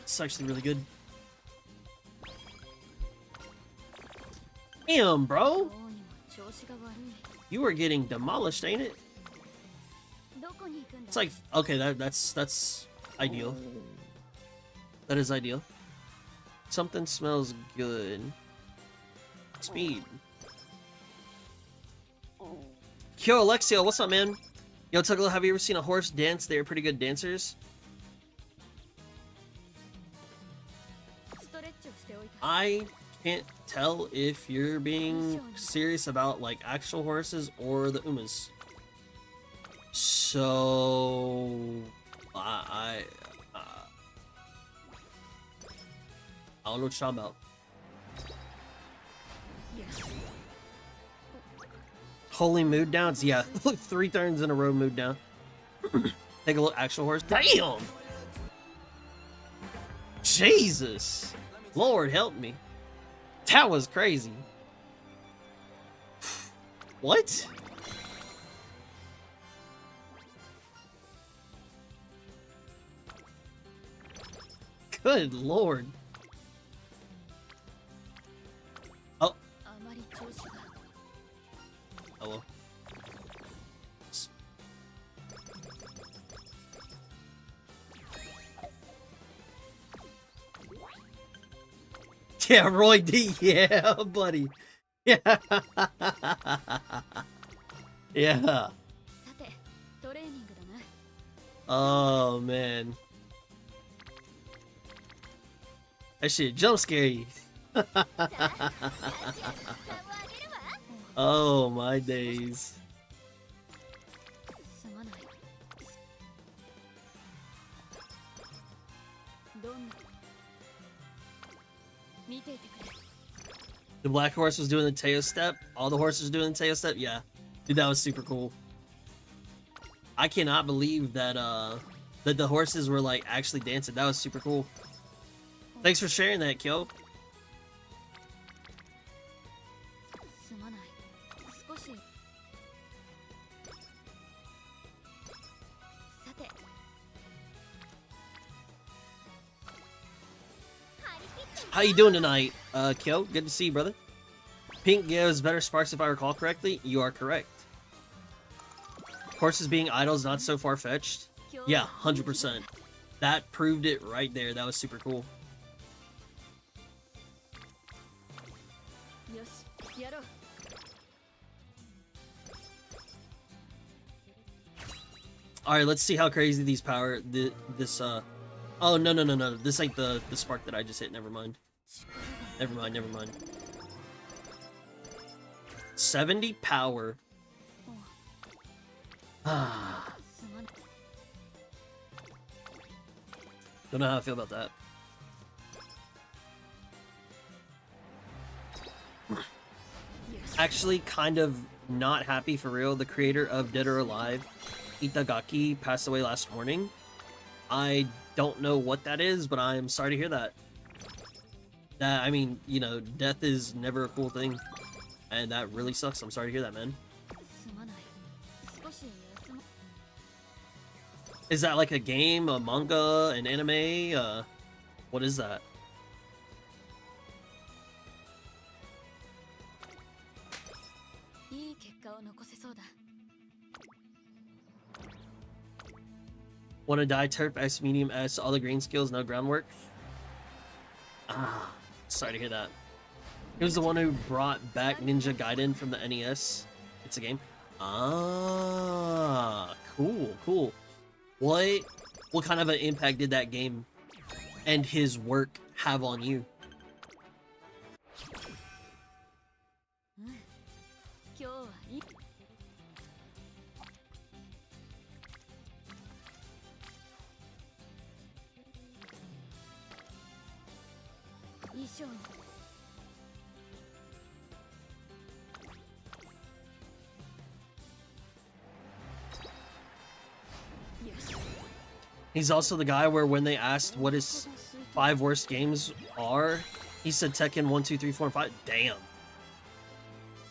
It's actually really good. Damn, bro. You are getting demolished, ain't it? It's like, okay, that's ideal. That is ideal. Something smells good. Speed. Yo, Alexio, what's up, man? Yo, Tuglow, have you ever seen a horse dance? They're pretty good dancers. I can't tell if you're being serious about like actual horses or the Umas. So I don't know what you're talking about. Holy mood downs? Yeah, look, 3 turns in a row mood down. Take a look, actual horse. Damn! Jesus! Lord help me. That was crazy. What? Good Lord. Oh. Hello. Yeah, Roy D. Yeah, buddy. Yeah. Yeah. Oh, man. That shit jump scary. Oh, my days. The black horse was doing the Teo step. All the horses doing the Teo step. Yeah, dude, that was super cool. I cannot believe that that the horses were like actually dancing. That was super cool. Thanks for sharing that, Kyo. How you doing tonight, Kyo? Good to see you, brother. Pink gives better sparks if I recall correctly. You are correct. Horses being idle is not so far-fetched. Yeah, 100%. That proved it right there. That was super cool. Alright, let's see how crazy these power... Oh, no. This ain't the spark that I just hit. Never mind. Never mind. 70 power. Ah. Don't know how I feel about that. Actually, kind of not happy for real. The creator of Dead or Alive, Itagaki, passed away last morning. I don't know what that is, but I am sorry to hear that. I mean, you know, death is never a cool thing. And that really sucks. I'm sorry to hear that, man. Is that like a game, a manga, an anime? What is that? Wanna die turf S medium S, all the green skills, no groundwork? Ah, sorry to hear that. He was the one who brought back Ninja Gaiden from the NES. It's a game. Ah, cool. What kind of an impact did that game and his work have on you? He's also the guy where when they asked what his 5 worst games are, he said Tekken 1, 2, 3, 4, and 5.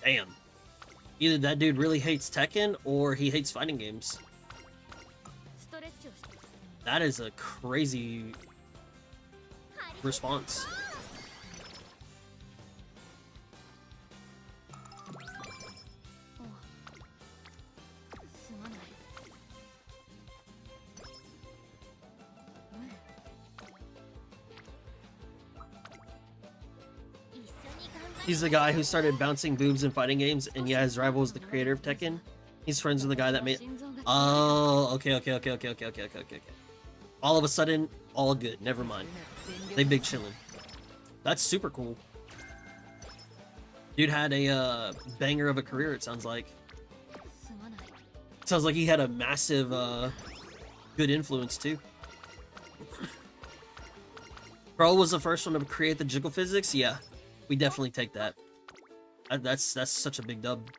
Damn. Either that dude really hates Tekken or he hates fighting games. That is a crazy response. He's the guy who started bouncing boobs in fighting games, and yeah, his rival was the creator of Tekken. He's friends with the guy that made... Oh, okay. All of a sudden, all good. Never mind. They big chillin'. That's super cool. Dude had a banger of a career, it sounds like. Sounds like he had a massive, good influence, too. Bro was the first one to create the jiggle physics? Yeah. We definitely take that. That's such a big dub.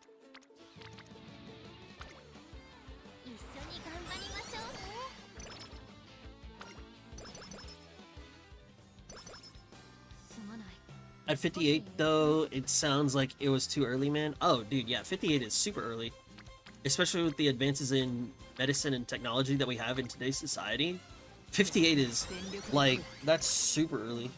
At 58, though, it sounds like it was too early, man. Oh, dude, yeah, 58 is super early. Especially with the advances in medicine and technology that we have in today's society. 58 is, like, that's super early.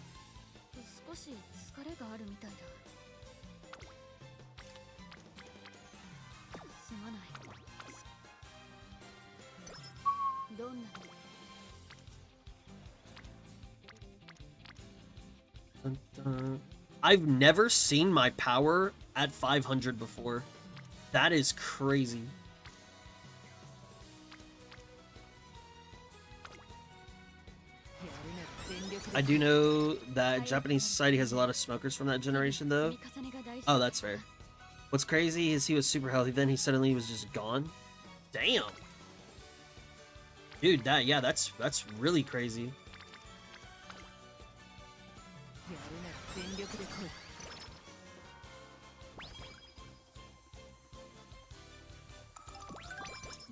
I've never seen my power at 500 before. That is crazy. I do know that Japanese society has a lot of smokers from that generation, though. Oh, that's fair. What's crazy is he was super healthy, then he suddenly was just gone. Damn. Dude, that's really crazy.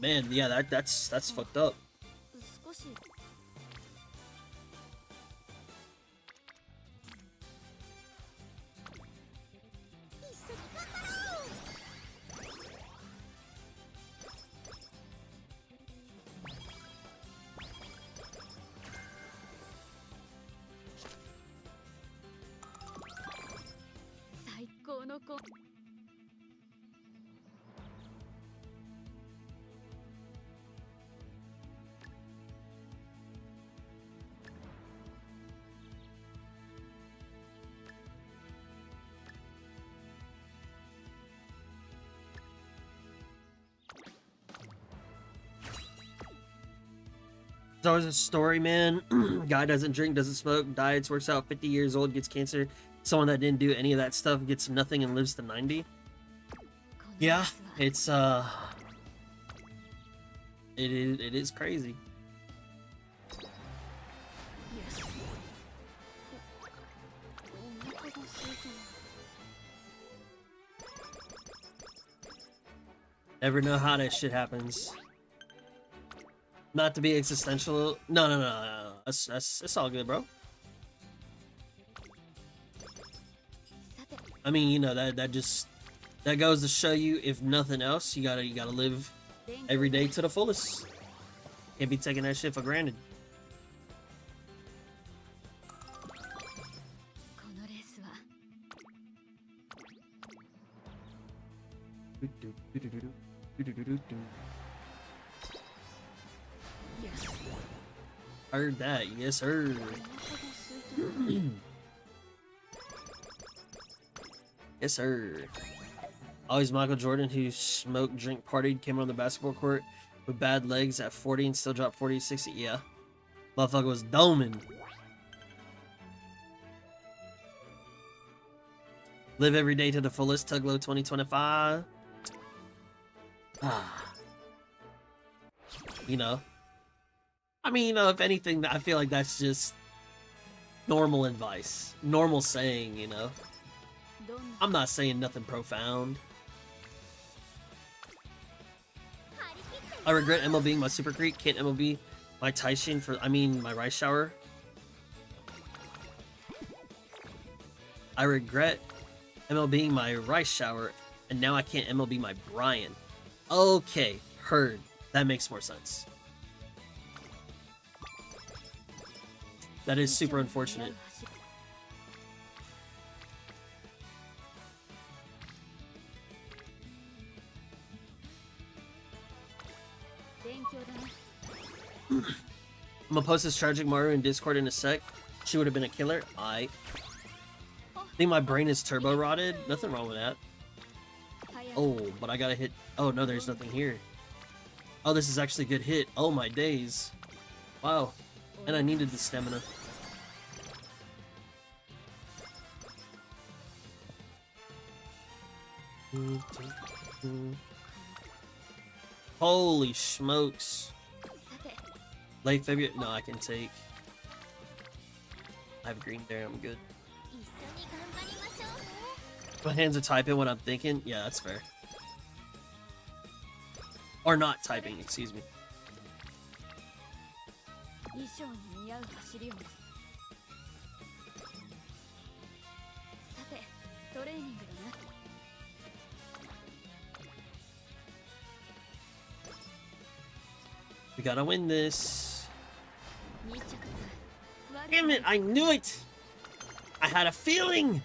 Man, yeah, that's fucked up. There's always a story, man. Guy doesn't drink, doesn't smoke, diets, works out, 50 years old, gets cancer. Someone that didn't do any of that stuff gets nothing and lives to 90. Yeah, it's it is crazy. Never know how that shit happens. Not to be existential. No. It's all good, bro. I mean, you know, that goes to show you, if nothing else, you gotta live every day to the fullest. Can't be taking that shit for granted. Heard that, yes sir. Yes sir. Always Michael Jordan, who smoked, drink, partied, came on the basketball court with bad legs at 40 and still dropped 40 to 60. Yeah. Motherfucker was doming. Live every day to the fullest. Tuglow 2025. You know. I mean, you know, if anything, I feel like that's just normal advice. Normal saying, you know. I'm not saying nothing profound. I regret MLBing my Super Creek. Can't MLB my Taishin for, my rice shower. I regret MLBing my rice shower, and now I can't MLB my Brian. Okay, heard. That makes more sense. That is super unfortunate. I'm gonna post this tragic Mario in Discord in a sec. She would have been a killer. I think my brain is turbo rotted. Nothing wrong with that. Oh, but I gotta hit. Oh no, there's nothing here. Oh, this is actually a good hit. Oh my days. Wow. And I needed the stamina. Holy smokes. Late February. No, I can take. I have green there. I'm good. My hands are typing when I'm thinking. Yeah, that's fair. Or not typing, excuse me. We gotta win this. Damn it, I knew it! I had a feeling!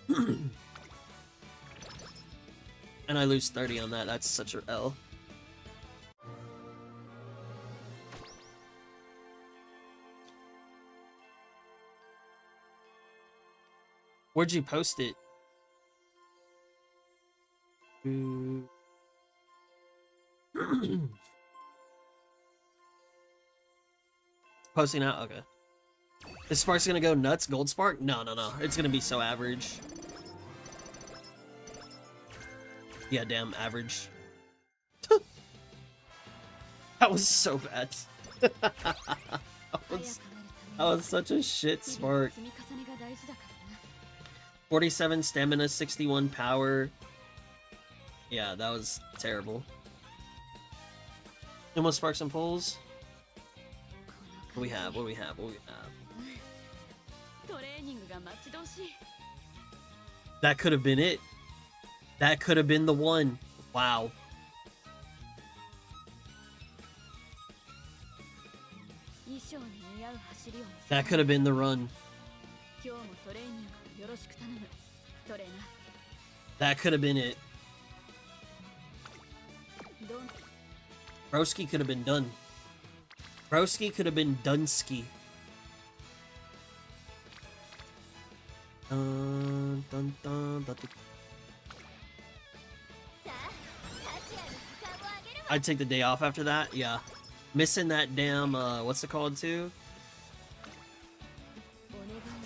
And I lose 30 on that. That's such a L. Where'd you post it? Posting out? Okay. This Spark's gonna go nuts? Gold Spark? No. It's gonna be so average. Yeah, damn, average. That was so bad. that was such a shit Spark. 47 stamina, 61 power. Yeah, that was terrible. And what Sparks and Pulls? What do we have? What do we have? What do we have? That could have been it. That could have been the one. Wow. That could have been the run. That could have been it. どん Broski could have been done. Broski could have been Dunsky. Dun, dun, dun, dun, dun. さあ達也に時間をあげるわ I'd take the day off after that. Yeah. Missing that damn, what's it called too? お願いしま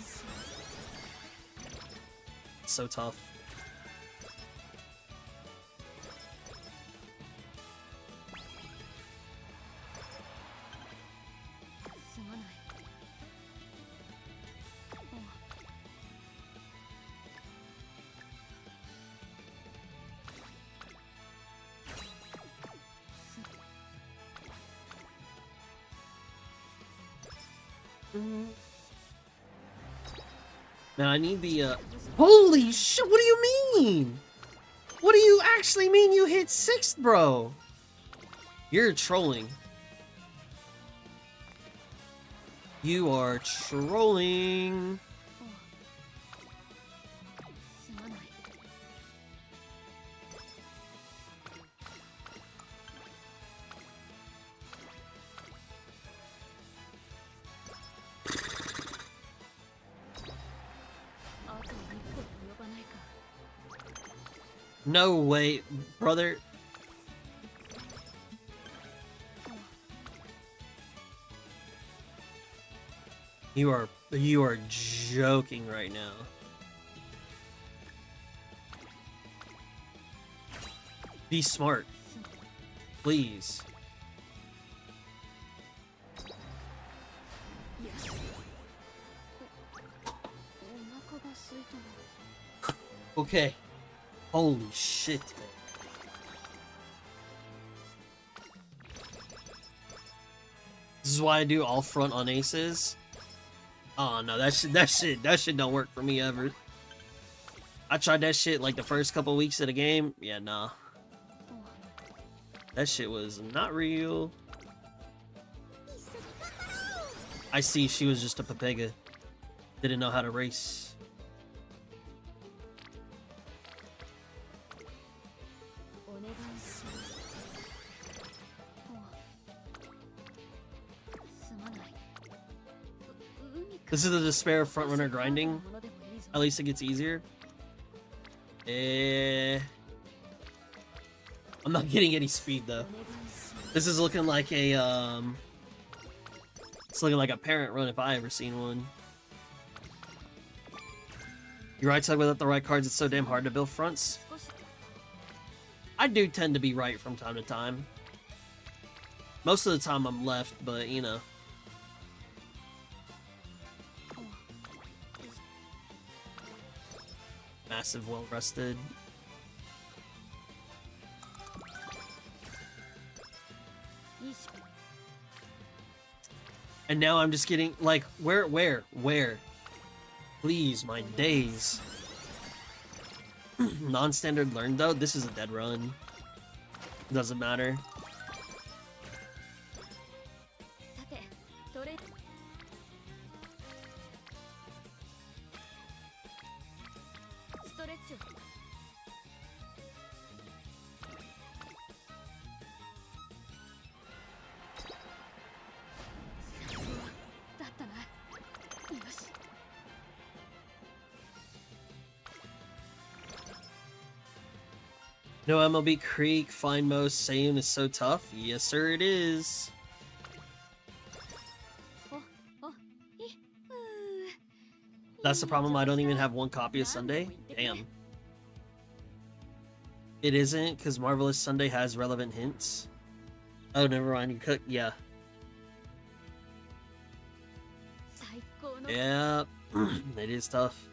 す So tough. すまないお Now I need the, Holy shit, what do you mean? What do you actually mean you hit 6th, bro? You're trolling. You are trolling. すまない あと一歩及ばないか No way, brother. You are joking right now. Be smart. Please. よしお腹が空いたな Okay. Holy shit. This is why I do all front on aces. Oh no, that shit don't work for me ever. I tried that shit like the first couple weeks of the game. Yeah, nah. That shit was not real. I see she was just a Pepega. Didn't know how to race. お願いしますすまない This is the despair of frontrunner grinding. At least it gets easier. I'm not getting any speed though. This is looking like a it's looking like a parent run if I ever seen one. You're right, Tug, without the right cards, it's so damn hard to build fronts. I do tend to be right from time to time. Most of the time I'm left, but you know. Massive, well rested. And now I'm just getting like where? Please, my days. Non-standard learn though. This is a dead run. Doesn't matter. さてどれストレッチを だったなよし No MLB Creek, find most, same is so tough. Yes, sir, it is. おおい That's the problem. I don't even have one copy of Sunday. Damn. It isn't because Marvelous Sunday has relevant hints. Oh, never mind. You cook, yeah. 最高の Yeah, it is tough.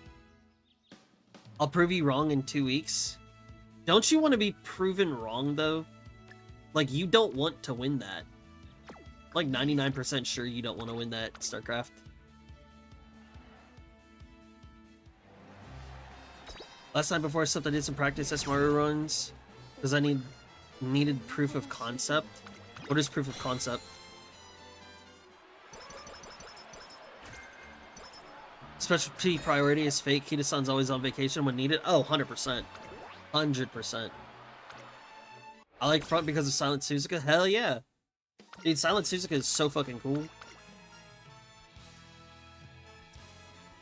I'll prove you wrong in 2 weeks. Don't you want to be proven wrong, though? Like, you don't want to win that. Like, 99% sure you don't want to win that, StarCraft. Last night before I slept, I did some practice SMARU runs. Because I needed proof of concept. What is proof of concept? Specialty priority is fake. Kita-san's always on vacation when needed. Oh, 100%. 100%. I like front because of Silent Suzuka. Hell yeah. Dude, Silent Suzuka is so fucking cool.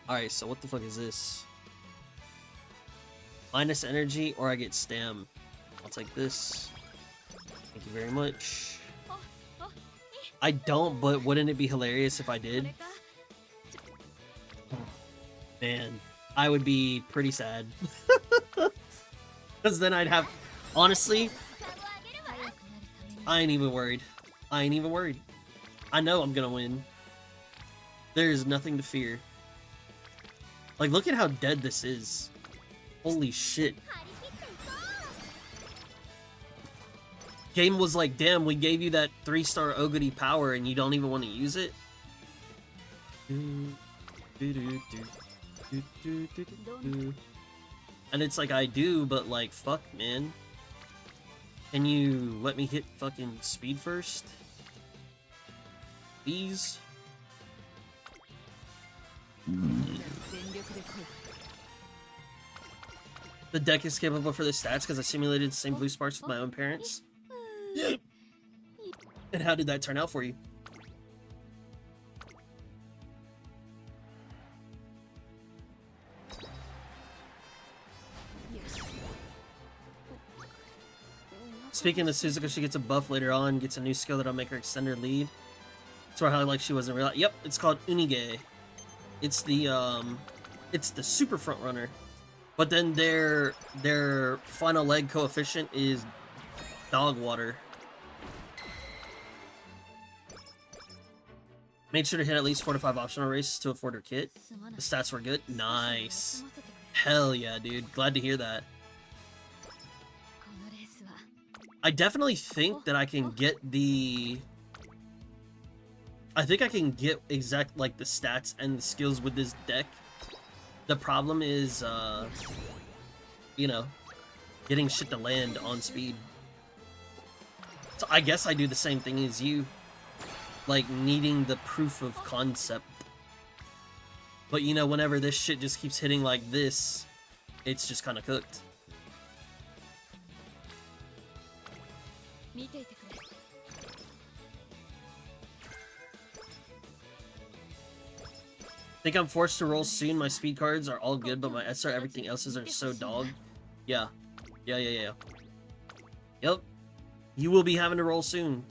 Alright, so what the fuck is this? Minus energy, or I get stam. I'll take this. Thank you very much. I don't, but wouldn't it be hilarious if I did? Man, I would be pretty sad. Because then I'd have... Honestly, I ain't even worried. I ain't even worried. I know I'm gonna win. There is nothing to fear. Like, look at how dead this is. Holy shit. Game was like, damn, we gave you that 3-star Ogody power and you don't even want to use it? And it's like, I do, but like, fuck, man. Can you let me hit fucking speed first? Please? The deck is capable for the stats because I simulated the same blue sparks with my own parents. And how did that turn out for you? Speaking of Suzuka, she gets a buff later on, gets a new skill that'll make her extend her lead. So how like she wasn't real. Yep, it's called Unige. It's the super front runner. But then their final leg coefficient is dog water. Made sure to hit at least 4 to 5 optional races to afford her kit. The stats were good. Nice. Hell yeah, dude. Glad to hear that. I definitely think that I can get the... I think I can get exact, like, the stats and the skills with this deck. The problem is, you know, getting shit to land on speed. So I guess I do the same thing as you. Like, needing the proof of concept. But, you know, whenever this shit just keeps hitting like this, it's just kind of cooked. Think I'm forced to roll soon. My speed cards are all good, but my SR, everything else are so dog. Yeah. Yeah. Yep. You will be having to roll soon.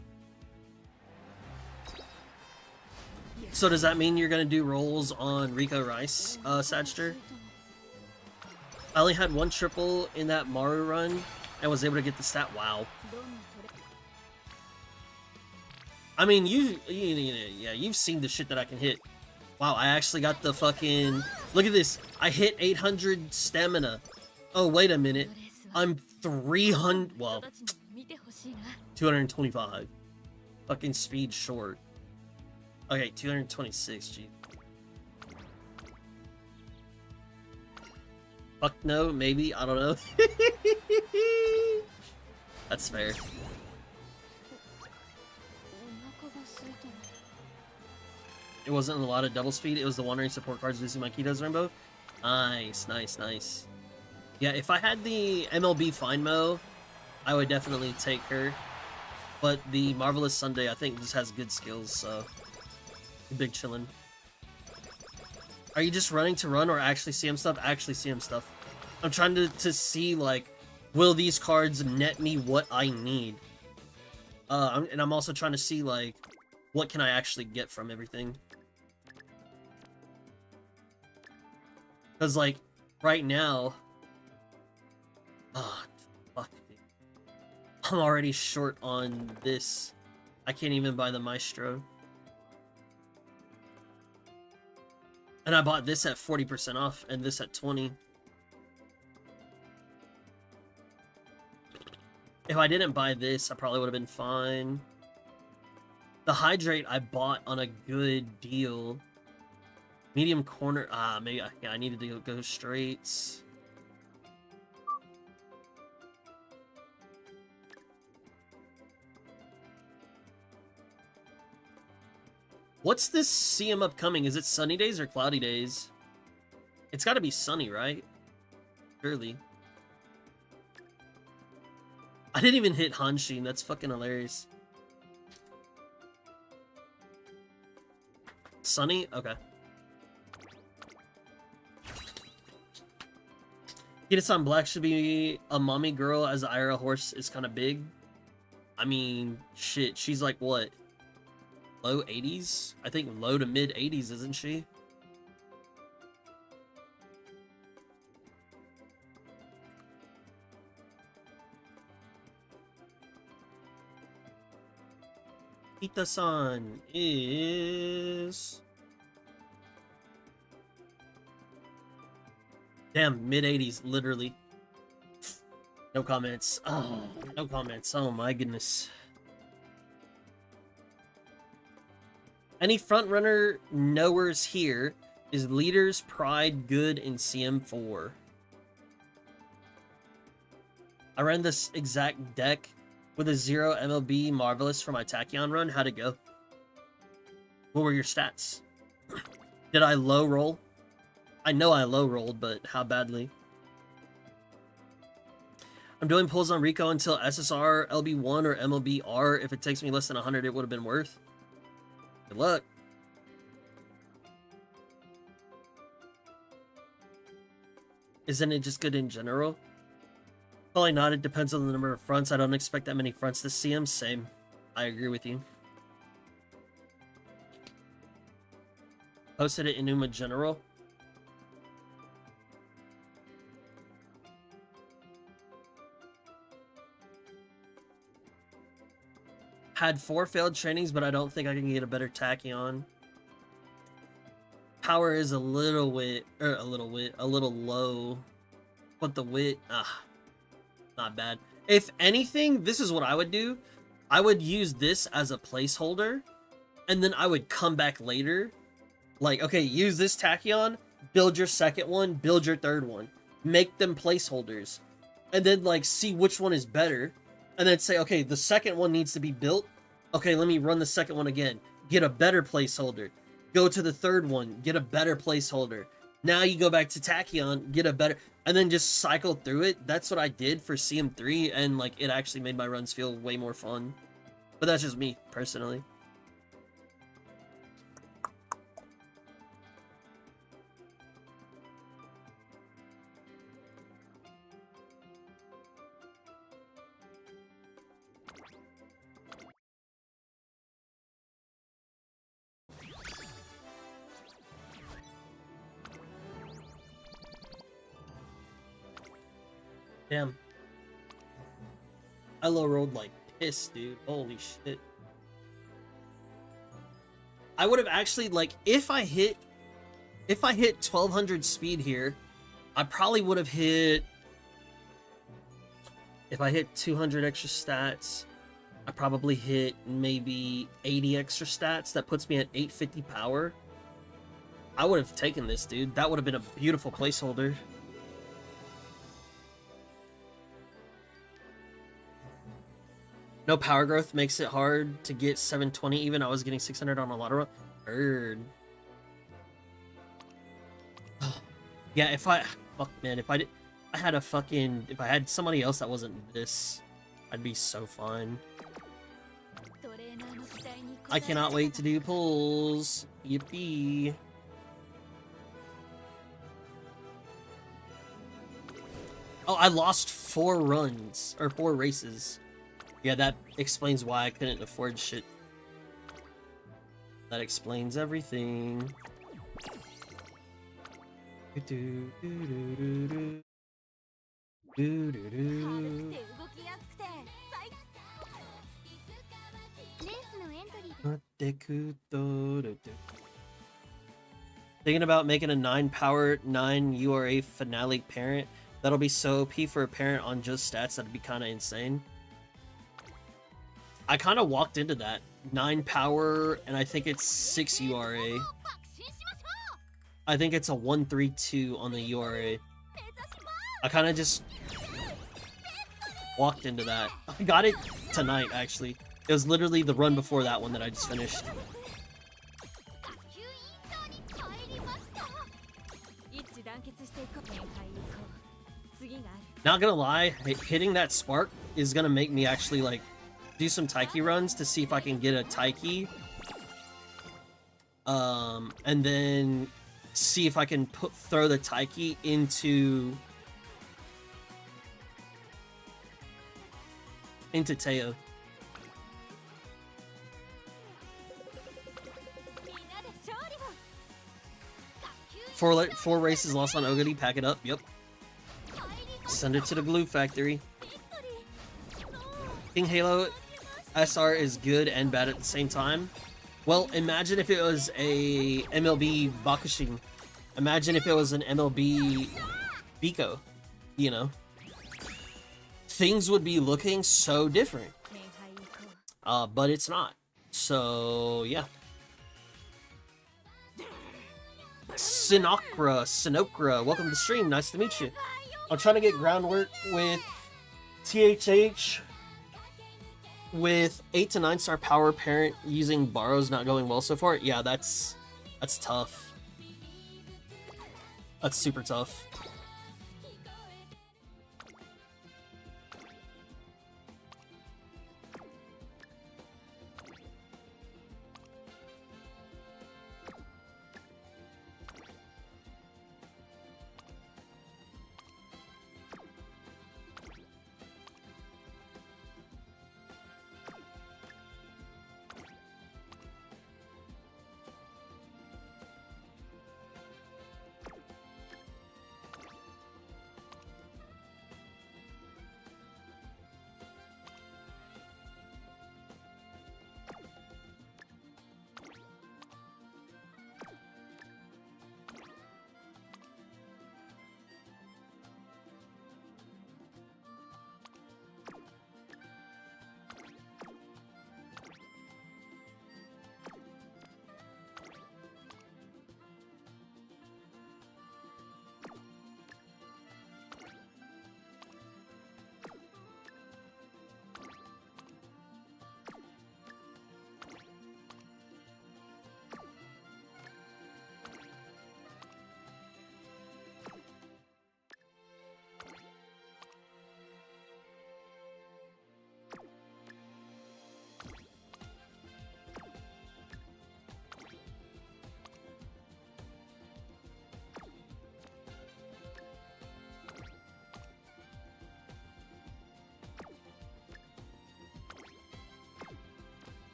So does that mean you're gonna do rolls on Rico Rice, Satcher? I only had 1 triple in that Maru run, and was able to get the stat. Wow. I mean, you've seen the shit that I can hit. Wow, I actually got the fucking... Look at this. I hit 800 stamina. Oh, wait a minute. I'm 300... Well, 225. Fucking speed short. Okay, 226, gee. Fuck no, maybe, I don't know. That's fair. It wasn't a lot of double speed, it was the wandering support cards losing my Kitos Rainbow. Nice. Yeah, if I had the MLB Findmo, I would definitely take her. But the Marvelous Sunday, I think, just has good skills, so... Big chillin'. Are you just running to run or actually CM stuff? Actually CM stuff. I'm trying to see, like, will these cards net me what I need? And I'm also trying to see, like, what can I actually get from everything? Because, like, right now... Oh, fuck. I'm already short on this. I can't even buy the Maestro. And I bought this at 40% off, and this at 20. If I didn't buy this, I probably would have been fine. The Hydrate I bought on a good deal. Medium corner... maybe... Yeah, I needed to go straights. What's this CM upcoming? Is it sunny days or cloudy days? It's gotta be sunny, right? Surely. I didn't even hit Hanshin. That's fucking hilarious. Sunny? Okay. Kita-san Black should be a mommy girl as the IRL horse is kind of big. I mean, shit, she's like, what? Low 80s? I think low to mid 80s, isn't she? Kita-san is... Damn, mid 80s, literally. No comments. Oh, no comments. Oh my goodness. Any frontrunner knowers here? Is Leaders Pride good in CM4? I ran this exact deck with a 0 MLB Marvelous for my Tachyon run. How'd it go? What were your stats? Did I low roll? I know I low rolled, but how badly? I'm doing pulls on Rico until SSR, LB1, or MLB-R. If it takes me less than 100, it would have been worth. Good luck. Isn't it just good in general? Probably not. It depends on the number of fronts. I don't expect that many fronts to see him. Same. I agree with you. Posted it in Uma General. Had 4 failed trainings, but I don't think I can get a better Tachyon. Power is a little low. But the wit, not bad. If anything, this is what I would do. I would use this as a placeholder, and then I would come back later. Like, okay, use this Tachyon, build your second one, build your third one. Make them placeholders. And then, like, see which one is better. And then say, okay, the second one needs to be built. Okay, let me run the second one again. Get a better placeholder. Go to the third one. Get a better placeholder. Now you go back to Tachyon, get a better... And then just cycle through it. That's what I did for CM3, and, like, it actually made my runs feel way more fun. But that's just me, personally. Damn. I low rolled like piss, dude. Holy shit. I would have actually, like, if I hit 1200 speed here, I probably would have hit... If I hit 200 extra stats, I probably hit maybe 80 extra stats. That puts me at 850 power. I would have taken this, dude. That would have been a beautiful placeholder. No power growth makes it hard to get 720 even. I was getting 600 on a lot of run. Bird. Yeah, if I... Fuck, man. If I did... I had a fucking... If I had somebody else that wasn't this, I'd be so fine. I cannot wait to do pulls. Yippee. Oh, I lost 4 runs. Or 4 races. Yeah, that explains why I couldn't afford shit. That explains everything. Thinking about making a 9 power, 9 URA finale parent. That'll be so OP for a parent on just stats. That'd be kind of insane. I kind of walked into that. 9 power, and I think it's 6 URA. I think it's a 132 on the URA. I kind of just walked into that. I got it tonight, actually. It was literally the run before that one that I just finished. Not gonna lie, hitting that spark is gonna make me actually like do some Taiki runs to see if I can get a Taiki. And then see if I can throw the Taiki into Teo. Four races lost on Oguri. Pack it up. Yep. Send it to the glue factory. King Halo SR is good and bad at the same time. Well, imagine if it was a MLB Bakushin. Imagine if it was an MLB Biko. You know, things would be looking so different. But it's not. So yeah. Sinokra, welcome to the stream. Nice to meet you. I'm trying to get groundwork with THH with 8 to 9 star power parent using borrows not going well so far. Yeah, that's tough. That's super tough.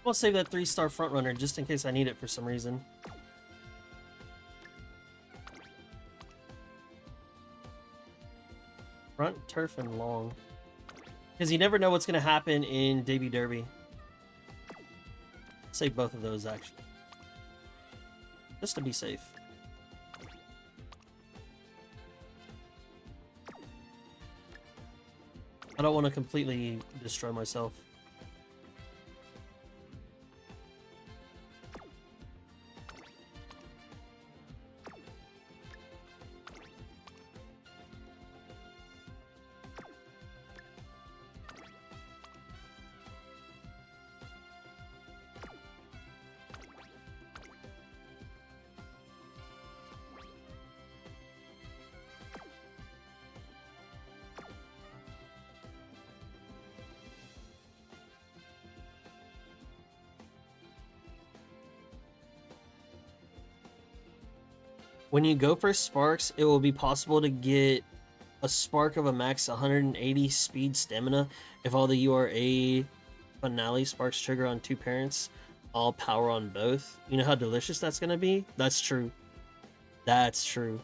I'll save that 3-star frontrunner just in case I need it for some reason. Front, turf, and long. Because you never know what's going to happen in Debut Derby. Save both of those, actually. Just to be safe. I don't want to completely destroy myself. When you go for sparks, it will be possible to get a spark of a max 180 speed stamina if all the URA finale sparks trigger on 2 parents, all power on both. You know how delicious that's going to be? That's true. That's true.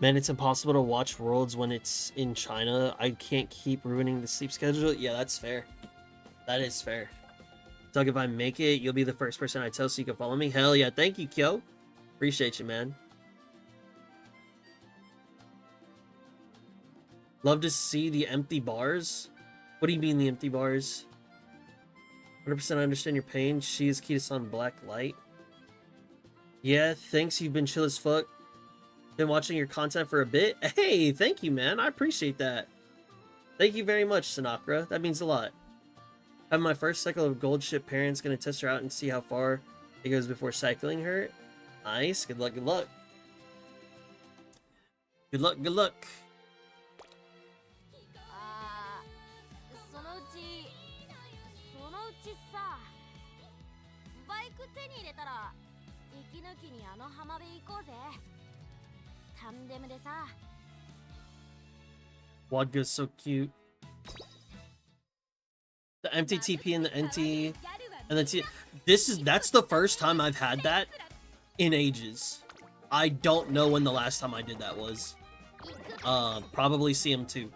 Man, it's impossible to watch Worlds when it's in China. I can't keep ruining the sleep schedule. Yeah, that's fair. That is fair. Doug, if I make it, you'll be the first person I tell so you can follow me. Hell yeah. Thank you, Kyo. Appreciate you, man. Love to see the empty bars. What do you mean the empty bars? 100% I understand your pain. She is Kita-san Black Light. Yeah, thanks. You've been chill as fuck. Been watching your content for a bit. Hey, thank you, man. I appreciate that. Thank you very much, Sinakra. That means a lot. Having my first cycle of gold ship parents, gonna test her out and see how far it goes before cycling her. Nice. Good luck, good luck. Good luck, good luck. あそのうちさ、バイク手に入れたら息抜きにあの浜辺行こうぜ。タンデムでさ。 Wadga's so cute. The empty TP and the NT and the T. That's the first time I've had that in ages. I don't know when the last time I did that was. Probably CM2.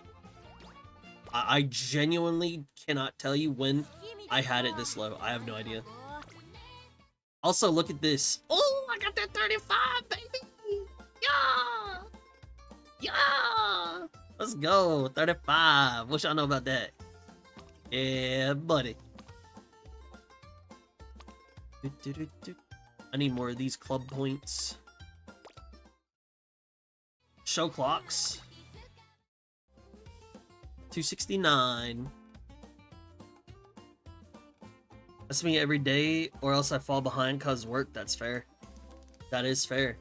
I genuinely cannot tell you when I had it this low. I have no idea. Also, look at this. Oh, I got that 35, baby! Yeah! Yeah! Let's go, 35. What y'all know about that? Yeah, buddy. I need more of these club points. Show clocks. 269. That's me every day, or else I fall behind cause work. That's fair. That is fair.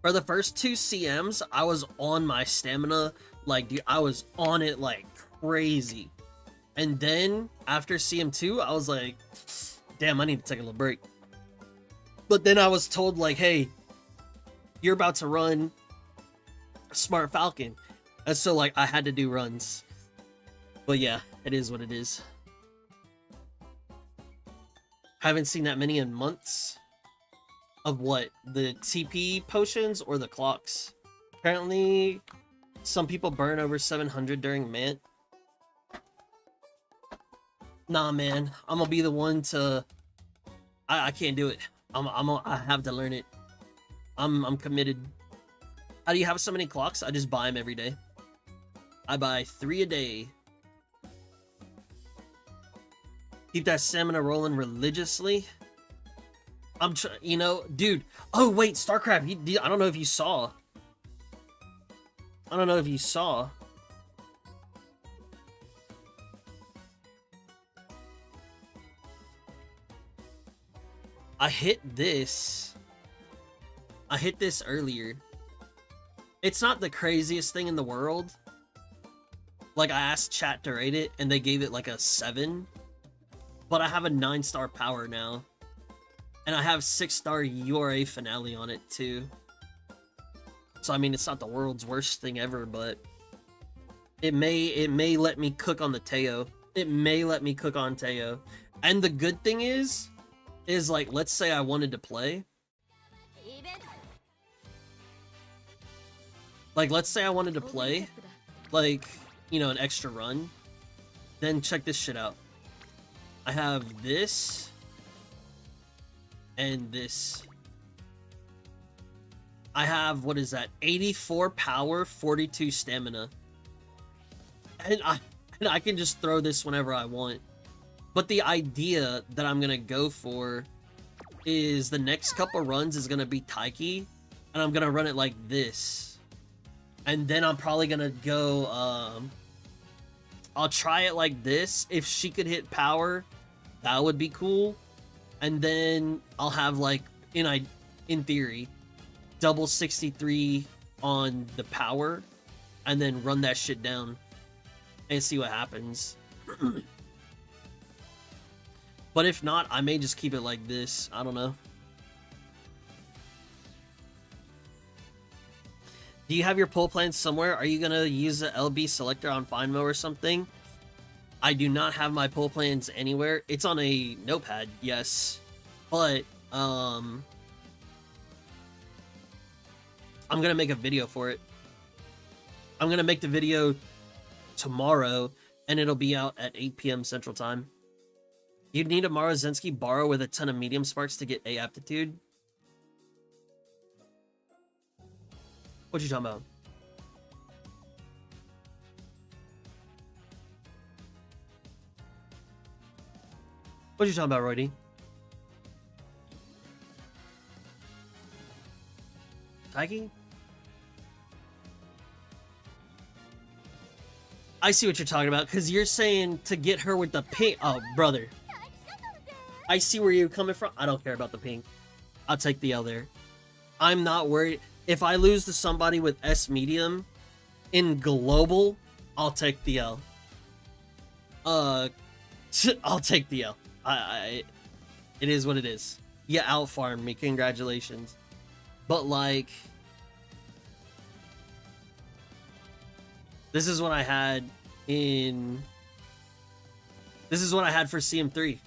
For the first 2 CMs, I was on my stamina, like, dude, I was on it like crazy. And then after CM2, I was like, damn, I need to take a little break. But then I was told, like, hey, you're about to run Smart Falcon. And so, like, I had to do runs. But yeah, it is what it is. Haven't seen that many in months. Of what? The TP potions or the clocks? Apparently, some people burn over 700 during Mant. Nah, man. I'm gonna be the one to... I can't do it. I have to learn it. I'm committed. How do you have so many clocks? I just buy them every day. I buy 3 a day. Keep that stamina rolling religiously. You know, dude. Oh, wait, StarCraft. I don't know if you saw. I don't know if you saw. I hit this earlier. It's not the craziest thing in the world. Like, I asked chat to rate it, and they gave it like a 7. But I have a 9-star power now. And I have 6-star URA finale on it, too. So, I mean, it's not the world's worst thing ever, but... It may let me cook on the Teo. It may let me cook on Teo. And the good thing is, like, let's say I wanted to play. Like, let's say I wanted to play, like, you know, an extra run. Then check this shit out. I have this and this. I have, what is that? 84 power, 42 stamina. And I can just throw this whenever I want. But the idea that I'm gonna go for is the next couple runs is gonna be Taiki, and I'm gonna run it like this. And then I'm probably gonna go, I'll try it like this. If she could hit power, that would be cool. And then I'll have, like, in theory, double 63 on the power, and then run that shit down and see what happens. But if not, I may just keep it like this. I don't know. Do you have your pull plans somewhere? Are you gonna use the LB selector on Findmo or something? I do not have my pull plans anywhere. It's on a notepad, yes. But, I'm gonna make a video for it. I'm gonna make the video tomorrow, and it'll be out at 8 p.m. Central Time. You'd need a Marozensky borrow with a ton of medium sparks to get A aptitude. What you talking about? What you talking about, Roydie? Taiki? I see what you're talking about, because you're saying to get her with the pink. Oh, brother. I see where you're coming from. I don't care about the pink. I'll take the L there. I'm not worried. if I lose to somebody with S medium in global, I'll take the L. I'll take the L. It is what it is. You outfarmed me. Congratulations. But like, this is what I had for CM3.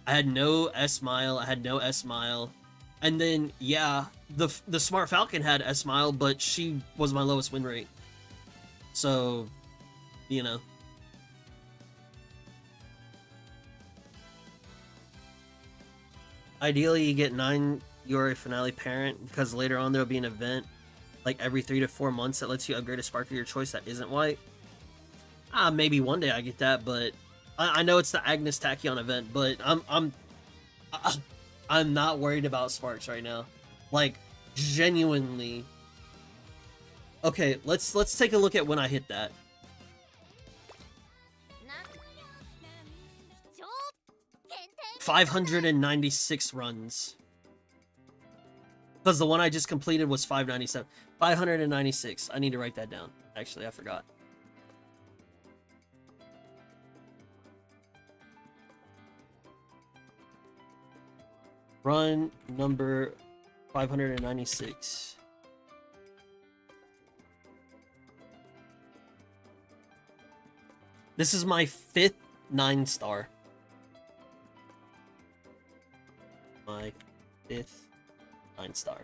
I had no S mile. I had no S mile. And then, yeah, the Smart Falcon had S mile, but she was my lowest win rate. So, you know. Ideally, you get 9 Yuri Finale Parent, because later on there'll be an event like every 3 to 4 months that lets you upgrade a spark of your choice that isn't white. Maybe one day I get that, but I know it's the Agnes Tachyon event, but I'm not worried about sparks right now. Like, genuinely. Okay, let's take a look at when I hit that. 596 runs. Because the one I just completed was 597. 596. I need to write that down. Actually, I forgot. Run number 596. This is my 5th 9-star. My 5th 9-star.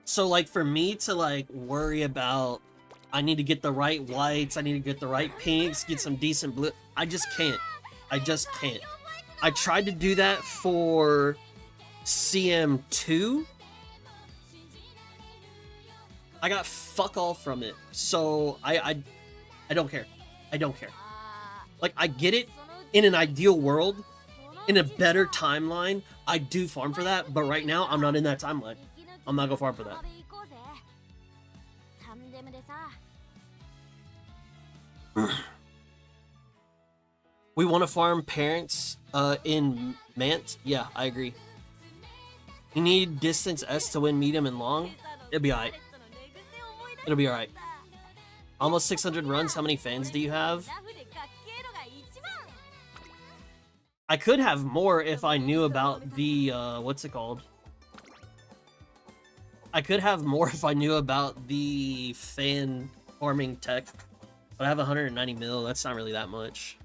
So like for me to like worry about, I need to get the right whites, I need to get the right pinks, get some decent blue, I just can't. I just can't. I tried to do that for CM2. I got fuck all from it. So I don't care. I don't care. Like, I get it. In an ideal world, in a better timeline, I do farm for that, but right now I'm not in that timeline. I'm not gonna farm for that. We want to farm parents in Mant. Yeah, I agree. You need distance S to win medium and long. It'll be alright. It'll be alright. Almost 600 runs. How many fans do you have? I could have more if I knew about the, what's it called? I could have more if I knew about the fan farming tech. But I have 190 mil. That's not really that much.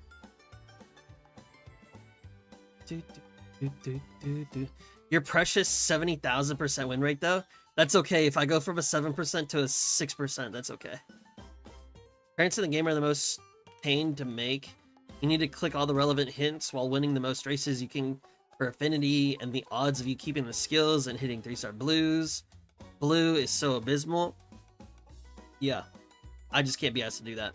Your precious 70,000% win rate, though? That's okay. If I go from a 7% to a 6%, that's okay. Parents in the game are the most pain to make. You need to click all the relevant hints while winning the most races you can for affinity and the odds of you keeping the skills and hitting 3-star blues. Blue is so abysmal. Yeah, I just can't be asked to do that.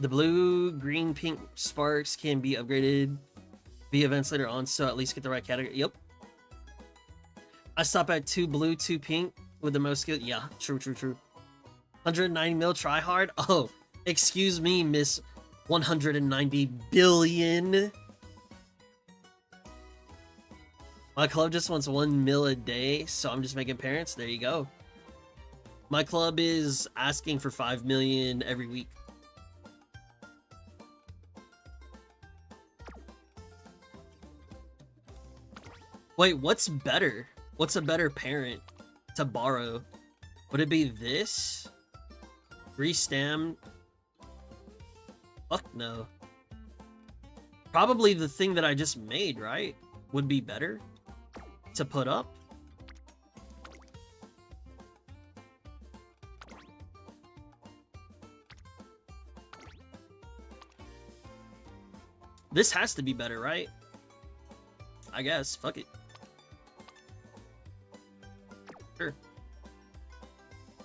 The blue, green, pink sparks can be upgraded via events later on, so at least get the right category. Yep. I stop at 2 blue, 2 pink with the most skill. Yeah, true. 190 mil try hard. Oh, excuse me, Miss 190 billion. My club just wants 1 mil a day, so I'm just making parents. There you go. My club is asking for 5 million every week. Wait, what's better? What's a better parent to borrow? Would it be this? Restam? Fuck no. Probably the thing that I just made, right? Would be better to put up. This has to be better, right? I guess. Fuck it. Sure.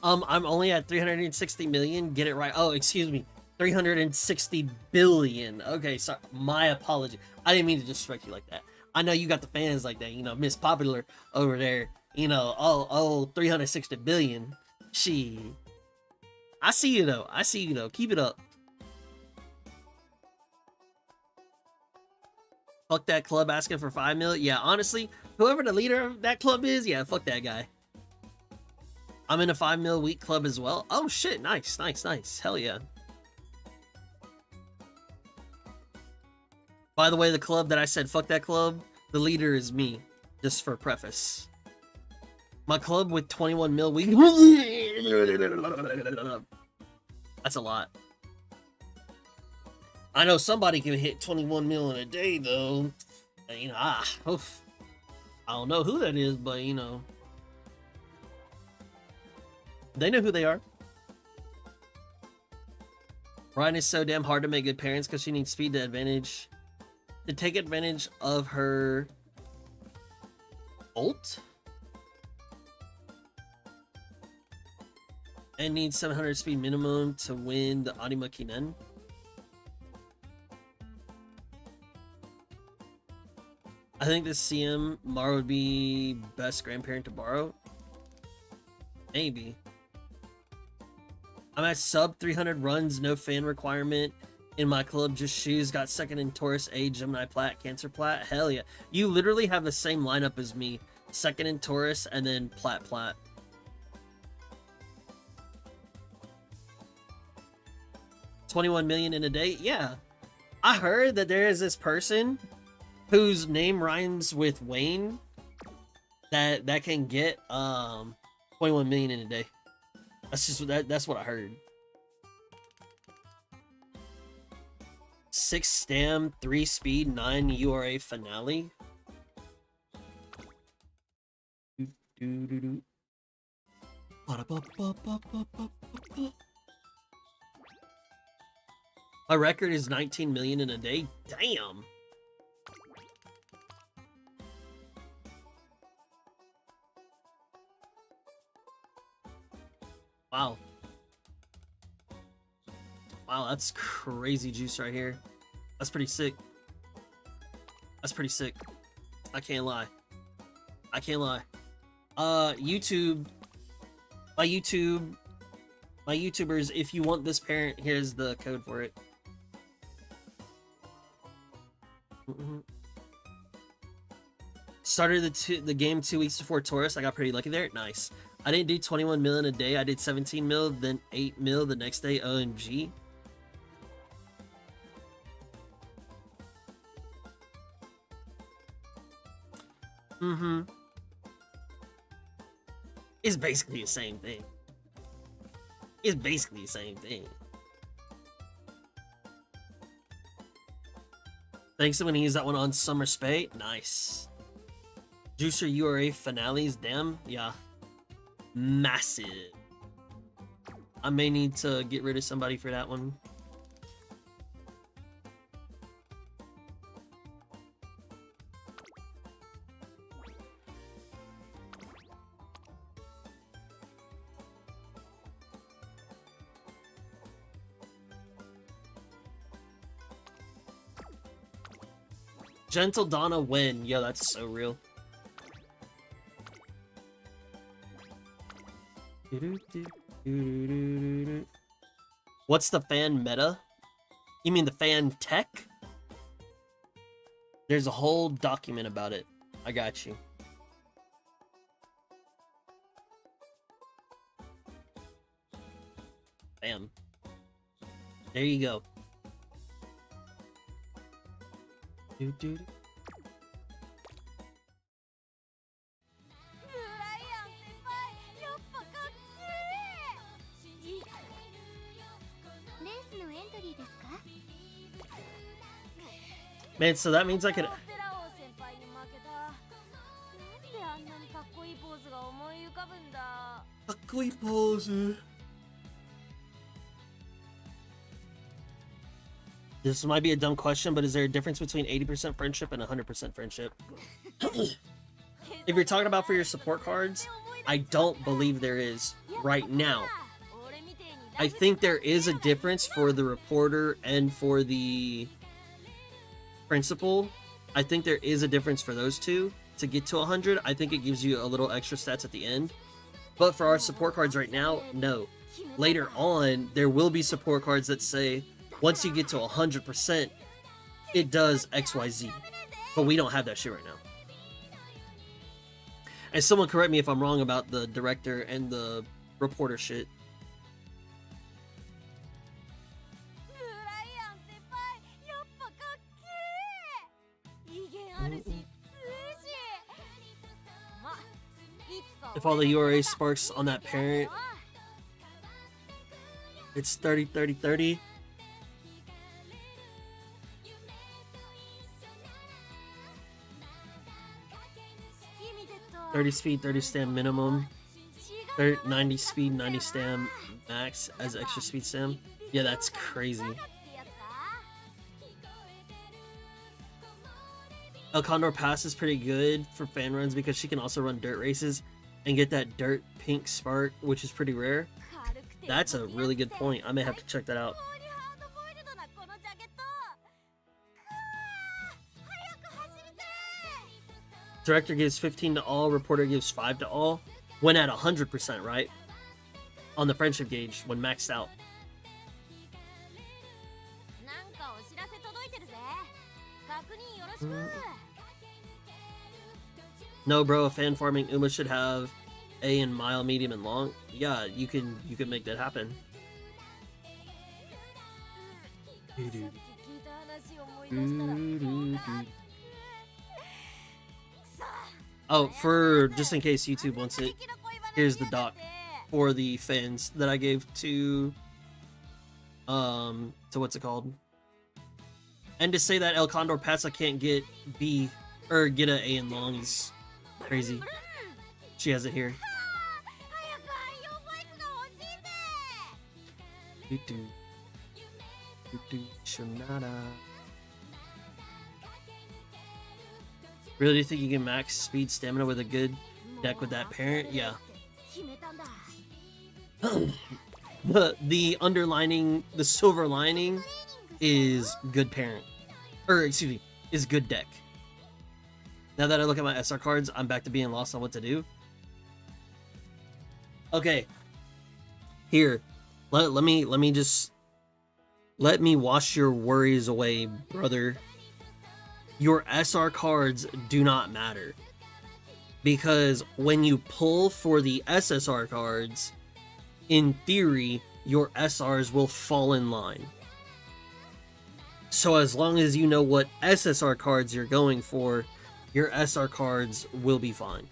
I'm only at 360 million. Get it right. Oh, excuse me. 360 billion. Okay, sorry. My apology. I didn't mean to disrespect you like that. I know you got the fans like that. You know, Miss Popular over there. You know, oh, 360 billion. She. I see you though. I see you though. Keep it up. Fuck that club asking for 5 mil. Yeah, honestly, whoever the leader of that club is, yeah, fuck that guy. I'm in a 5 mil week club as well. Oh shit, nice, nice, nice. Hell yeah. By the way, the club that I said fuck that club, the leader is me, just for preface. My club with 21 mil week. That's a lot. I know somebody can hit 21 mil in a day though. You know, oof. I don't know who that is, but you know, they know who they are. Ryan is so damn hard to make good parents because she needs speed to take advantage of her ult and needs 700 speed minimum to win the Anima Kinen. I think this CM Mara would be best grandparent to borrow. Maybe. I'm at sub 300 runs, no fan requirement. In my club, just shoes. Got second in Taurus, A, Gemini Plat, Cancer Plat. Hell yeah. You literally have the same lineup as me. Second in Taurus, and then Plat. 21 million in a day? Yeah. I heard that there is this person whose name rhymes with Wayne that can get 21 million in a day. That's what I heard. 6 stam, 3 speed, 9 URA finale. My record is 19 million in a day. Damn. Wow. Wow, that's crazy juice right here. That's pretty sick. That's pretty sick. I can't lie. I can't lie. YouTube. My YouTubers, if you want this parent, here's the code for it. Started the game 2 weeks before Taurus. I got pretty lucky there. Nice. I didn't do 21 mil in a day. I did 17 mil, then 8 mil the next day. OMG. It's basically the same thing. It's basically the same thing. Thanks, I'm gonna use that one on Summer Spay. Nice. Juicer URA finales. Damn. Yeah. Massive. I may need to get rid of somebody for that one. Gentle Donna win. Yo, that's so real. What's the fan meta? You mean the fan tech? There's a whole document about it. I got you. Bam. There you go. Man, so that means I could... This might be a dumb question, but is there a difference between 80% friendship and 100% friendship? If you're talking about for your support cards, I don't believe there is right now. I think there is a difference for the reporter and for the principal. I think there is a difference for those two to get to 100. I think it gives you a little extra stats at the end. But for our support cards right now, no. later on, there will be support cards that say, once you get to 100%, it does XYZ. But we don't have that shit right now. And someone correct me if I'm wrong about the director and the reporter shit. ブライアン先輩やっぱかっけー威厳あるし強いしまいつか If all the URA sparks on that parent, it's 30, 30, 30. $30 speed, 30 stam minimum. 90 speed, 90 stam max as extra speed stam. Yeah, that's crazy. El Condor Pass is pretty good for fan runs because she can also run dirt races and get that dirt pink spark, which is pretty rare. That's a really good point. I may have to check that out. Director gives 15 to all, reporter gives 5 to all. When at 100%, right? On the friendship gauge, when maxed out. No, bro, fan farming Uma should have A in mile, medium, and long. Yeah, you can make that happen. Oh, for just in case YouTube wants it, here's the doc for the fans that I gave to what's it called? And to say that El Condor Pasa can't get B or get an A in long is crazy. She has it here. Really, do you think you can max speed stamina with a good deck with that parent? Yeah. The underlining, the silver lining is good parent. Or, excuse me, is good deck. Now that I look at my SR cards, I'm back to being lost on what to do. Okay. Here. Let me wash your worries away, brother. Your SR cards do not matter. Because when you pull for the SSR cards, in theory, your SRs will fall in line. So as long as you know what SSR cards you're going for, your SR cards will be fine.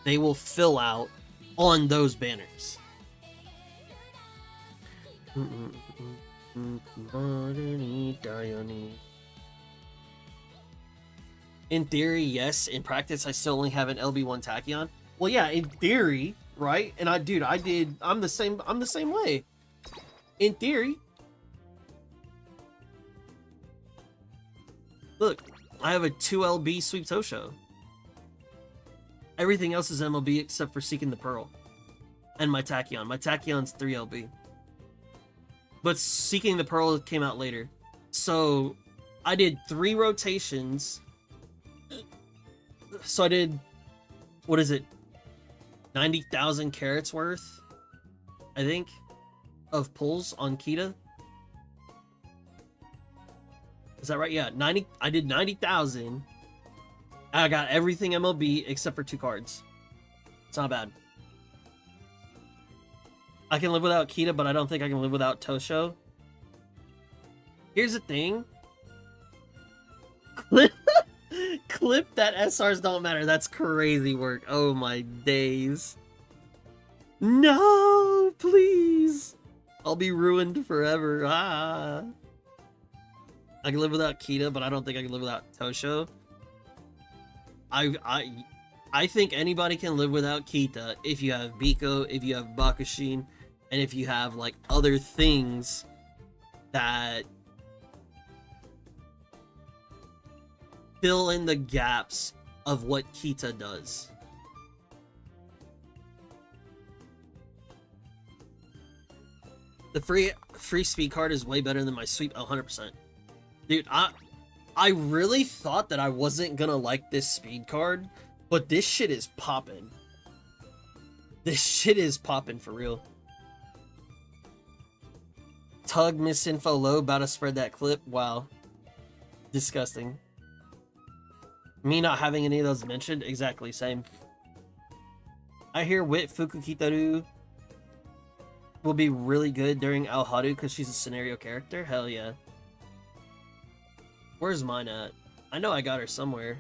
They will fill out on those banners. In theory, yes. In practice, I still only have an LB1 Tachyon. Well, yeah, in theory, right? And I'm the same way. In theory. Look, I have a 2LB Sweep Tosho. Everything else is MLB except for Seeking the Pearl. And my Tachyon. My Tachyon's 3LB. But Seeking the Pearl came out later. So, I did 3 rotations. So I did, what is it? 90,000 carats worth, I think, of pulls on Kita. Is that right? Yeah, 90. I did 90,000. I got everything MLB except for 2 cards. It's not bad. I can live without Kita, but I don't think I can live without Tosho. Here's the thing. Clip that SRs don't matter. That's crazy work. Oh my days. No, please. I'll be ruined forever. Ah. I can live without Kita, but I don't think I can live without Tosho. I think anybody can live without Kita if you have Biko, if you have Bakushin, and if you have like other things that fill in the gaps of what Kita does. The free speed card is way better than my sweep 100%. Dude, I really thought that I wasn't gonna like this speed card, but this shit is popping. This shit is popping for real. Tug misinfo low, about to spread that clip. Wow. Disgusting. Me not having any of those mentioned, exactly same. I hear Wit Fukukitaru will be really good during Alharu because she's a scenario character. Hell yeah. Where's mine at? I know I got her somewhere.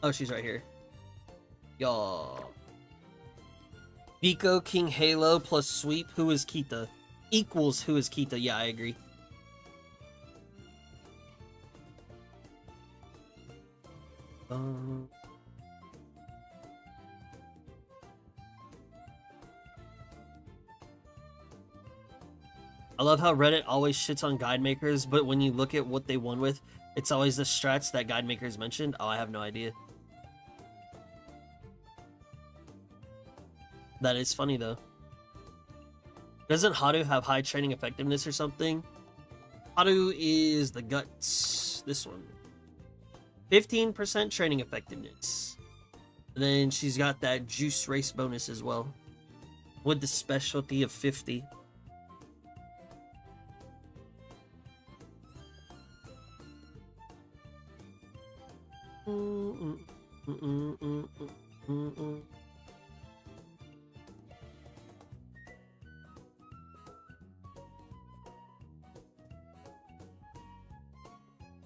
Oh, she's right here. Y'all. Biko, King Halo plus Sweep. Who is Kita? Equals who is Kita. Yeah, I agree. I love how Reddit always shits on guide makers, but when you look at what they won with, it's always the strats that guide makers mentioned. Oh, I have no idea. That is funny though. Doesn't Haru have high training effectiveness or something? Haru is the guts. This one. 15% training effectiveness. And then she's got that juice race bonus as well. With the specialty of 50.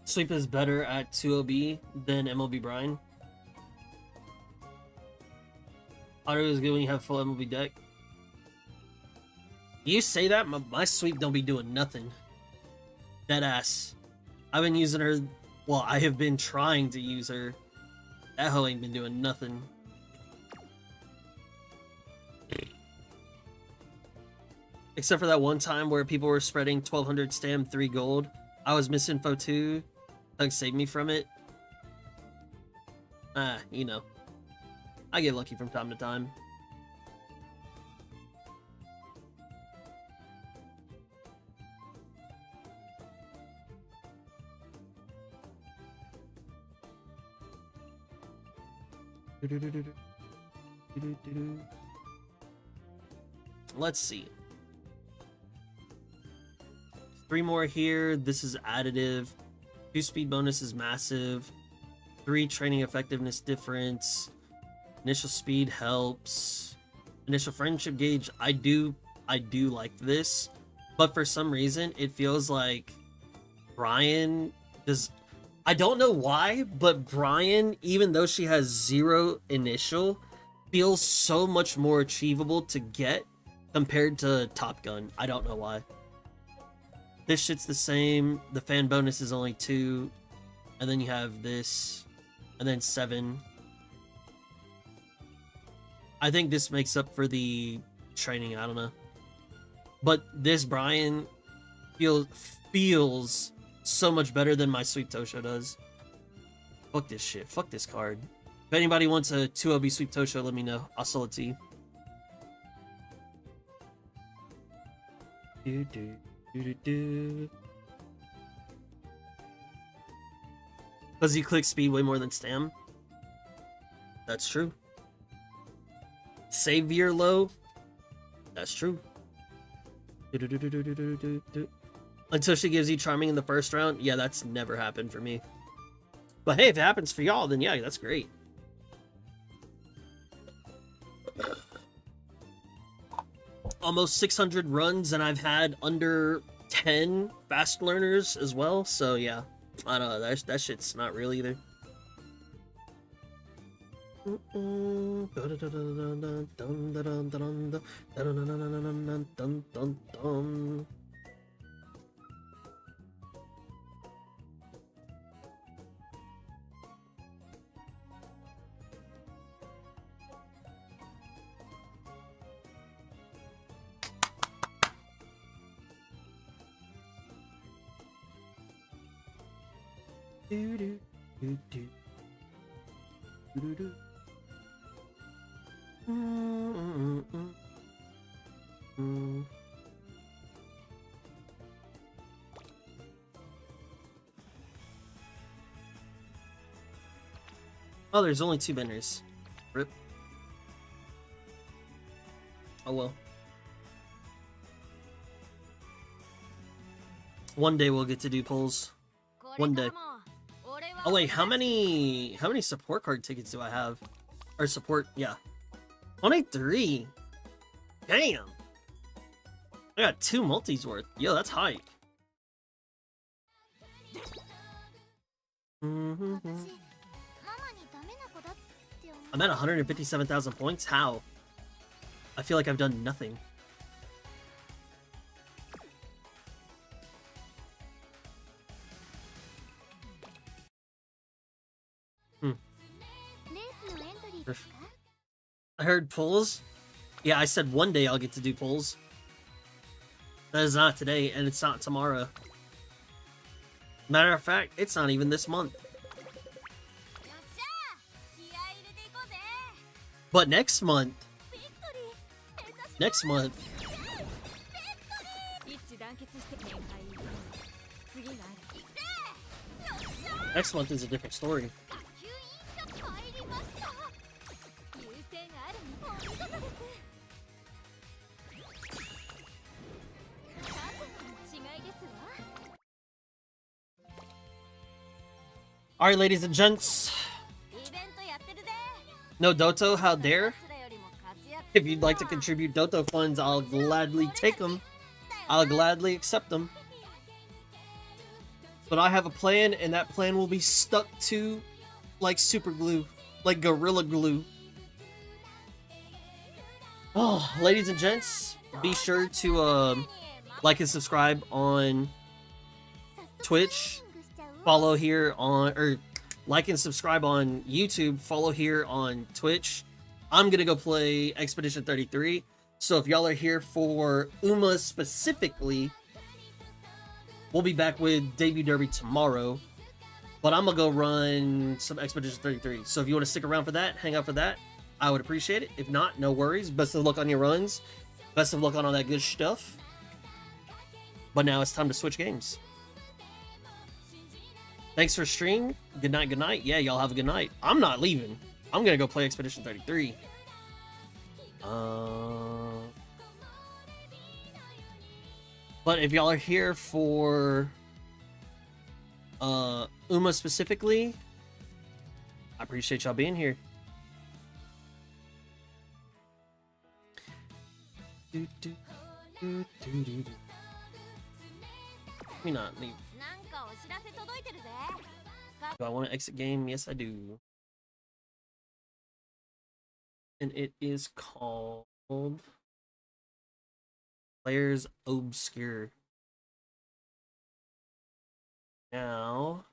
Sweep is better at 2OB than MLB Brian. Haru is good when you have full MLB deck. You say that, my sweep don't be doing nothing. Deadass. I've been using her. Well, I have been trying to use her. That hoe ain't been doing nothing. Except for that one time where people were spreading 1200 stam 3 gold. I was misinfo too. Doug saved me from it. You know. I get lucky from time to time. Let's see. 3 more here. This is additive. 2 speed bonus is massive. 3 training effectiveness difference. Initial speed helps. Initial friendship gauge. I do like this, but for some reason it feels like Brian does. I don't know why, but Brian, even though she has 0 initial, feels so much more achievable to get compared to Top Gun. I don't know why. This shit's the same. The fan bonus is only 2. And then you have this. And then 7. I think this makes up for the training. I don't know. But this Brian feels so much better than my Sweep Tosho does. Fuck this shit. Fuck this card. If anybody wants a 2OB Sweep Tosho, let me know. I'll sell it to you. Does he click speed way more than Stam? That's true. Savior low? That's true. Until she gives you Charming in the first round? Yeah, that's never happened for me. But hey, if it happens for y'all, then yeah, that's great. Almost 600 runs, and I've had under 10 fast learners as well, so yeah. I don't know, that shit's not real either. Oh, there's only 2 banners. Rip. Oh well. One day we'll get to do pulls. One day. Oh wait, how many support card tickets do I have? Or support, yeah. 23. Damn. I got 2 multis worth. Yo, that's hype. I'm at 157,000 points. How? I feel like I've done nothing. I heard pulls. Yeah, I said one day I'll get to do pulls. That is not today, and it's not tomorrow. Matter of fact, it's not even this month. But next month. Next month. Next month is a different story. Alright, ladies and gents. No Doto, how dare? If you'd like to contribute Doto funds, I'll gladly take them. I'll gladly accept them. But I have a plan, and that plan will be stuck to like super glue, like Gorilla Glue. Oh, ladies and gents, be sure to like and subscribe on Twitch. Follow here on, or like and subscribe on YouTube. Follow here on Twitch. I'm gonna go play Exp33. So if y'all are here for Uma specifically, we'll be back with Debut Derby tomorrow. But I'm gonna go run some Exp33. So if you want to stick around for that, hang out for that, I would appreciate it. If not, no worries. Best of luck on your runs. Best of luck on all that good stuff. But now it's time to switch games. Thanks for streaming. Good night, good night. Yeah, y'all have a good night. I'm not leaving. I'm gonna go play Exp33. But if y'all are here for Uma specifically, I appreciate y'all being here. Let me not leave. Do I want to exit game? Yes, I do. And it is called Players Obscure. Now,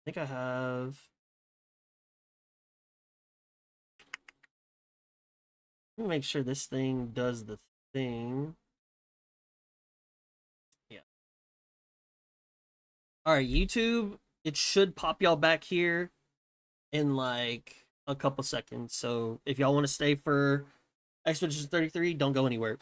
I think I have... Let me make sure this thing does the thing. Yeah. Alright, YouTube, it should pop y'all back here in like a couple seconds. So if y'all want to stay for Exp33, don't go anywhere.